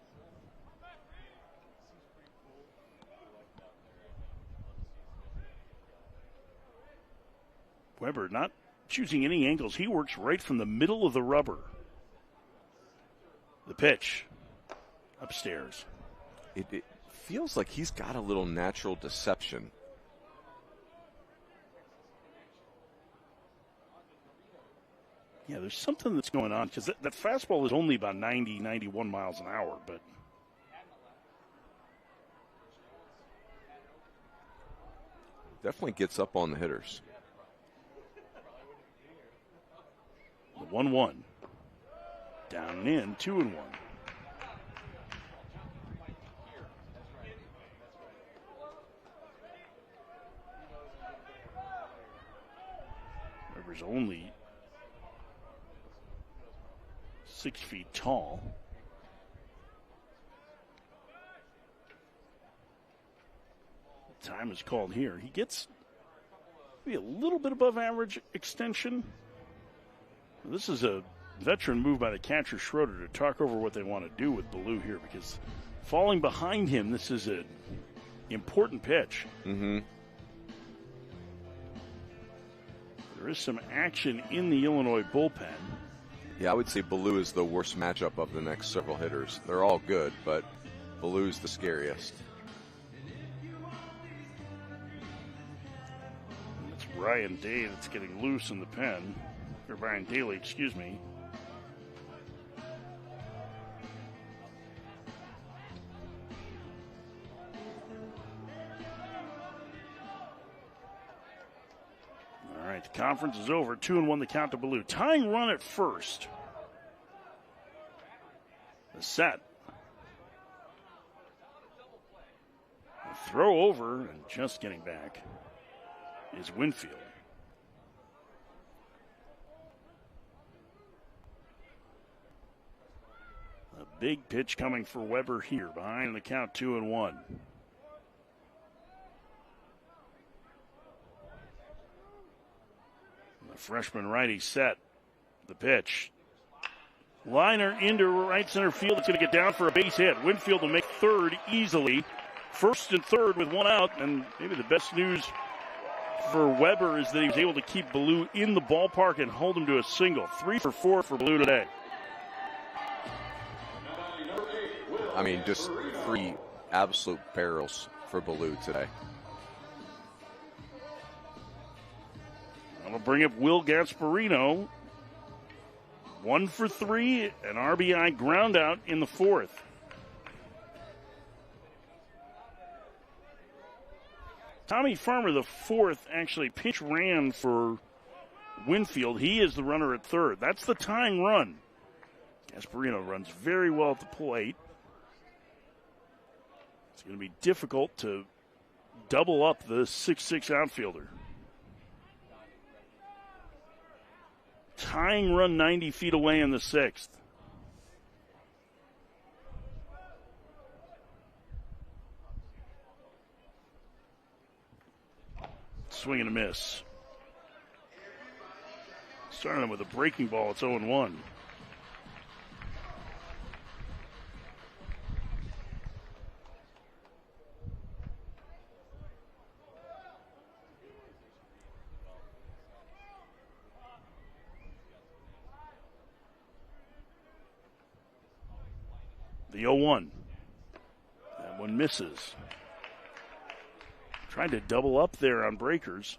Weber not choosing any angles. He works right from the middle of the rubber. The pitch. Upstairs. It feels like he's got a little natural deception. Yeah, there's something that's going on because that fastball is only about 90, 91 miles an hour, but definitely gets up on the hitters. The 1-1. Down and in, 2-1. Weber's only 6 feet tall. Time is called here. He gets maybe a little bit above average extension. This is a veteran move by the catcher, Schroeder, to talk over what they want to do with Ballou here, because falling behind him, this is an important pitch. Mm-hmm. There is some action in the Illinois bullpen. Yeah, I would say Ballou is the worst matchup of the next several hitters. They're all good, but Ballou's the scariest. It's Ryan Day that's getting loose in the pen. Or Ryan Daly, excuse me. All right, the conference is over. 2-1 the count to Ballou. Tying run at first. The set. A throw over, and just getting back is Winfield. A big pitch coming for Weber here, behind the count 2-1. The freshman righty set. The pitch. Liner into right center field. It's going to get down for a base hit. Winfield will make third easily. First and third with one out. And maybe the best news for Weber is that he was able to keep Ballou in the ballpark and hold him to a single. 3 for 4 for Ballou today. I mean, just 3 absolute barrels for Ballou today. That'll bring up Will Gasparino. 1 for 3, an RBI ground out in the fourth. Tommy Farmer, the fourth, actually pitch ran for Winfield. He is the runner at third. That's the tying run. Gasparino runs very well at the plate. It's going to be difficult to double up the 6'6" outfielder. Tying run 90 feet away in the sixth. Swing and a miss. Starting with a breaking ball, it's 0-1. The 0-1. That one misses. Trying to double up there on breakers.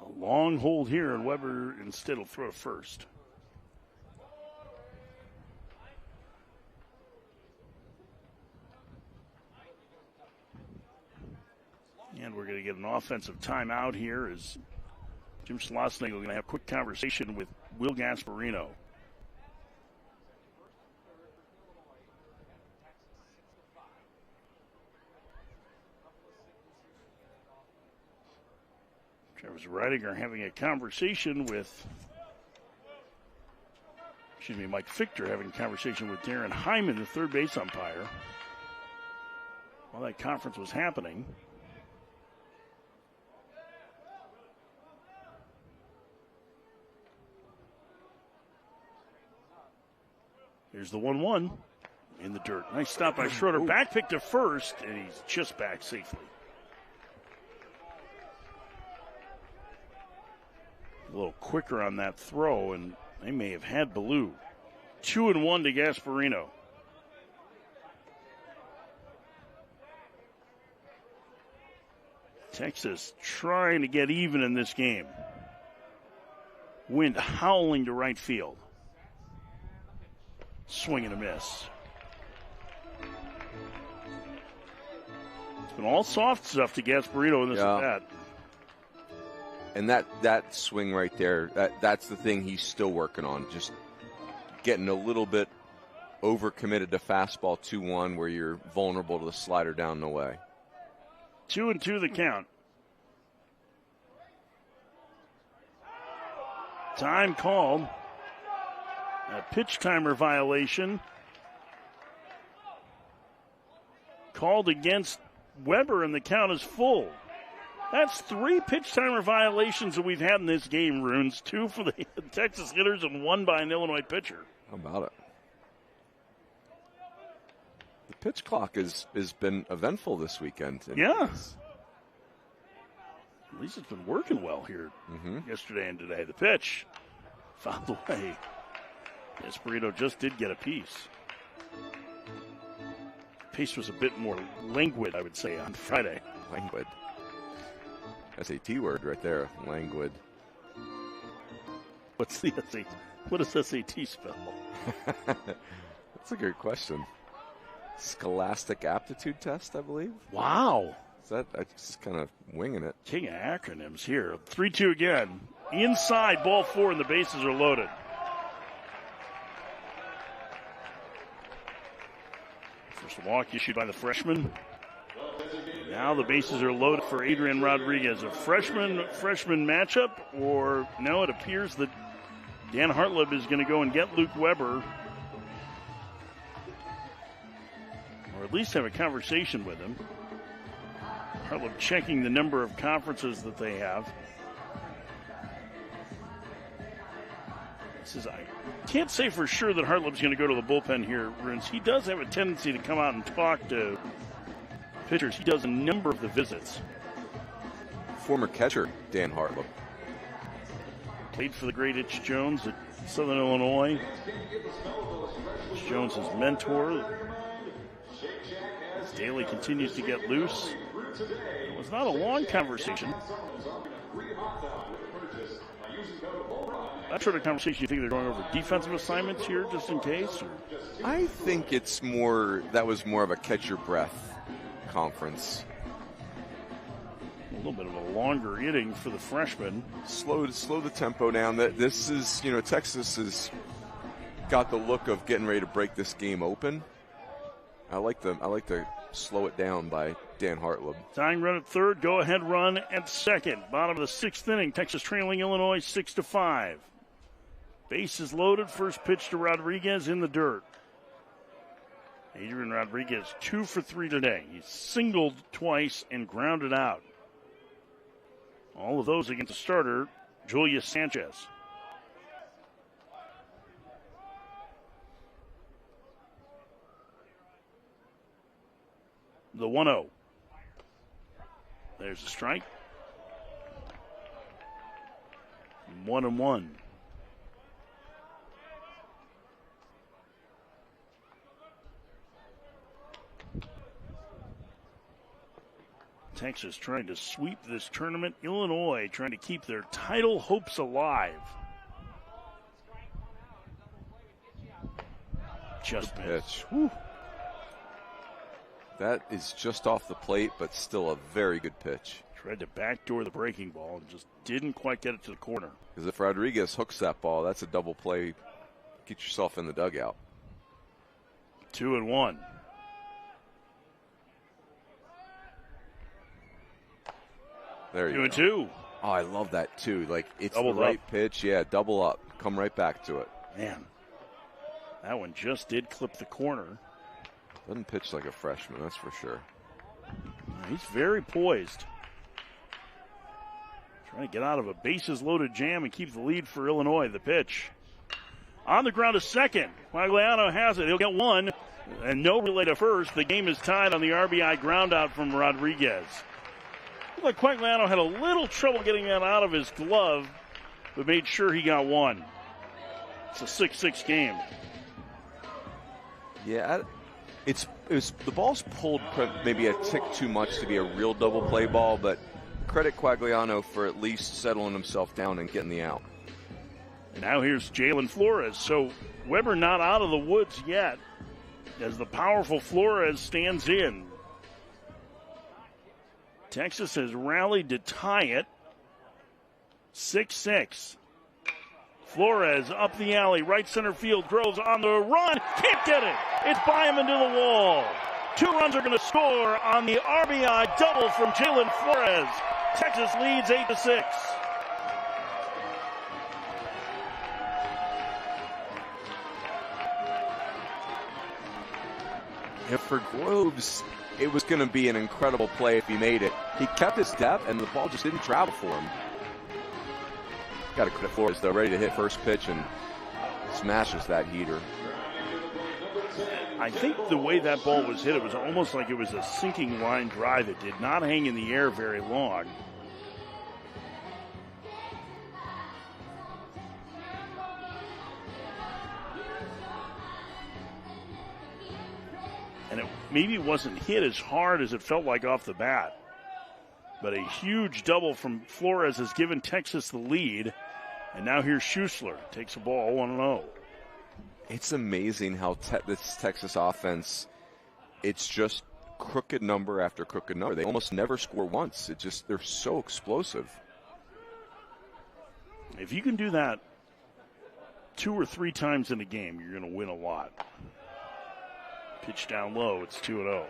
A long hold here, and Weber instead will throw first. And we're going to get an offensive timeout here as Jim Schlossnagle going to have a quick conversation with Will Gasparino. Travis Reidinger having a conversation with, Mike Fichter having a conversation with Darren Hyman, the third base umpire, while that conference was happening. Here's the 1-1 in the dirt. Nice stop by Schroeder. Back pick to first, and he's just back safely. A little quicker on that throw, and they may have had Ballou. 2-1 to Gasparino. Texas trying to get even in this game. Wind howling to right field. Swing and a miss. It's been all soft stuff to Gasparino in this at bat. And that swing right there, that's the thing he's still working on. Just getting a little bit overcommitted to fastball 2-1 where you're vulnerable to the slider down the way. 2-2 the count. Time called. A pitch timer violation called against Weber, and the count is full. That's 3 pitch timer violations that we've had in this game, Runes. 2 for the Texas hitters and 1 by an Illinois pitcher. How about it? The pitch clock has been eventful this weekend. Yeah. At least it's been working well here yesterday and today. The pitch fouled away. Esperito just did get a piece. Pace was a bit more languid, I would say, on Friday. Languid. SAT word right there, languid. What's the SAT? What does SAT spell? That's a good question. Scholastic aptitude test, I believe. Wow. Is that, I'm just kind of winging it. King of acronyms here. 3-2 again. Inside, ball 4, and the bases are loaded. First walk issued by the freshman. Now the bases are loaded for Adrian Rodriguez. A freshman matchup, or no, it appears that Dan Hartleb is going to go and get Luke Weber, or at least have a conversation with him. Hartleb checking the number of conferences that they have. I can't say for sure that Hartleb's going to go to the bullpen here, Runes. He does have a tendency to come out and talk to pitchers. He does a number of the visits. Former catcher Dan Hartleb. Played for the great Itch Jones at Southern Illinois. Itch Jones' his mentor. As Daly continues to get loose. It was not a long conversation. That sort of conversation, you think they're going over defensive assignments here just in case? Or? I think it's that was more of a catch your breath conference. A little bit of a longer inning for the freshman. Slow the tempo down. This is, Texas has got the look of getting ready to break this game open. I like to slow it down by Dan Hartleb. Tying run at third, go ahead run at second. Bottom of the 6th inning, Texas trailing Illinois 6-5. Bases loaded, first pitch to Rodriguez in the dirt. Adrian Rodriguez 2 for 3 today. He singled twice and grounded out. All of those against the starter, Julius Sanchez. The 1-0. There's a strike. 1-1. Texas trying to sweep this tournament. Illinois trying to keep their title hopes alive. Just pitch. That is just off the plate, but still a very good pitch. Tried to backdoor the breaking ball and just didn't quite get it to the corner. Because if Rodriguez hooks that ball, that's a double play. Get yourself in the dugout. 2-1. There you go. 2-2. Oh, I love that too. Like, it's Double the right up. pitch. Yeah, double up. Come right back to it. Man, that one just did clip the corner. Doesn't pitch like a freshman, that's for sure. He's very poised. Trying to get out of a bases-loaded jam and keep the lead for Illinois. The pitch. On the ground to second. Quagliano has it. He'll get one. And no relay to first. The game is tied on the RBI ground out from Rodriguez. Looked like Quagliano had a little trouble getting that out of his glove, but made sure he got one. It's a 6-6 game. Yeah, the ball's pulled maybe a tick too much to be a real double play ball, but credit Quagliano for at least settling himself down and getting the out. And now here's Jalen Flores. So Weber not out of the woods yet as the powerful Flores stands in. Texas has rallied to tie it. 6-6. Flores up the alley, right center field. Groves on the run. Can't get it. It's by him into the wall. 2 runs are going to score on the RBI double from Jalen Flores. Texas leads 8-6. Yeah, for Groves, it was going to be an incredible play if he made it. He kept his depth, and the ball just didn't travel for him. Got to credit Flores, though, ready to hit first pitch and smashes that heater. I think the way that ball was hit, it was almost like it was a sinking line drive. It did not hang in the air very long. And it maybe wasn't hit as hard as it felt like off the bat. But a huge double from Flores has given Texas the lead. And now here's Schussler. Takes the ball 1-0. It's amazing how this Texas offense, it's just crooked number after crooked number. They almost never score once. They're so explosive. If you can do that 2 or 3 times in a game, you're going to win a lot. Pitch down low, it's 2-0.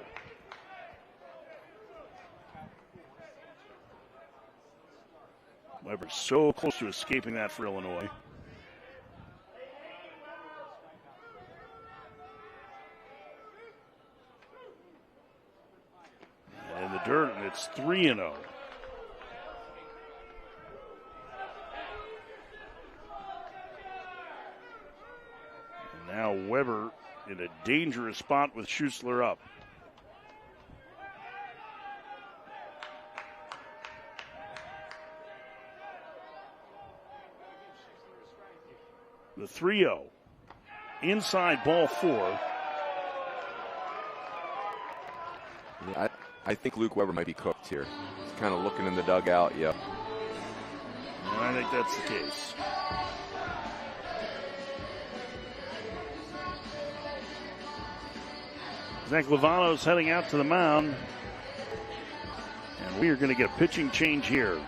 Weber's so close to escaping that for Illinois. And in the dirt, and it's 3-0. And now Weber in a dangerous spot with Schussler up. The 3-0. Inside ball 4. Yeah, I think Luke Weber might be cooked here. He's kind of looking in the dugout, yeah. And I think that's the case. Zach Lovano's heading out to the mound. And we are going to get a pitching change here.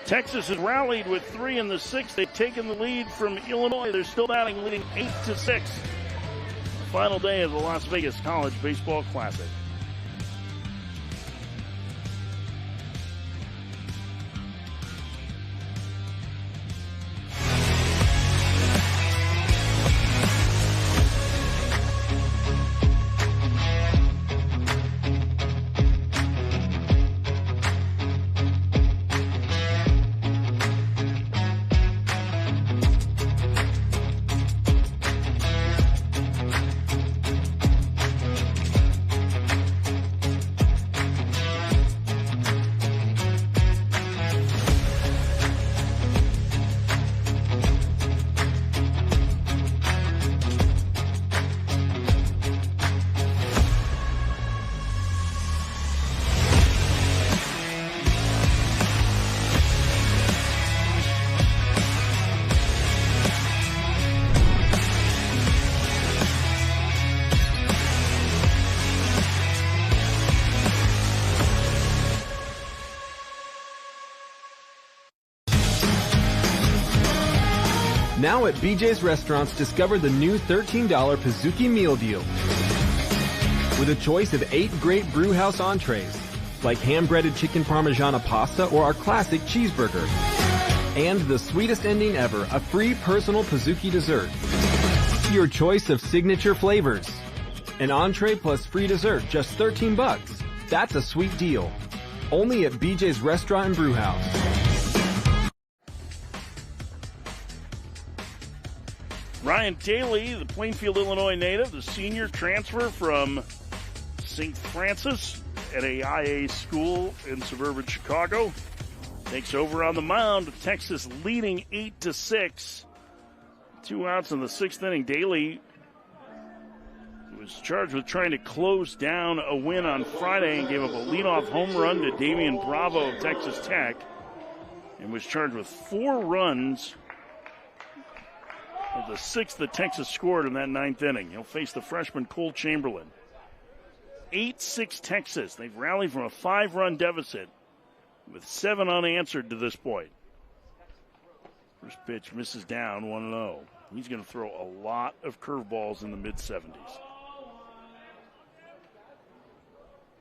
Texas has rallied with 3 in the 6th. They've taken the lead from Illinois. They're still batting, leading 8-6. The final day of the Las Vegas College Baseball Classic. Now at BJ's Restaurants, discover the new $13 Pizookie Meal Deal. With a choice of 8 great brewhouse entrees, like ham-breaded chicken parmigiana pasta or our classic cheeseburger. And the sweetest ending ever, a free personal Pizookie dessert. Your choice of signature flavors. An entree plus free dessert, just $13. That's a sweet deal. Only at BJ's Restaurant and Brewhouse. Ryan Daly, the Plainfield, Illinois native, the senior transfer from St. Francis at a IA school in suburban Chicago, takes over on the mound with Texas leading 8-6. 2 outs in the 6th inning. Daly was charged with trying to close down a win on Friday and gave up a leadoff home run to Damian Bravo of Texas Tech, and was charged with 4 runs of the 6th that Texas scored in that 9th inning. He'll face the freshman Cole Chamberlain. 8-6 Texas. They've rallied from a 5-run deficit with 7 unanswered to this point. First pitch misses down 1-0. He's going to throw a lot of curveballs in the mid-70s.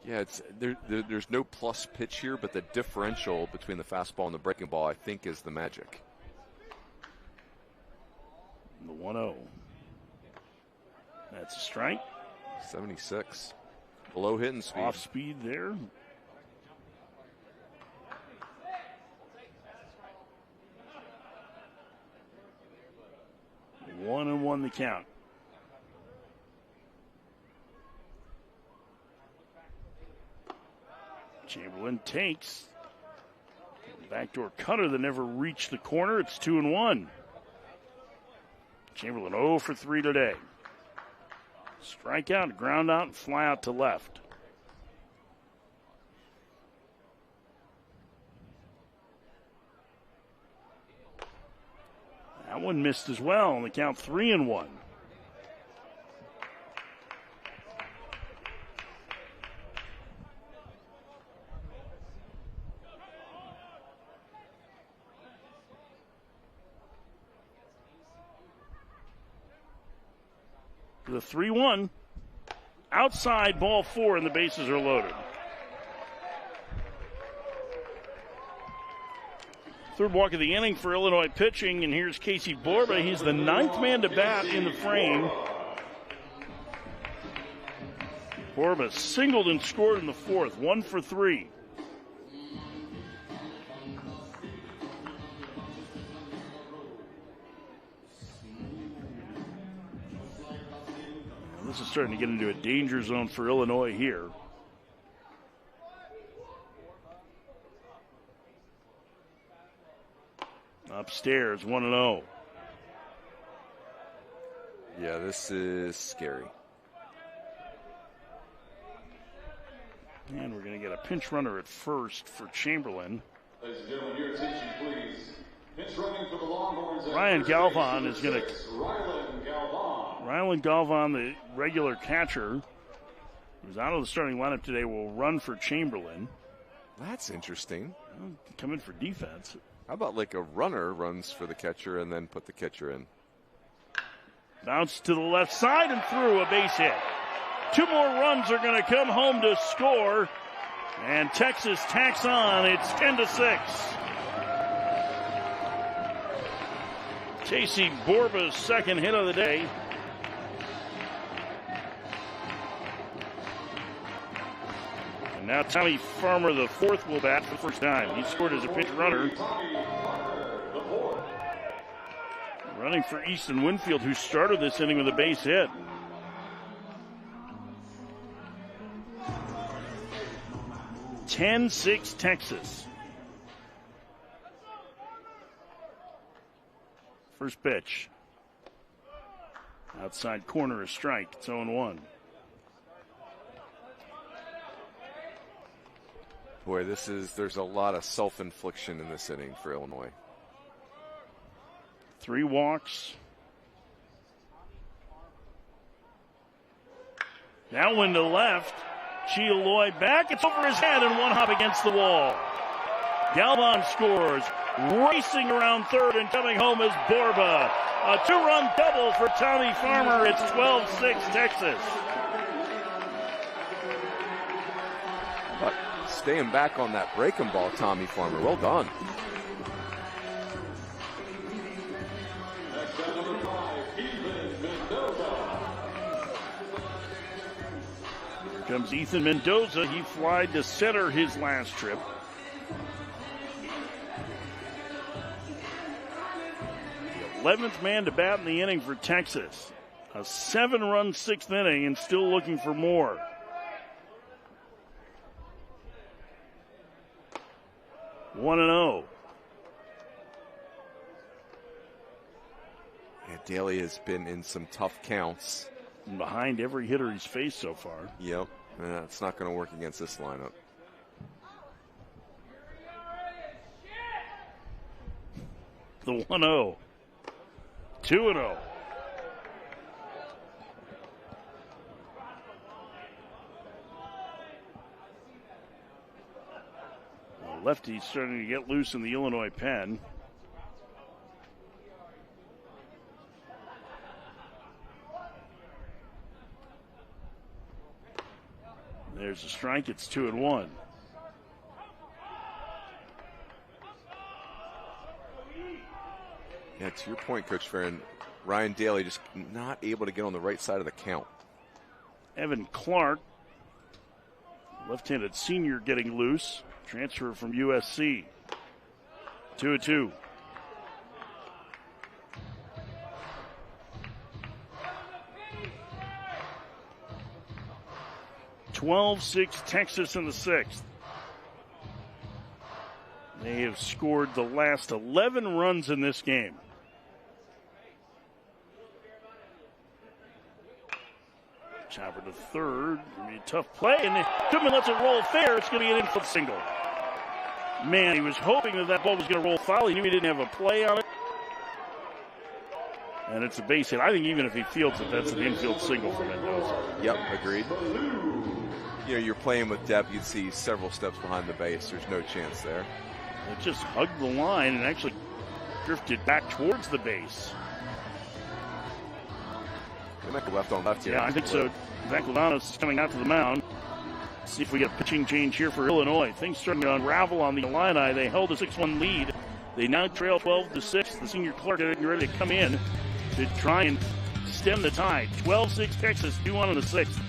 Yeah, there's no plus pitch here, but the differential between the fastball and the breaking ball, I think, is the magic. The 1-0. That's a strike. 76. Below hitting speed. Off speed there. One and one the count. Chamberlain takes. Backdoor cutter that never reached the corner. It's 2-1. Chamberlain 0 for 3 today. Strikeout, ground out, and fly out to left. That one missed as well, on the count 3-1. The 3-1. Outside, ball 4, and the bases are loaded. Third walk of the inning for Illinois pitching, and here's Casey Borba. He's the 9th man to bat in the frame. Borba singled and scored in the 4th, 1 for 3. This is starting to get into a danger zone for Illinois here. Upstairs, 1-0. Yeah, this is scary. And we're going to get a pinch runner at first for Chamberlain. Ladies and gentlemen, your attention, please. Pinch running for the Longhorns. Ryan Galvan is going to. Rylan Galvan. Rylan Galvan, the regular catcher, who's out of the starting lineup today, will run for Chamberlain. That's interesting. Well, come in for defense. How about like a runner runs for the catcher and then put the catcher in? Bounce to the left side and through, a base hit. 2 more runs are going to come home to score. And Texas tacks on. It's 10-6. Casey Borba's second hit of the day. And now Tommy Farmer, the 4th, will bat for the first time. He scored as a pinch runner. Running for Easton Winfield, who started this inning with a base hit. (10-6) Texas. First pitch. Outside corner, a strike. It's 0-1. Boy, there's a lot of self-infliction in this inning for Illinois. 3 walks. That one to left. Chialoy back. It's over his head and one hop against the wall. Galvan scores. Racing around third and coming home is Borba. A 2-run double for Tommy Farmer. It's 12-6 Texas. But staying back on that breaking ball, Tommy Farmer. Well done. Here comes Ethan Mendoza. He flied to center his last trip. The 11th man to bat in the inning for Texas. A 7-run 6th inning and still looking for more. One and 0. Yeah, Daly has been in some tough counts. And behind every hitter he's faced so far. Yep. It's not going to work against this lineup. The 1-0. 2-0. Lefty's starting to get loose in the Illinois pen. There's a strike. It's 2-1. Yeah, to your point, Coach Farron, Ryan Daly just not able to get on the right side of the count. Evan Clark, left-handed senior, getting loose. Transfer from USC. 2-2. Texas in the sixth. They have scored the last 11 runs in this game. Chopper to third. Gonna be a tough play, and Goodman lets it roll fair. It's going to be an infield single. Man, he was hoping that ball was going to roll foul. He knew he didn't have a play on it. And it's a base hit. I think even if he fields it, that's an infield single for Mendoza. Yep, agreed. You know, you're playing with depth. You'd see several steps behind the base. There's no chance there. It just hugged the line and actually drifted back towards the base. They might go left on left here. Yeah, I think so. Zach Ladanos is coming out to the mound. Let's see if we get a pitching change here for Illinois. Things starting to unravel on the Illini. They held a 6-1 lead. They now trail 12-6. The senior Clark getting ready to come in to try and stem the tide. 12-6 Texas, 2-1 in the sixth.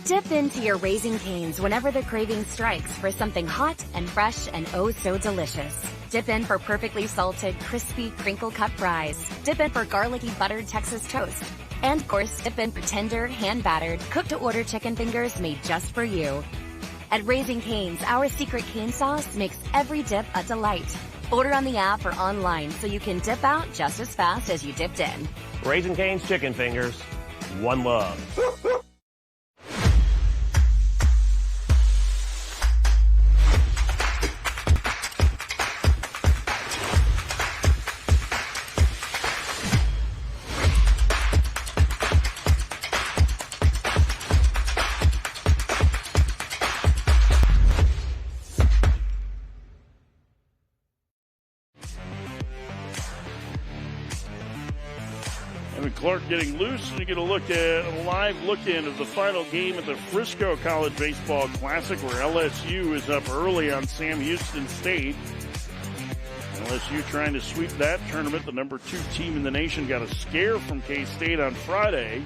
Dip into your Raising Cane's whenever the craving strikes for something hot and fresh and oh so delicious. Dip in for perfectly salted, crispy, crinkle-cut fries. Dip in for garlicky buttered Texas toast. And of course, dip in for tender, hand-battered, cooked-to-order chicken fingers made just for you. At Raising Cane's, our secret cane sauce makes every dip a delight. Order on the app or online so you can dip out just as fast as you dipped in. Raising Cane's chicken fingers. One love. Clark getting loose, and you get a look at a live look-in of the final game at the Frisco College Baseball Classic, where LSU is up early on Sam Houston State. LSU trying to sweep that tournament. The number 2 team in the nation got a scare from K-State on Friday.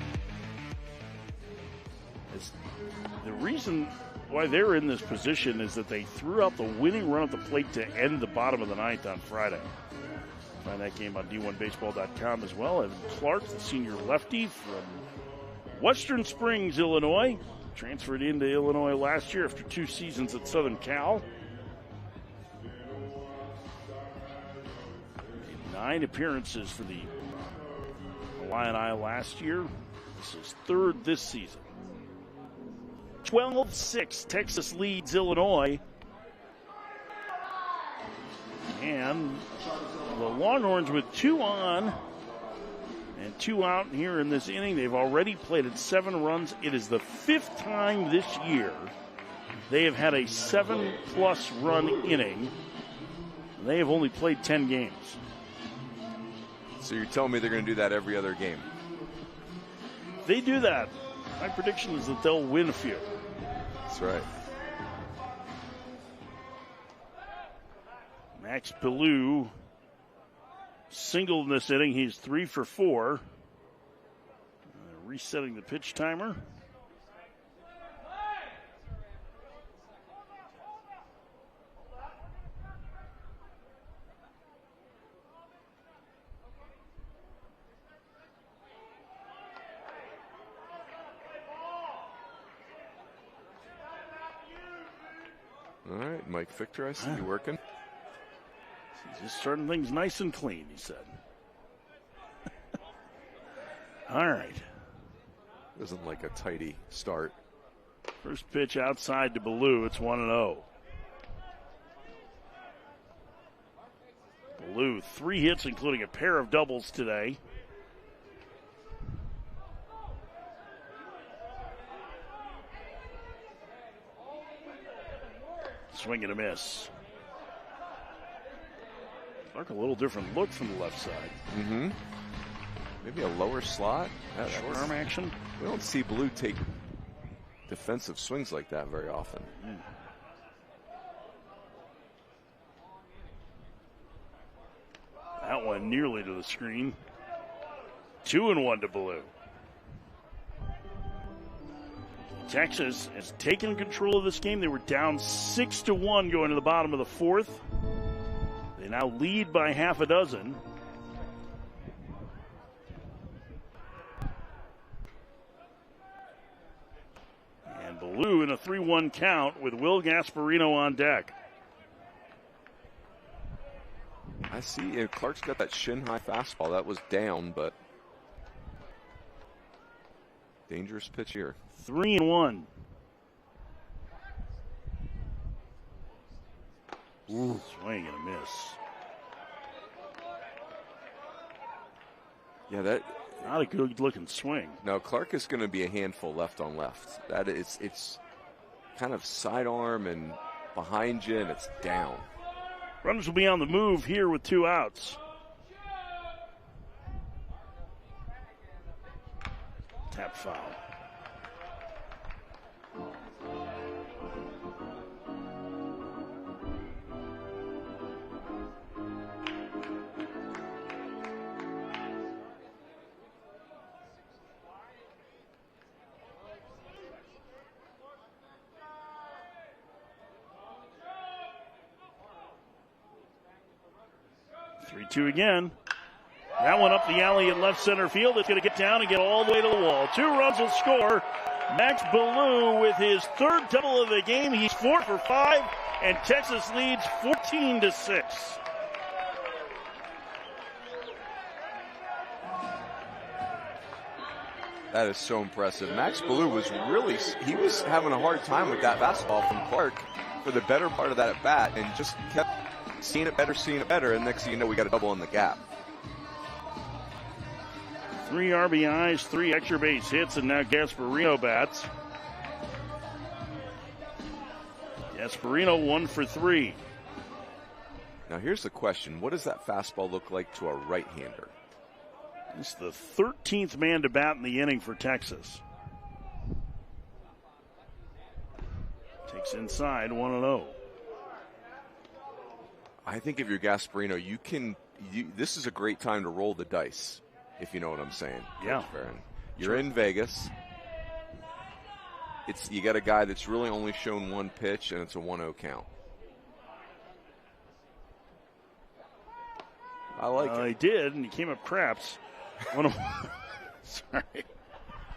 The reason why they're in this position is that they threw out the winning run at the plate to end the bottom of the ninth on Friday. Find that game on d1baseball.com as well. Evan Clark, the senior lefty from Western Springs, Illinois. Transferred into Illinois last year after 2 seasons at Southern Cal. Made 9 appearances for the Illini last year. This is 3rd this season. 12-6, Texas leads Illinois. And the Longhorns with 2 on and 2 out here in this inning. They've already plated 7 runs. It is the 5th time this year they have had a 7-plus run inning. They have only played 10 games. So you're telling me they're going to do that every other game? If they do that, my prediction is that they'll win a few. That's right. Max Pellew singled in this inning. He's 3 for 4. Resetting the pitch timer. All right, Mike Victor, I see you working. He's just starting things nice and clean, he said. All right. Isn't like a tidy start. First pitch outside to Ballou. It's 1-0. Ballou, 3 hits, including a pair of doubles today. Swing and a miss. Clark, a little different look from the left side. Mm-hmm. Maybe a lower slot. Short arm action. We don't see Ballou take defensive swings like that very often. That one nearly to the screen. 2-1 to Ballou. Texas has taken control of this game. They were down 6-1 going to the bottom of the 4th. They now lead by half a dozen. And Ballou in a 3-1 count with Will Gasparino on deck. I see Clark's got that shin-high fastball. That was down, but dangerous pitch here. 3-1. Ooh. Swing and a miss. Yeah, that not a good looking swing. No, Clark is going to be a handful left on left. That is, it's kind of sidearm and behind you, and it's down. Runners will be on the move here with 2 outs. Tap foul. Two again. That one up the alley in left center field. It's going to get down and get all the way to the wall. 2 runs will score. Max Ballou with his 3rd double of the game. He's 4 for 5, and Texas leads 14-6. That is so impressive. Max Ballou was he was having a hard time with that fastball from Clark for the better part of that at bat, and just kept seeing it better, and next thing you know, we got a double in the gap. 3 RBIs, 3 extra base hits, and now Gasparino bats. Gasparino 1 for 3. Now here's the question. What does that fastball look like to a right-hander? He's the 13th man to bat in the inning for Texas. Takes inside, 1-0. I think if you're Gasparino, this is a great time to roll the dice, if you know what I'm saying. Yeah. You're in Vegas. You got a guy that's really only shown 1 pitch, and it's a 1-0 count. I like it. He did, and he came up craps. Sorry.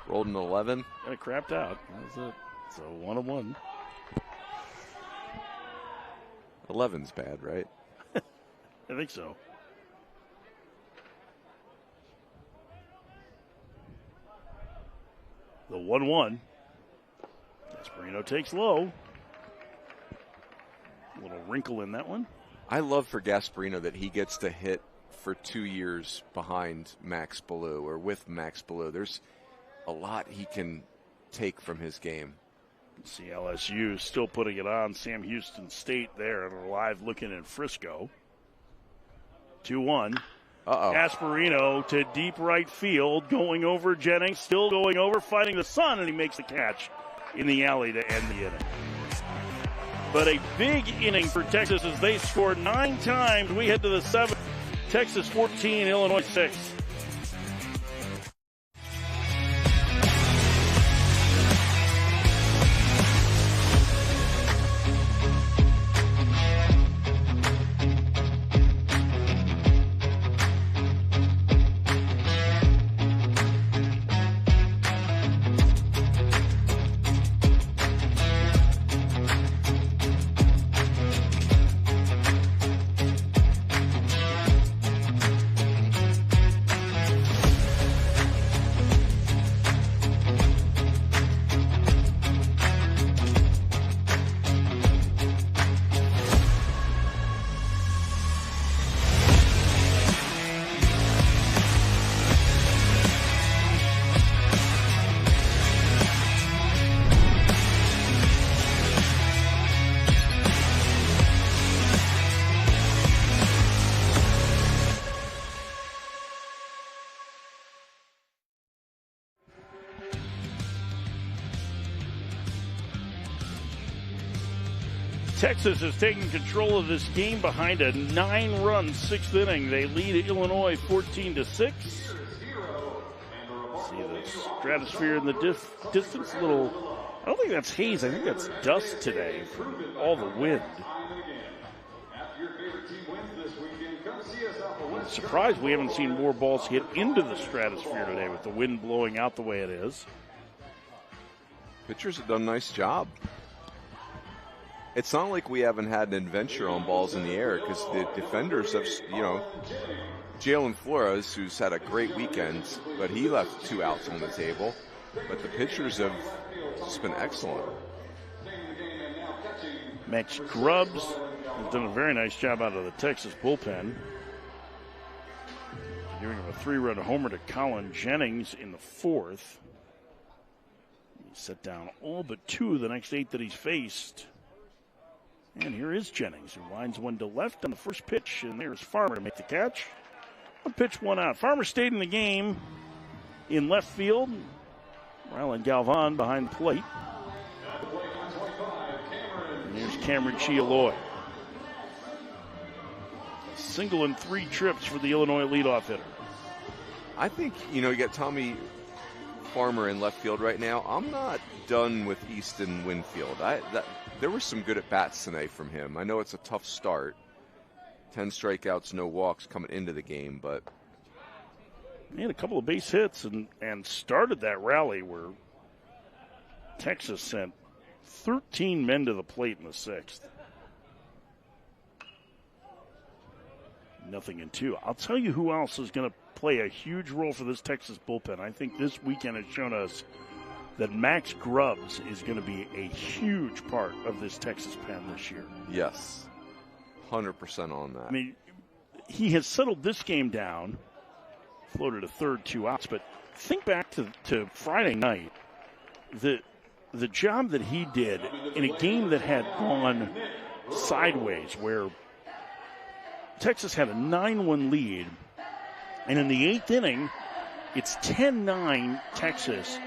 Rolled an 11. Got it crapped out. That was it. So 1-1. 11's bad, right? I think so. The 1-1. Gasparino takes low. A little wrinkle in that one. I love for Gasparino that he gets to hit for 2 years behind Max Ballou or with Max Ballou. There's a lot he can take from his game. See LSU still putting it on. Sam Houston State there and live looking in Frisco. 2-1. Gasparino to deep right field, going over Jennings, still going over, fighting the sun, and he makes the catch in the alley to end the inning. But a big inning for Texas as they scored 9 times. We head to the 7th. Texas 14, Illinois 6. Texas is taking control of this game behind a 9-run 6th inning. They lead Illinois 14-6. See the stratosphere in the distance. A little, I don't think that's haze. I think that's dust today from all the wind. I'm surprised we haven't seen more balls hit into the stratosphere today with the wind blowing out the way it is. Pitchers have done a nice job. It's not like we haven't had an adventure on balls in the air because the defenders have, Jalen Flores, who's had a great weekend, but he left 2 outs on the table. But the pitchers have just been excellent. Max Grubbs has done a very nice job out of the Texas bullpen. Giving him a 3-run homer to Colin Jennings in the 4th. He set down all but 2 of the next 8 that he's faced. And here is Jennings, who lines one to left on the first pitch, and there's Farmer to make the catch. 1 pitch, 1 out. Farmer stayed in the game in left field. Rylan Galvan behind the plate. And here's Cameron Chialoy. Single and 3 trips for the Illinois leadoff hitter. I think, you got Tommy Farmer in left field right now. I'm not done with Easton Winfield. There were some good at-bats tonight from him. I know it's a tough start. 10 strikeouts, no walks coming into the game, but he had a couple of base hits and started that rally where Texas sent 13 men to the plate in the 6th. 0-2. I'll tell you who else is going to play a huge role for this Texas bullpen. I think this weekend has shown us that Max Grubbs is going to be a huge part of this Texas pen this year. Yes, 100% on that. I mean, he has settled this game down, floated a third, 2 outs, but think back to Friday night. The job that he did in a game that had gone sideways, where Texas had a 9-1 lead, and in the 8th inning, it's 10-9 Texas,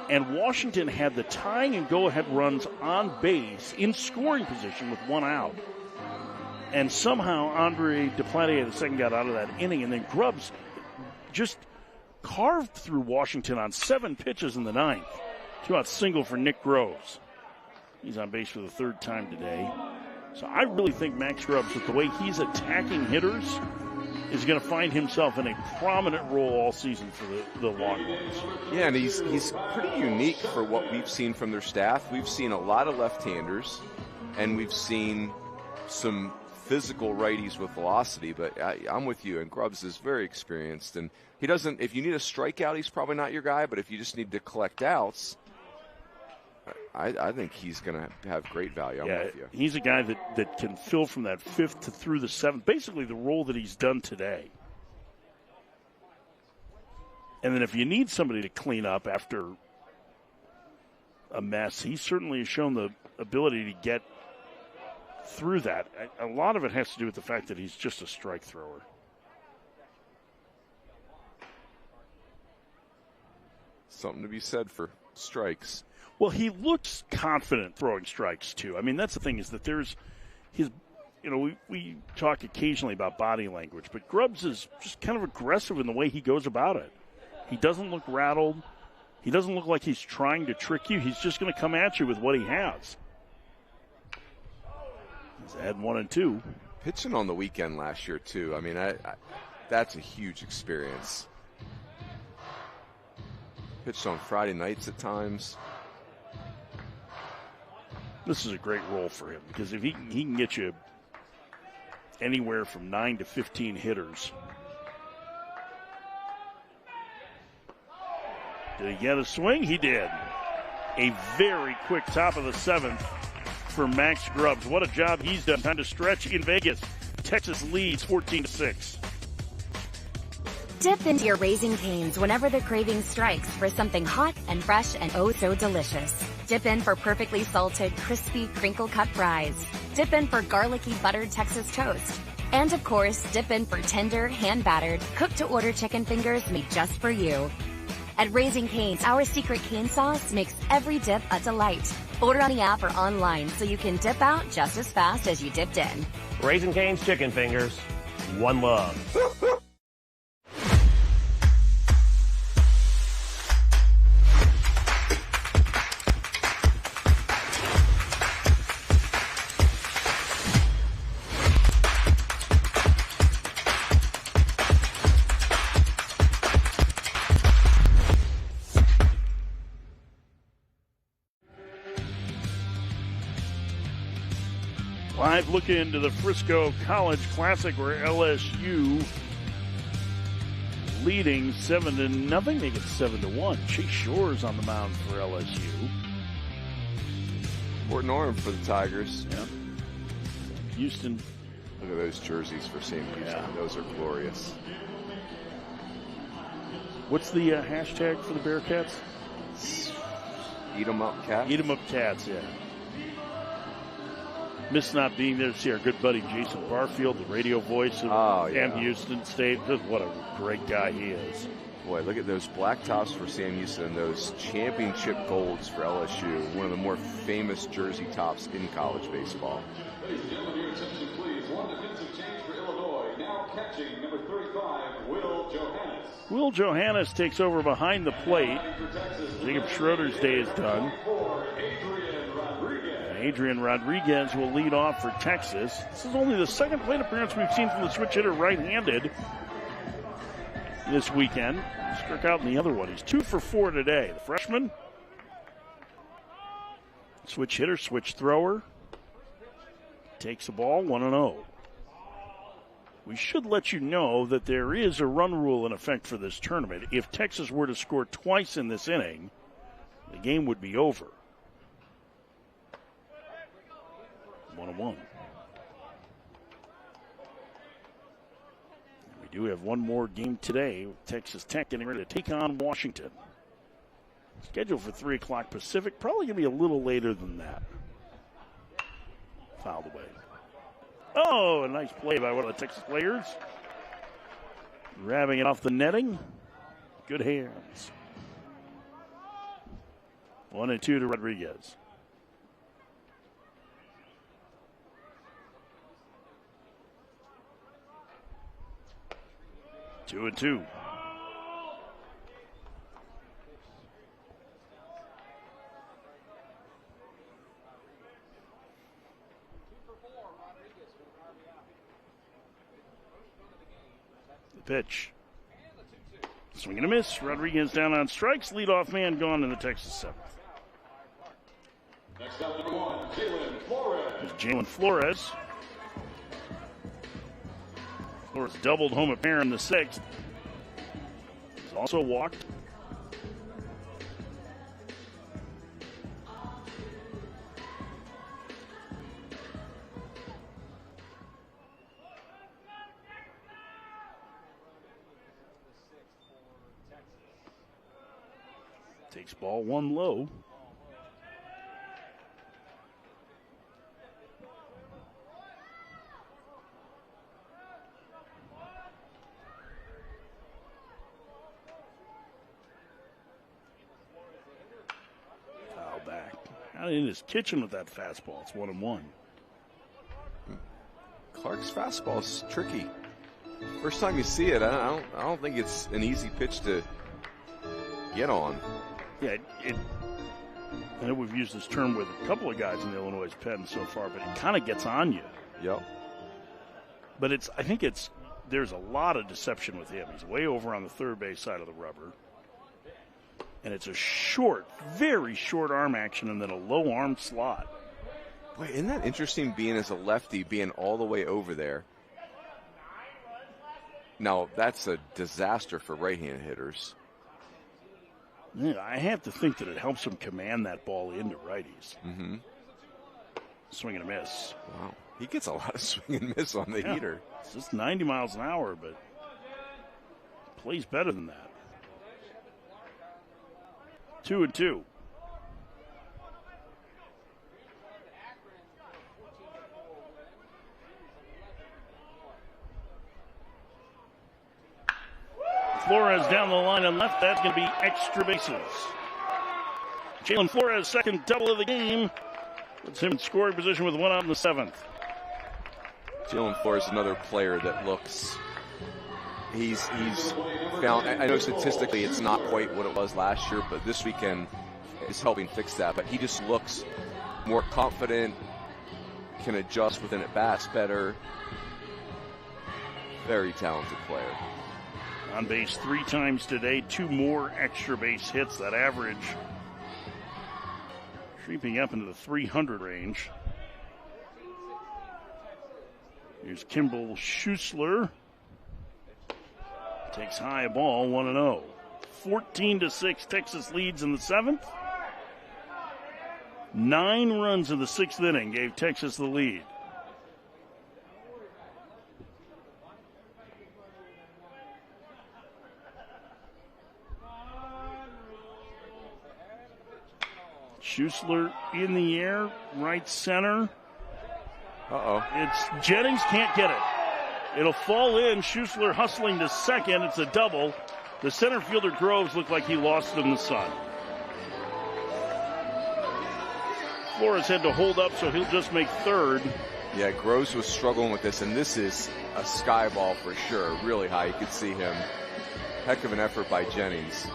and Washington had the tying and go-ahead runs on base in scoring position with 1 out. And somehow Andre Duplantier, the second, got out of that inning, and then Grubbs just carved through Washington on 7 pitches in the 9th. 2-out single for Nick Groves. He's on base for the 3rd time today. So I really think Max Grubbs, with the way he's attacking hitters, is going to find himself in a prominent role all season for the Longhorns. Yeah, and he's pretty unique for what we've seen from their staff. We've seen a lot of left-handers, and we've seen some physical righties with velocity, but I'm with you, and Grubbs is very experienced, and he doesn't, if you need a strikeout, he's probably not your guy, but if you just need to collect outs, I think he's going to have great value. I'm with you. He's a guy that can fill from that 5th to through the 7th, basically the role that he's done today. And then if you need somebody to clean up after a mess, he certainly has shown the ability to get through that. A lot of it has to do with the fact that he's just a strike thrower. Something to be said for strikes. Well, he looks confident throwing strikes, too. I mean, that's the thing, is that there's his, we talk occasionally about body language, but Grubbs is just kind of aggressive in the way he goes about it. He doesn't look rattled. He doesn't look like he's trying to trick you. He's just going to come at you with what he has. He's had 1 and 2. Pitching on the weekend last year, too. I mean, that's a huge experience. Pitched on Friday nights at times. This is a great role for him because if he can get you anywhere from 9 to 15 hitters. Did he get a swing? He did. A very quick top of the 7th for Max Grubbs. What a job he's done. Time to stretch in Vegas. Texas leads 14-6. Dip into your Raising Cane's whenever the craving strikes for something hot and fresh and oh so delicious. Dip in for perfectly salted, crispy, crinkle-cut fries. Dip in for garlicky, buttered Texas toast. And of course, dip in for tender, hand-battered, cooked-to-order chicken fingers made just for you. At Raising Cane's, our secret cane sauce makes every dip a delight. Order on the app or online so you can dip out just as fast as you dipped in. Raising Cane's Chicken Fingers. One love. Live look into the Frisco College Classic where LSU leading 7-0. Make it 7-1. Chase Shore's on the mound for LSU. Important arm for the Tigers. Yeah. Houston. Look at those jerseys for Sam Houston. Yeah. Those are glorious. What's the hashtag for the Bearcats? Eat 'em up, Cats. Eat 'em up, Cats, yeah. Miss not being there to see our good buddy Jason Barfield, the radio voice of Sam Houston State. Just what a great guy he is. Boy, look at those black tops for Sam Houston and those championship golds for LSU. One of the more famous jersey tops in college baseball. Ladies and gentlemen, your attention please. One defensive change for Illinois. Now catching number 35, Will Johannes. Will Johannes takes over behind the plate. Jacob Schroeder's day is done. Adrian Rodriguez will lead off for Texas. This is only the second plate appearance we've seen from the switch hitter right-handed this weekend. Struck out in the other one. He's 2 for 4 today. The freshman, switch hitter, switch thrower, takes the ball 1-0. We should let you know that there is a run rule in effect for this tournament. If Texas were to score twice in this inning, the game would be over. 1-1. We do have one more game today with Texas Tech getting ready to take on Washington. Scheduled for 3 o'clock Pacific. Probably going to be a little later than that. Fouled away. Oh, a nice play by one of the Texas players. Grabbing it off the netting. Good hands. 1-2 to Rodriguez. 2-2. The pitch. Swing and a miss. Rodriguez down on strikes. Leadoff man gone in the Texas 7th. Next up, number 1, Jalen Flores. There's Jalen Flores. Flores doubled home a pair in the 6th. He's also walked. Takes ball 1 low. In his kitchen with that fastball. It's 1-1. Clark's fastball is tricky. First time you see it, I don't think it's an easy pitch to get on. Yeah, I know we've used this term with a couple of guys in the Illinois pen so far, but it kind of gets on you. Yep. But there's a lot of deception with him. He's way over on the third base side of the rubber. And it's a short, very short arm action and then a low arm slot. Boy, isn't that interesting being as a lefty, being all the way over there? Now, that's a disaster for right-handed hitters. Yeah, I have to think that it helps him command that ball into righties. Mm-hmm. Swing and a miss. Wow. He gets a lot of swing and miss on the heater. It's just 90 miles an hour, but plays better than that. 2-2. Flores down the line and left. That's going to be extra bases. Jalen Flores' second double of the game. Puts him in scoring position with one out in the seventh. Jalen Flores, another player that looks, he's found, I know statistically it's not quite what it was last year, but this weekend is helping fix that. But he just looks more confident, can adjust within at bats better. Very talented player. On base 3 times today, 2 more extra base hits. That average creeping up into the 300 range. Here's Kimball Schuessler. Takes high a ball, 1-0. 14-6, Texas leads in the 7th. 9 runs in the 6th inning gave Texas the lead. Schuessler in the air, right center. It's Jennings, can't get it. It'll fall in. Schuessler hustling to second. It's a double. The center fielder Groves looked like he lost it in the sun. Flores had to hold up, so he'll just make third. Yeah, Groves was struggling with this, and this is a sky ball for sure. Really high. You could see him. Heck of an effort by Jennings.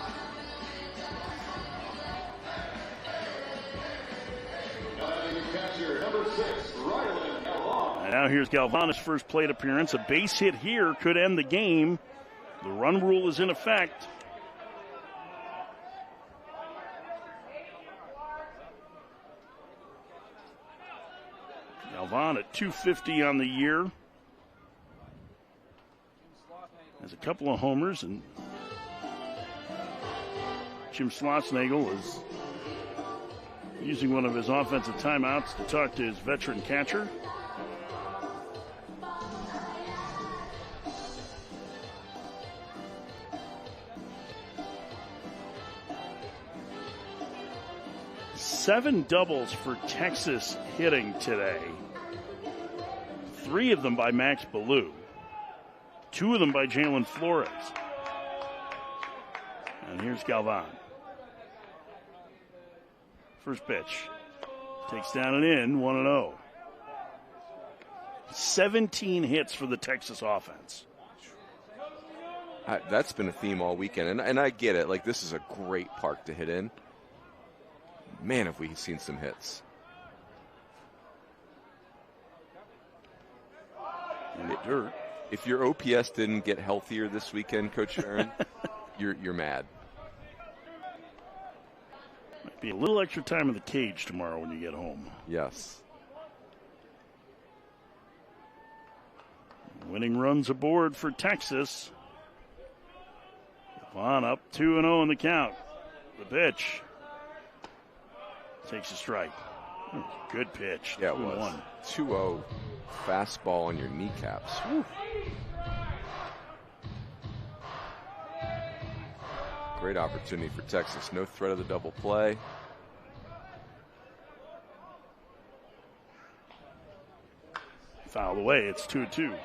And now here's Galvan's first plate appearance. A base hit here could end the game. The run rule is in effect. Galvan at .250 on the year. Has a couple of homers, and Jim Schlossnagel is using one of his offensive timeouts to talk to his veteran catcher. Seven doubles for Texas hitting today. 3 of them by Max Ballou. 2 of them by Jalen Flores. And here's Galvan. First pitch. Takes down and in, 1-0. 17 hits for the Texas offense. That's been a theme all weekend, and I get it. Like, this is a great park to hit in. Man, have we seen some hits. Dirt. If your OPS didn't get healthier this weekend, Coach Aaron, you're mad. Might be a little extra time in the cage tomorrow when you get home. Yes. Winning runs aboard for Texas. Vaughn up 2-0 in the count. The pitch. Takes a strike. Good pitch. Yeah, it was. 2-0 fastball on your kneecaps. Whew. Great opportunity for Texas. No threat of the double play. Fouled away. It's 2-2.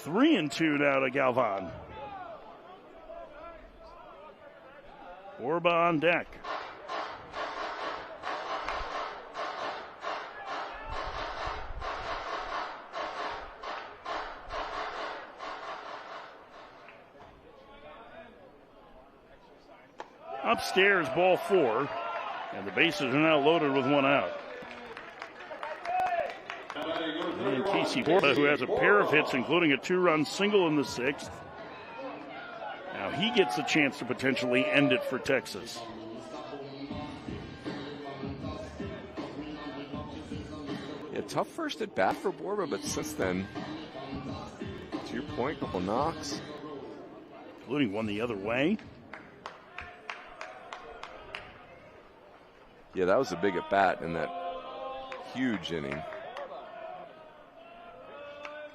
Three and two now to Galvan. Borba on deck. Upstairs, ball 4, and the bases are now loaded with 1 out. And Casey Borba, who has a pair of hits, including a 2-run single in the 6th. Now he gets a chance to potentially end it for Texas. Yeah, tough first at bat for Borba, but since then, to your point, couple knocks. Including one the other way. Yeah, that was a big at bat in that huge inning.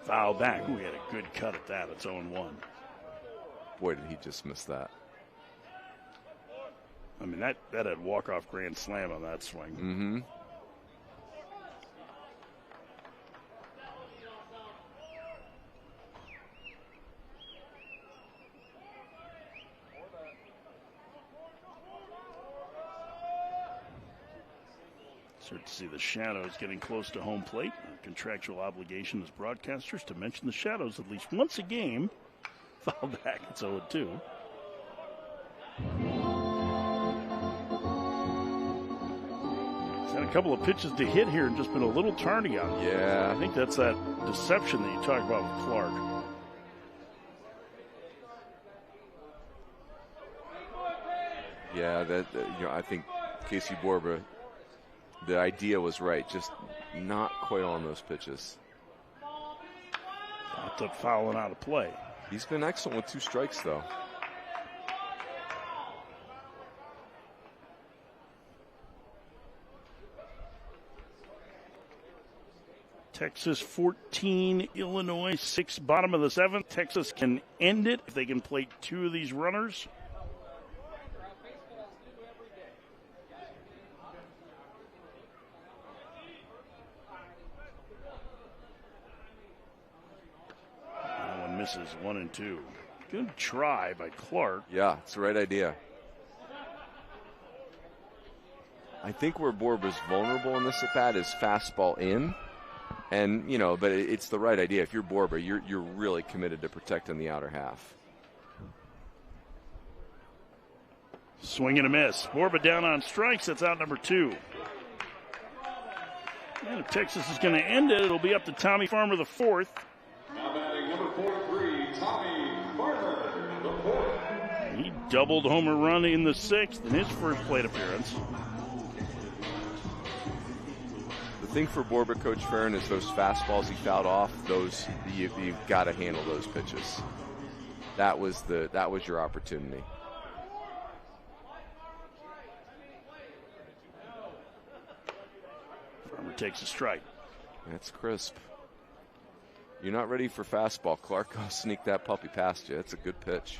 Foul back. We had a good cut at that. It's 0-1. Boy, did he just miss that. I mean, that had walk-off grand slam on that swing. Mm-hmm. Start to see the Shadows getting close to home plate. Our contractual obligation as broadcasters to mention the Shadows at least once a game. Foul back, it's 0-2. He's had a couple of pitches to hit here and just been a little tardy on him. Yeah. I think that's that deception that you talked about with Clark. Yeah, I think Casey Borba, the idea was right, just not quite on those pitches. Not up fouling out of play. He's been excellent with 2 strikes, though. Texas 14, Illinois 6, bottom of the 7th. Texas can end it if they can plate 2 of these runners. That one misses, 1-2. Good try by Clark. Yeah, it's the right idea. I think where Borba's vulnerable in this at bat is fastball in. And, but it's the right idea. If you're Borba, you're really committed to protecting the outer half. Swing and a miss. Borba down on strikes. That's out number 2. And if Texas is going to end it, it'll be up to Tommy Farmer, the 4th. Now batting number 43, Tommy Farmer, the 4th. He doubled homer run in the 6th in his first plate appearance. The thing for Borba, Coach Farron, is those fastballs he fouled off. Those you've got to handle those pitches. That was your opportunity. Farmer takes a strike. That's crisp. You're not ready for fastball. Clark, go sneak that puppy past you. That's a good pitch.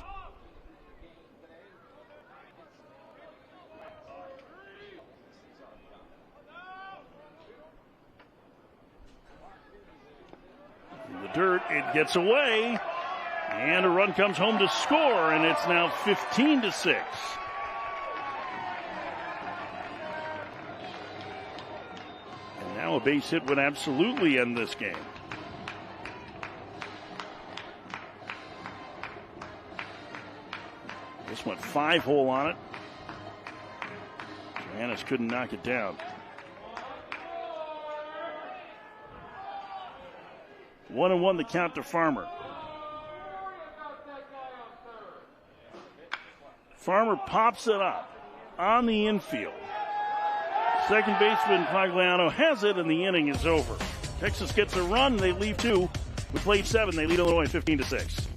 In the dirt, it gets away. And a run comes home to score, and it's now 15-6. And now a base hit would absolutely end this game. This went 5-hole on it. Johannes couldn't knock it down. 1-1 the count to Farmer. Farmer pops it up on the infield. Second baseman Pagliano has it, and the inning is over. Texas gets a run. They leave 2. We played 7. They lead Illinois 15-6.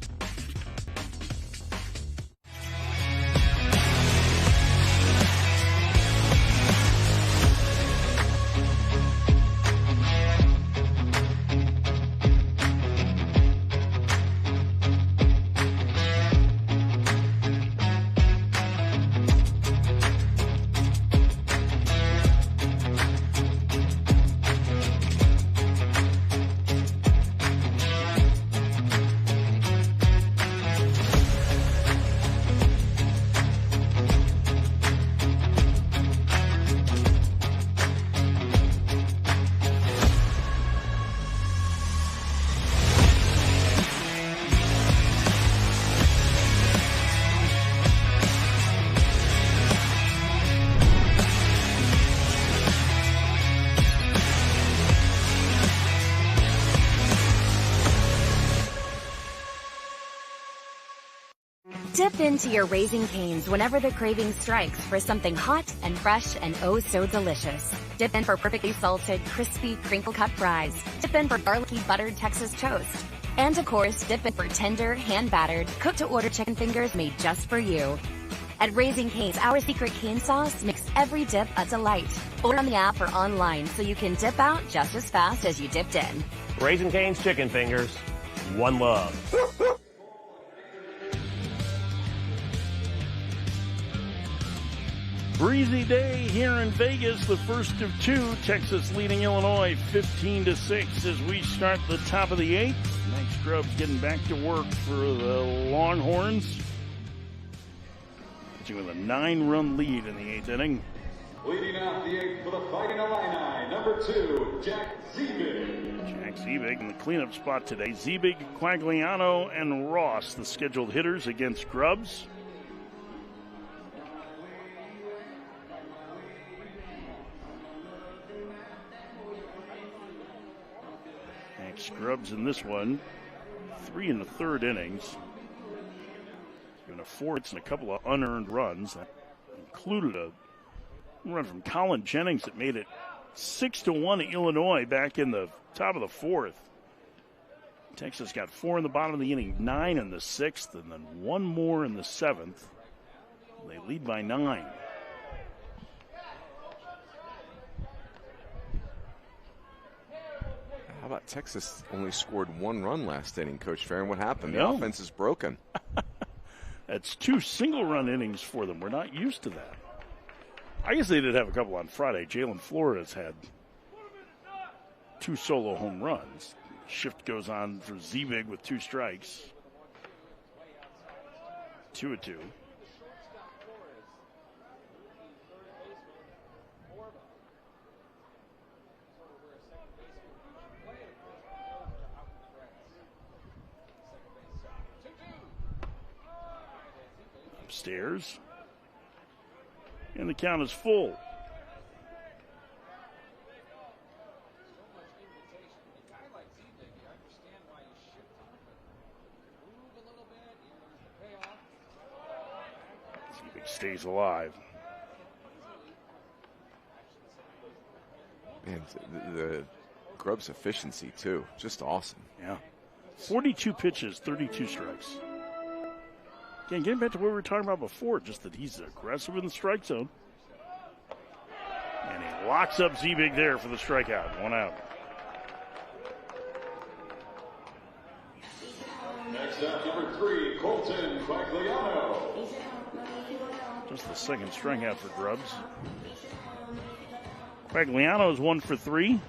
Dip into your Raising Cane's whenever the craving strikes for something hot and fresh and oh so delicious. Dip in for perfectly salted, crispy, crinkle-cut fries. Dip in for garlicky, buttered Texas toast. And of course, dip in for tender, hand-battered, cooked-to-order chicken fingers made just for you. At Raising Cane's, our secret cane sauce makes every dip a delight. Order on the app or online so you can dip out just as fast as you dipped in. Raising Cane's chicken fingers. One love. Breezy day here in Vegas, the first of two. Texas leading Illinois 15-6 as we start the top of the eighth. Max Grubbs getting back to work for the Longhorns. With a 9-run lead in the eighth inning. Leading out the eighth for the Fighting Illini, number 2, Jack Ziebig. Jack Ziebig in the cleanup spot today. Ziebig, Quagliano, and Ross, the scheduled hitters against Grubbs. Max Grubbs in this one, 3 in the third innings. Given a 4 hits and a couple of unearned runs. That included a run from Colin Jennings that made it 6-1 Illinois back in the top of the fourth. Texas got 4 in the bottom of the inning, 9 in the sixth, and then 1 more in the seventh. They lead by 9. How about Texas only scored 1 run last inning, Coach Farron? What happened? The No. offense is broken. That's 2 single-run innings for them. We're not used to that. I guess they did have a couple on Friday. Jalen Flores had 2 solo home runs. Shift goes on for Ziebig with 2 strikes. 2-2. Upstairs. And the count is full. Ziebig stays alive. Man, the Grubbs efficiency, too. Just awesome. Yeah. 42 pitches, 32 strikes. Again, getting back to what we were talking about before, just that he's aggressive in the strike zone. And he locks up Ziebig there for the strikeout. 1 out. Next up, number 3, Colton Quagliano. Just the second strikeout for Grubbs. Quagliano is 1 for 3.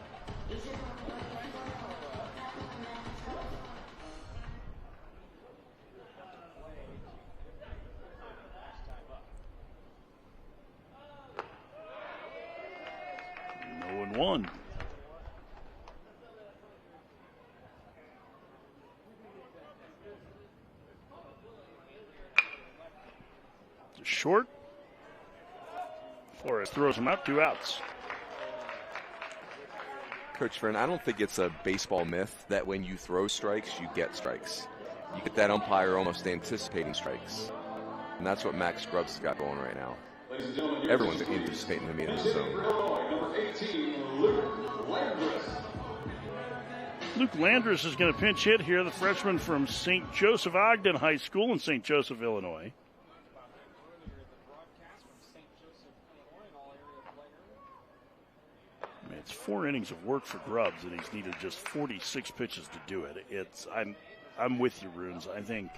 One. Short. Flores throws him out, 2 outs. Coach Farron, I don't think it's a baseball myth that when you throw strikes, you get strikes. You get that umpire almost anticipating strikes. And that's what Max Grubbs has got going right now. Everyone's anticipating him in the zone. Number 18, Luke Landris. Luke Landris is going to pinch hit here, the freshman from St. Joseph Ogden High School in St. Joseph, Illinois. I mean, it's 4 innings of work for Grubbs, and he's needed just 46 pitches to do it. I'm with you, Runes. I think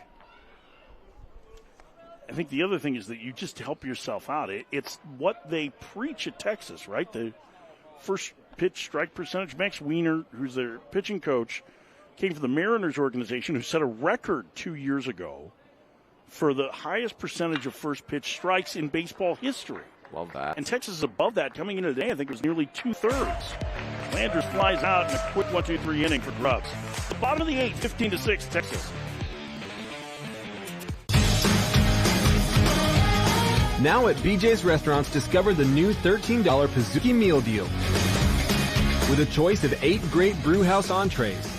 the other thing is that you just help yourself out. It's what they preach at Texas, right? The first pitch strike percentage. Max Wiener, who's their pitching coach, came from the Mariners organization, who set a record 2 years ago for the highest percentage of first pitch strikes in baseball history. Love that. And Texas is above that. Coming into today, I think it was nearly 2/3. Landers flies out in a quick 1-2-3 inning for Grubbs. The bottom of the 8th, 15-6, Texas. Now at BJ's Restaurants, discover the new $13 Pizookie Meal Deal. With a choice of 8 great brewhouse entrees.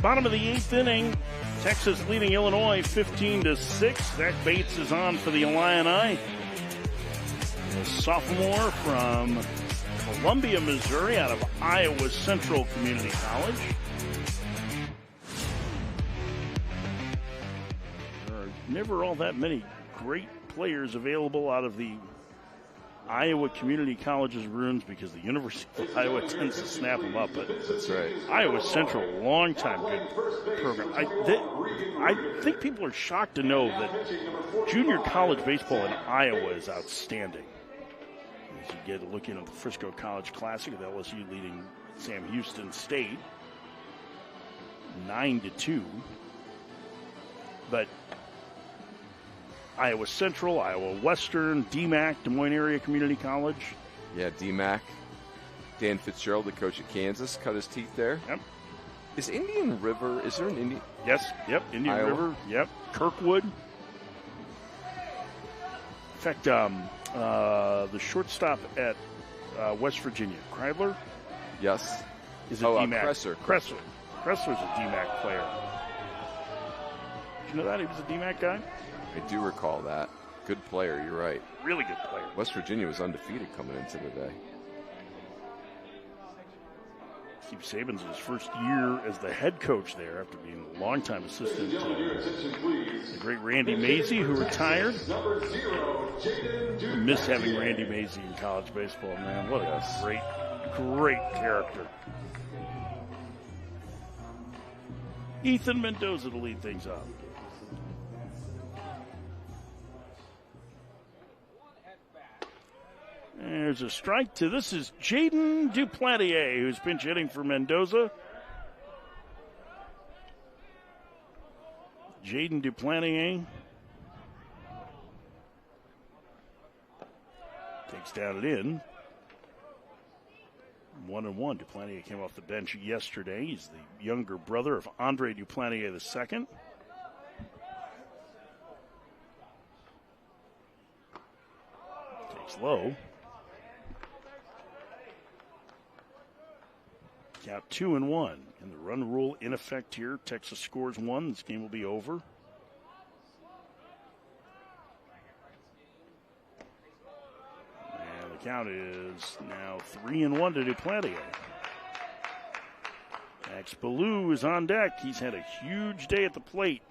Bottom of the 8th inning. Texas leading Illinois 15-6. Zach Bates is on for the Illini. A sophomore from Columbia, Missouri, out of Iowa Central Community College. There are never all that many great players available out of the Iowa Community College's rooms because the University of Iowa tends to snap them up. But that's right. Iowa Central, long-time good program. I think people are shocked to know that junior college baseball in Iowa is outstanding. As you get a look into the Frisco College Classic with LSU leading Sam Houston State 9-2. But Iowa Central, Iowa Western, DMAC, Des Moines Area Community College. Yeah, DMAC. Dan Fitzgerald, the coach at Kansas, cut his teeth there. Yep. Is Indian River, is there an Indian? Yes, yep, Indian Iowa. River, yep. Kirkwood. In fact, the shortstop at West Virginia, Kreidler, Yes. is a DMAC. Kressler. Kressler's a DMAC player. Did you know that? He was a DMAC guy? I do recall that. Good player, you're right. Really good player. West Virginia was undefeated coming into the day. Steve Saban's in his first year as the head coach there after being a longtime assistant to the great Randy Mazie, who retired. I miss having Randy Mazie in college baseball, man. What a great character. Ethan Mendoza to lead things up. There's a strike to this is Jaden Duplantier, who's pinch hitting for Mendoza. Jaden Duplantier takes down and in. 1-1. Duplantier came off the bench yesterday. He's the younger brother of Andre Duplantier II. Takes low. Count 2-1. And the run rule in effect here. Texas scores 1. This game will be over. And the count is now 3-1 to Duplantier. Max Ballou is on deck. He's had a huge day at the plate.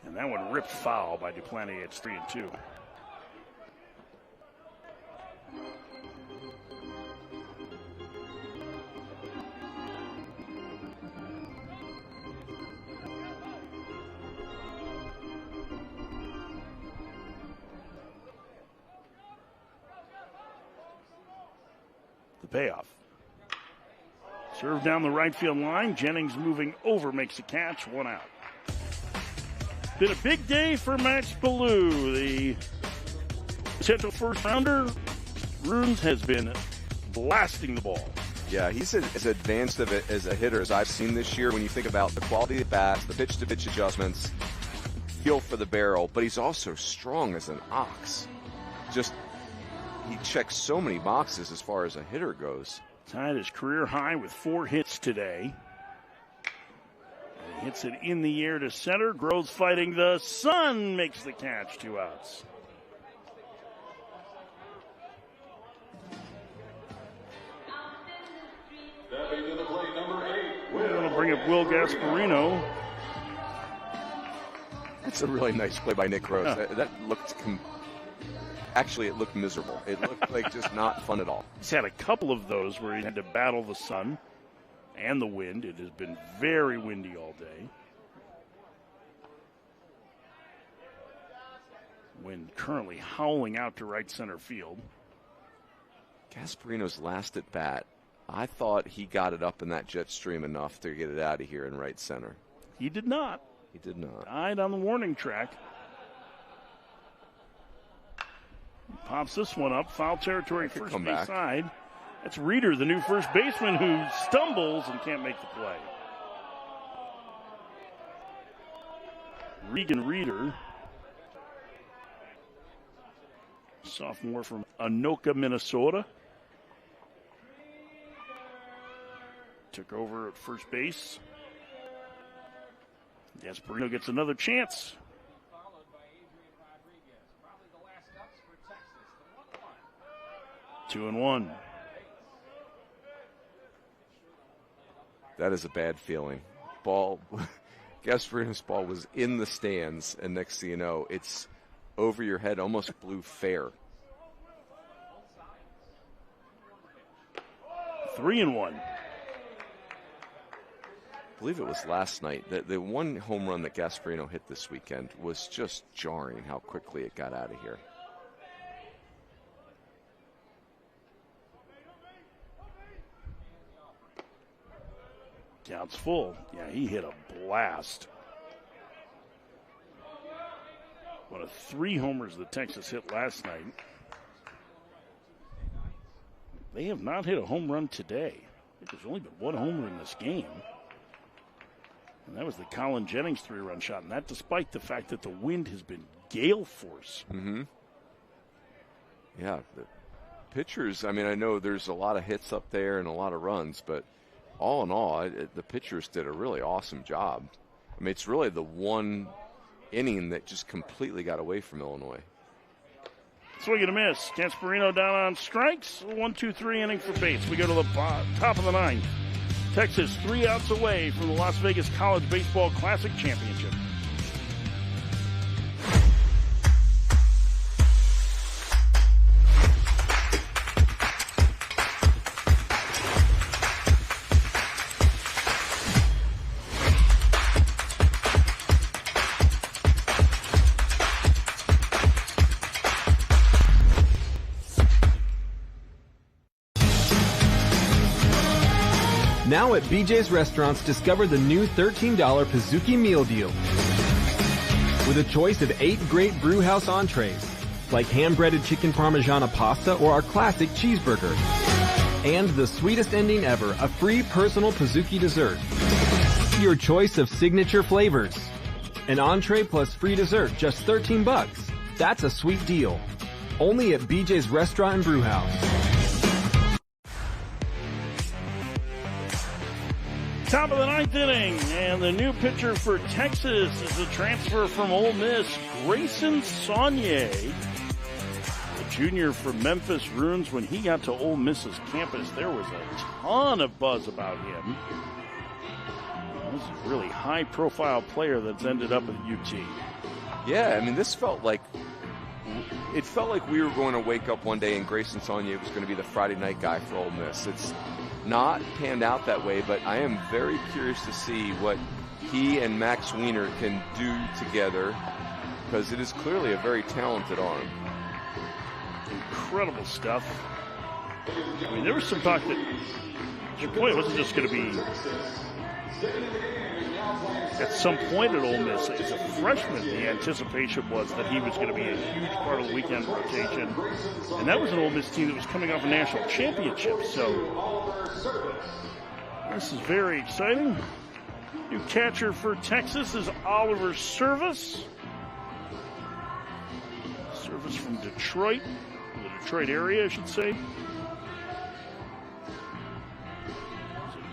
And that one ripped foul by Duplantier. It's 3-2. The payoff. Serve down the right field line. Jennings moving over, makes a catch, 1 out. Been a big day for Max Ballou, the potential first rounder. Runes has been blasting the ball. Yeah, he's as advanced of it as a hitter as I've seen this year when you think about the quality of the bats, the pitch-to-pitch adjustments, feel for the barrel, but he's also strong as an ox. Just, he checks so many boxes as far as a hitter goes. Tied his career high with 4 hits today. And he hits it in the air to center. Groves fighting the sun, makes the catch, 2 outs. We're going to bring up Will Gasparino. That's a really nice play by Nick Groves. That looked actually, it looked miserable. It looked like just not fun at all. He's had a couple of those where he had to battle the sun and the wind. It has been very windy all day. Wind currently howling out to right center field. Gasparino's last at bat, I thought he got it up in that jet stream enough to get it out of here in right center. He did not. He did not. Died on the warning track. Pops this one up. Foul territory, first base side. That's Reeder, the new first baseman, who stumbles and can't make the play. Regan Reeder, sophomore from Anoka, Minnesota. took over at first base. Gasparino gets another chance. 2-1. That is a bad feeling. Ball, Gasparino's ball was in the stands, and next thing you know, it's over your head, almost blew fair. 3-1. I believe it was last night. The one home run that Gasparino hit this weekend was just jarring how quickly it got out of here. Count's full. Yeah, he hit a blast. One of 3 homers that Texas hit last night. They have not hit a home run today. I think there's only been 1 homer in this game. And that was the Colin Jennings 3-run shot. And that despite the fact that the wind has been gale force. Mm-hmm. Yeah, the pitchers, I mean, I know there's a lot of hits up there and a lot of runs, but all in all, the pitchers did a really awesome job. I mean, it's really the one inning that just completely got away from Illinois. Swing and a miss. Gasparino down on strikes. 1-2-3 inning for Bates. We go to the top of the 9th. Texas 3 outs away from the Las Vegas College Baseball Classic Championship. Now at BJ's Restaurants, discover the new $13 Pizookie Meal Deal. With a choice of 8 great brewhouse entrees, like ham-breaded chicken parmigiana pasta or our classic cheeseburger. And the sweetest ending ever, a free personal Pizookie dessert. Your choice of signature flavors. An entree plus free dessert, just $13. That's a sweet deal. Only at BJ's Restaurant and Brewhouse. Top of the 9th inning, and the new pitcher for Texas is a transfer from Ole Miss, Grayson Saunier. The junior from Memphis Ruins. When he got to Ole Miss's campus, there was a ton of buzz about him. This is a really high-profile player that's ended up at UT. Yeah, I mean, this felt like we were going to wake up one day and Grayson Saunier was going to be the Friday night guy for Ole Miss. It's not panned out that way, but I am very curious to see what he and Max Weiner can do together, because it is clearly a very talented arm. Incredible stuff. I mean, there was some talk that, boy, it wasn't just going to be at some point at Ole Miss. As a freshman, the anticipation was that he was going to be a huge part of the weekend rotation. And that was an Ole Miss team that was coming off a national championship. So this is very exciting. New catcher for Texas is Oliver Service. Service from Detroit, the Detroit area, I should say.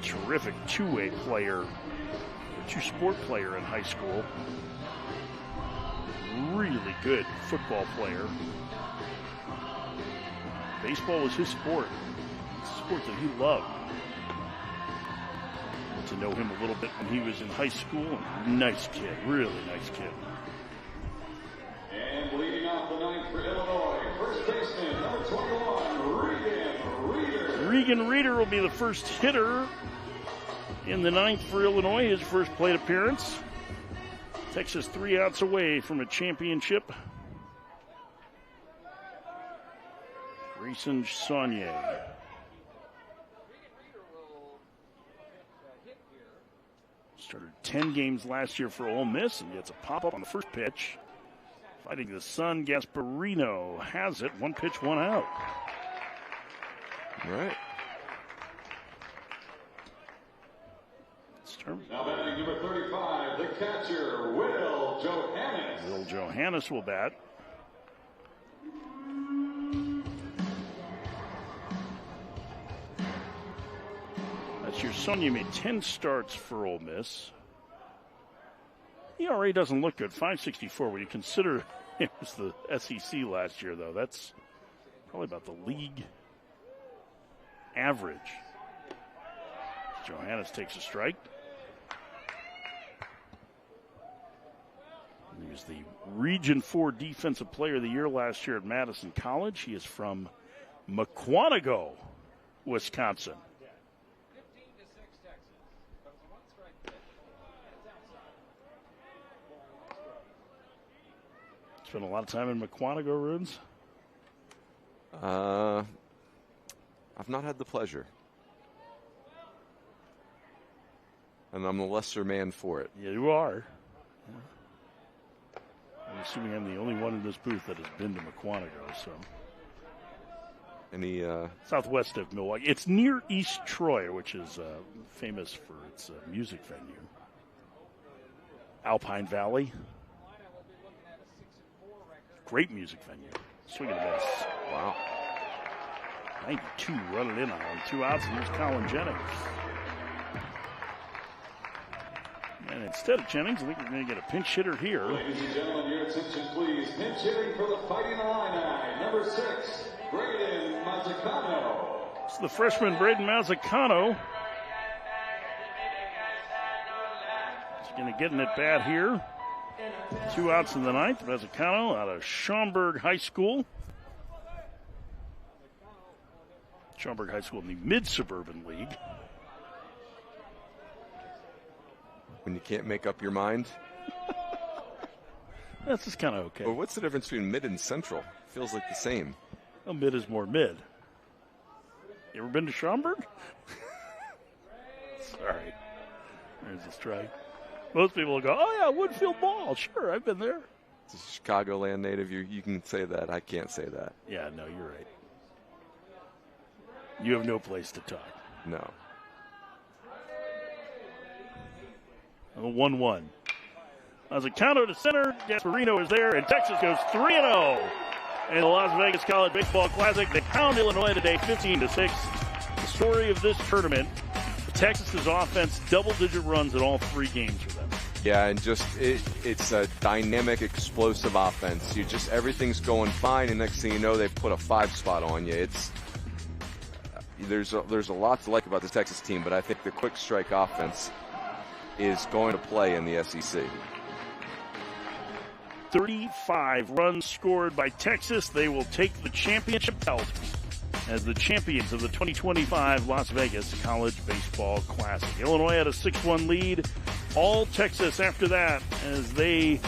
He's a terrific two-way player. Two-sport player in high school. Really good football player. Baseball was his sport. It's a sport that he loved. Got to know him a little bit when he was in high school. Nice kid, really nice kid. And leading off the 9th for Illinois, first baseman, number 21, Regan Reeder. Regan Reeder will be the first hitter in the 9th for Illinois, his first plate appearance. Texas 3 outs away from a championship. Grayson Saunier. Started 10 games last year for Ole Miss and gets a pop-up on the first pitch. Fighting the sun, Gasparino has it. 1 pitch, 1 out. All right. Now batting number 35, the catcher, Will Johannes. Will Johannes will bat. That's last year. Sonia made 10 starts for Ole Miss. ERA doesn't look good, 5.64. When you consider it was the SEC last year, though, that's probably about the league average. Johannes takes a strike. He was the Region 4 Defensive Player of the Year last year at Madison College. He is from Mukwonago, Wisconsin. Spent a lot of time in Mukwonago, Runes? I've not had the pleasure. And I'm the lesser man for it. Yeah, you are. I'm assuming I'm the only one in this booth that has been to Mukwonago, so. Any southwest of Milwaukee. It's near East Troy, which is famous for its music venue. Alpine Valley. Great music venue. Swing and a miss. Wow. 92 running in on 2 outs, and here's Colin Jennings. And instead of Jennings, I think we're going to get a pinch hitter here. Ladies and gentlemen, your attention please. Pinch hitting for the Fighting Illini, number 6, Braden Mazzacano. It's the freshman Braden Mazzacano. He's going to get an at-bat here. 2 outs in the ninth. Mazzacano out of Schaumburg High School. Schaumburg High School in the Mid-Suburban League. When you can't make up your mind. That's just kind of okay. Well, what's the difference between mid and central? Feels like the same. Well, mid is more mid. You ever been to Schaumburg? Sorry. There's a strike. Most people will go, oh, yeah, Woodfield Mall. Sure, I've been there. It's a Chicagoland native. You can say that. I can't say that. Yeah, no, you're right. You have no place to talk. No. 1-1. Mazzacano to center. Gasparino is there, and Texas goes 3-0. In the Las Vegas College Baseball Classic, they pound Illinois today 15-6. The story of this tournament, Texas's offense, double-digit runs in all 3 games for them. Yeah, and just it's a dynamic, explosive offense. Everything's going fine, and next thing you know, they've put a 5 spot on you. There's a lot to like about this Texas team, but I think the quick strike offense is going to play in the SEC. 35 runs scored by Texas. They will take the championship belt as the champions of the 2025 Las Vegas College Baseball Classic. Illinois had a 6-1 lead. All Texas after that as they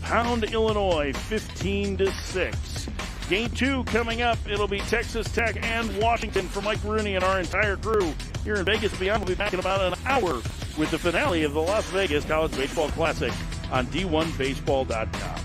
pound Illinois 15-6. Game 2 coming up. It'll be Texas Tech and Washington. For Mike Rooney and our entire crew here in Vegas Beyond, we'll be back in about an hour with the finale of the Las Vegas College Baseball Classic on D1Baseball.com.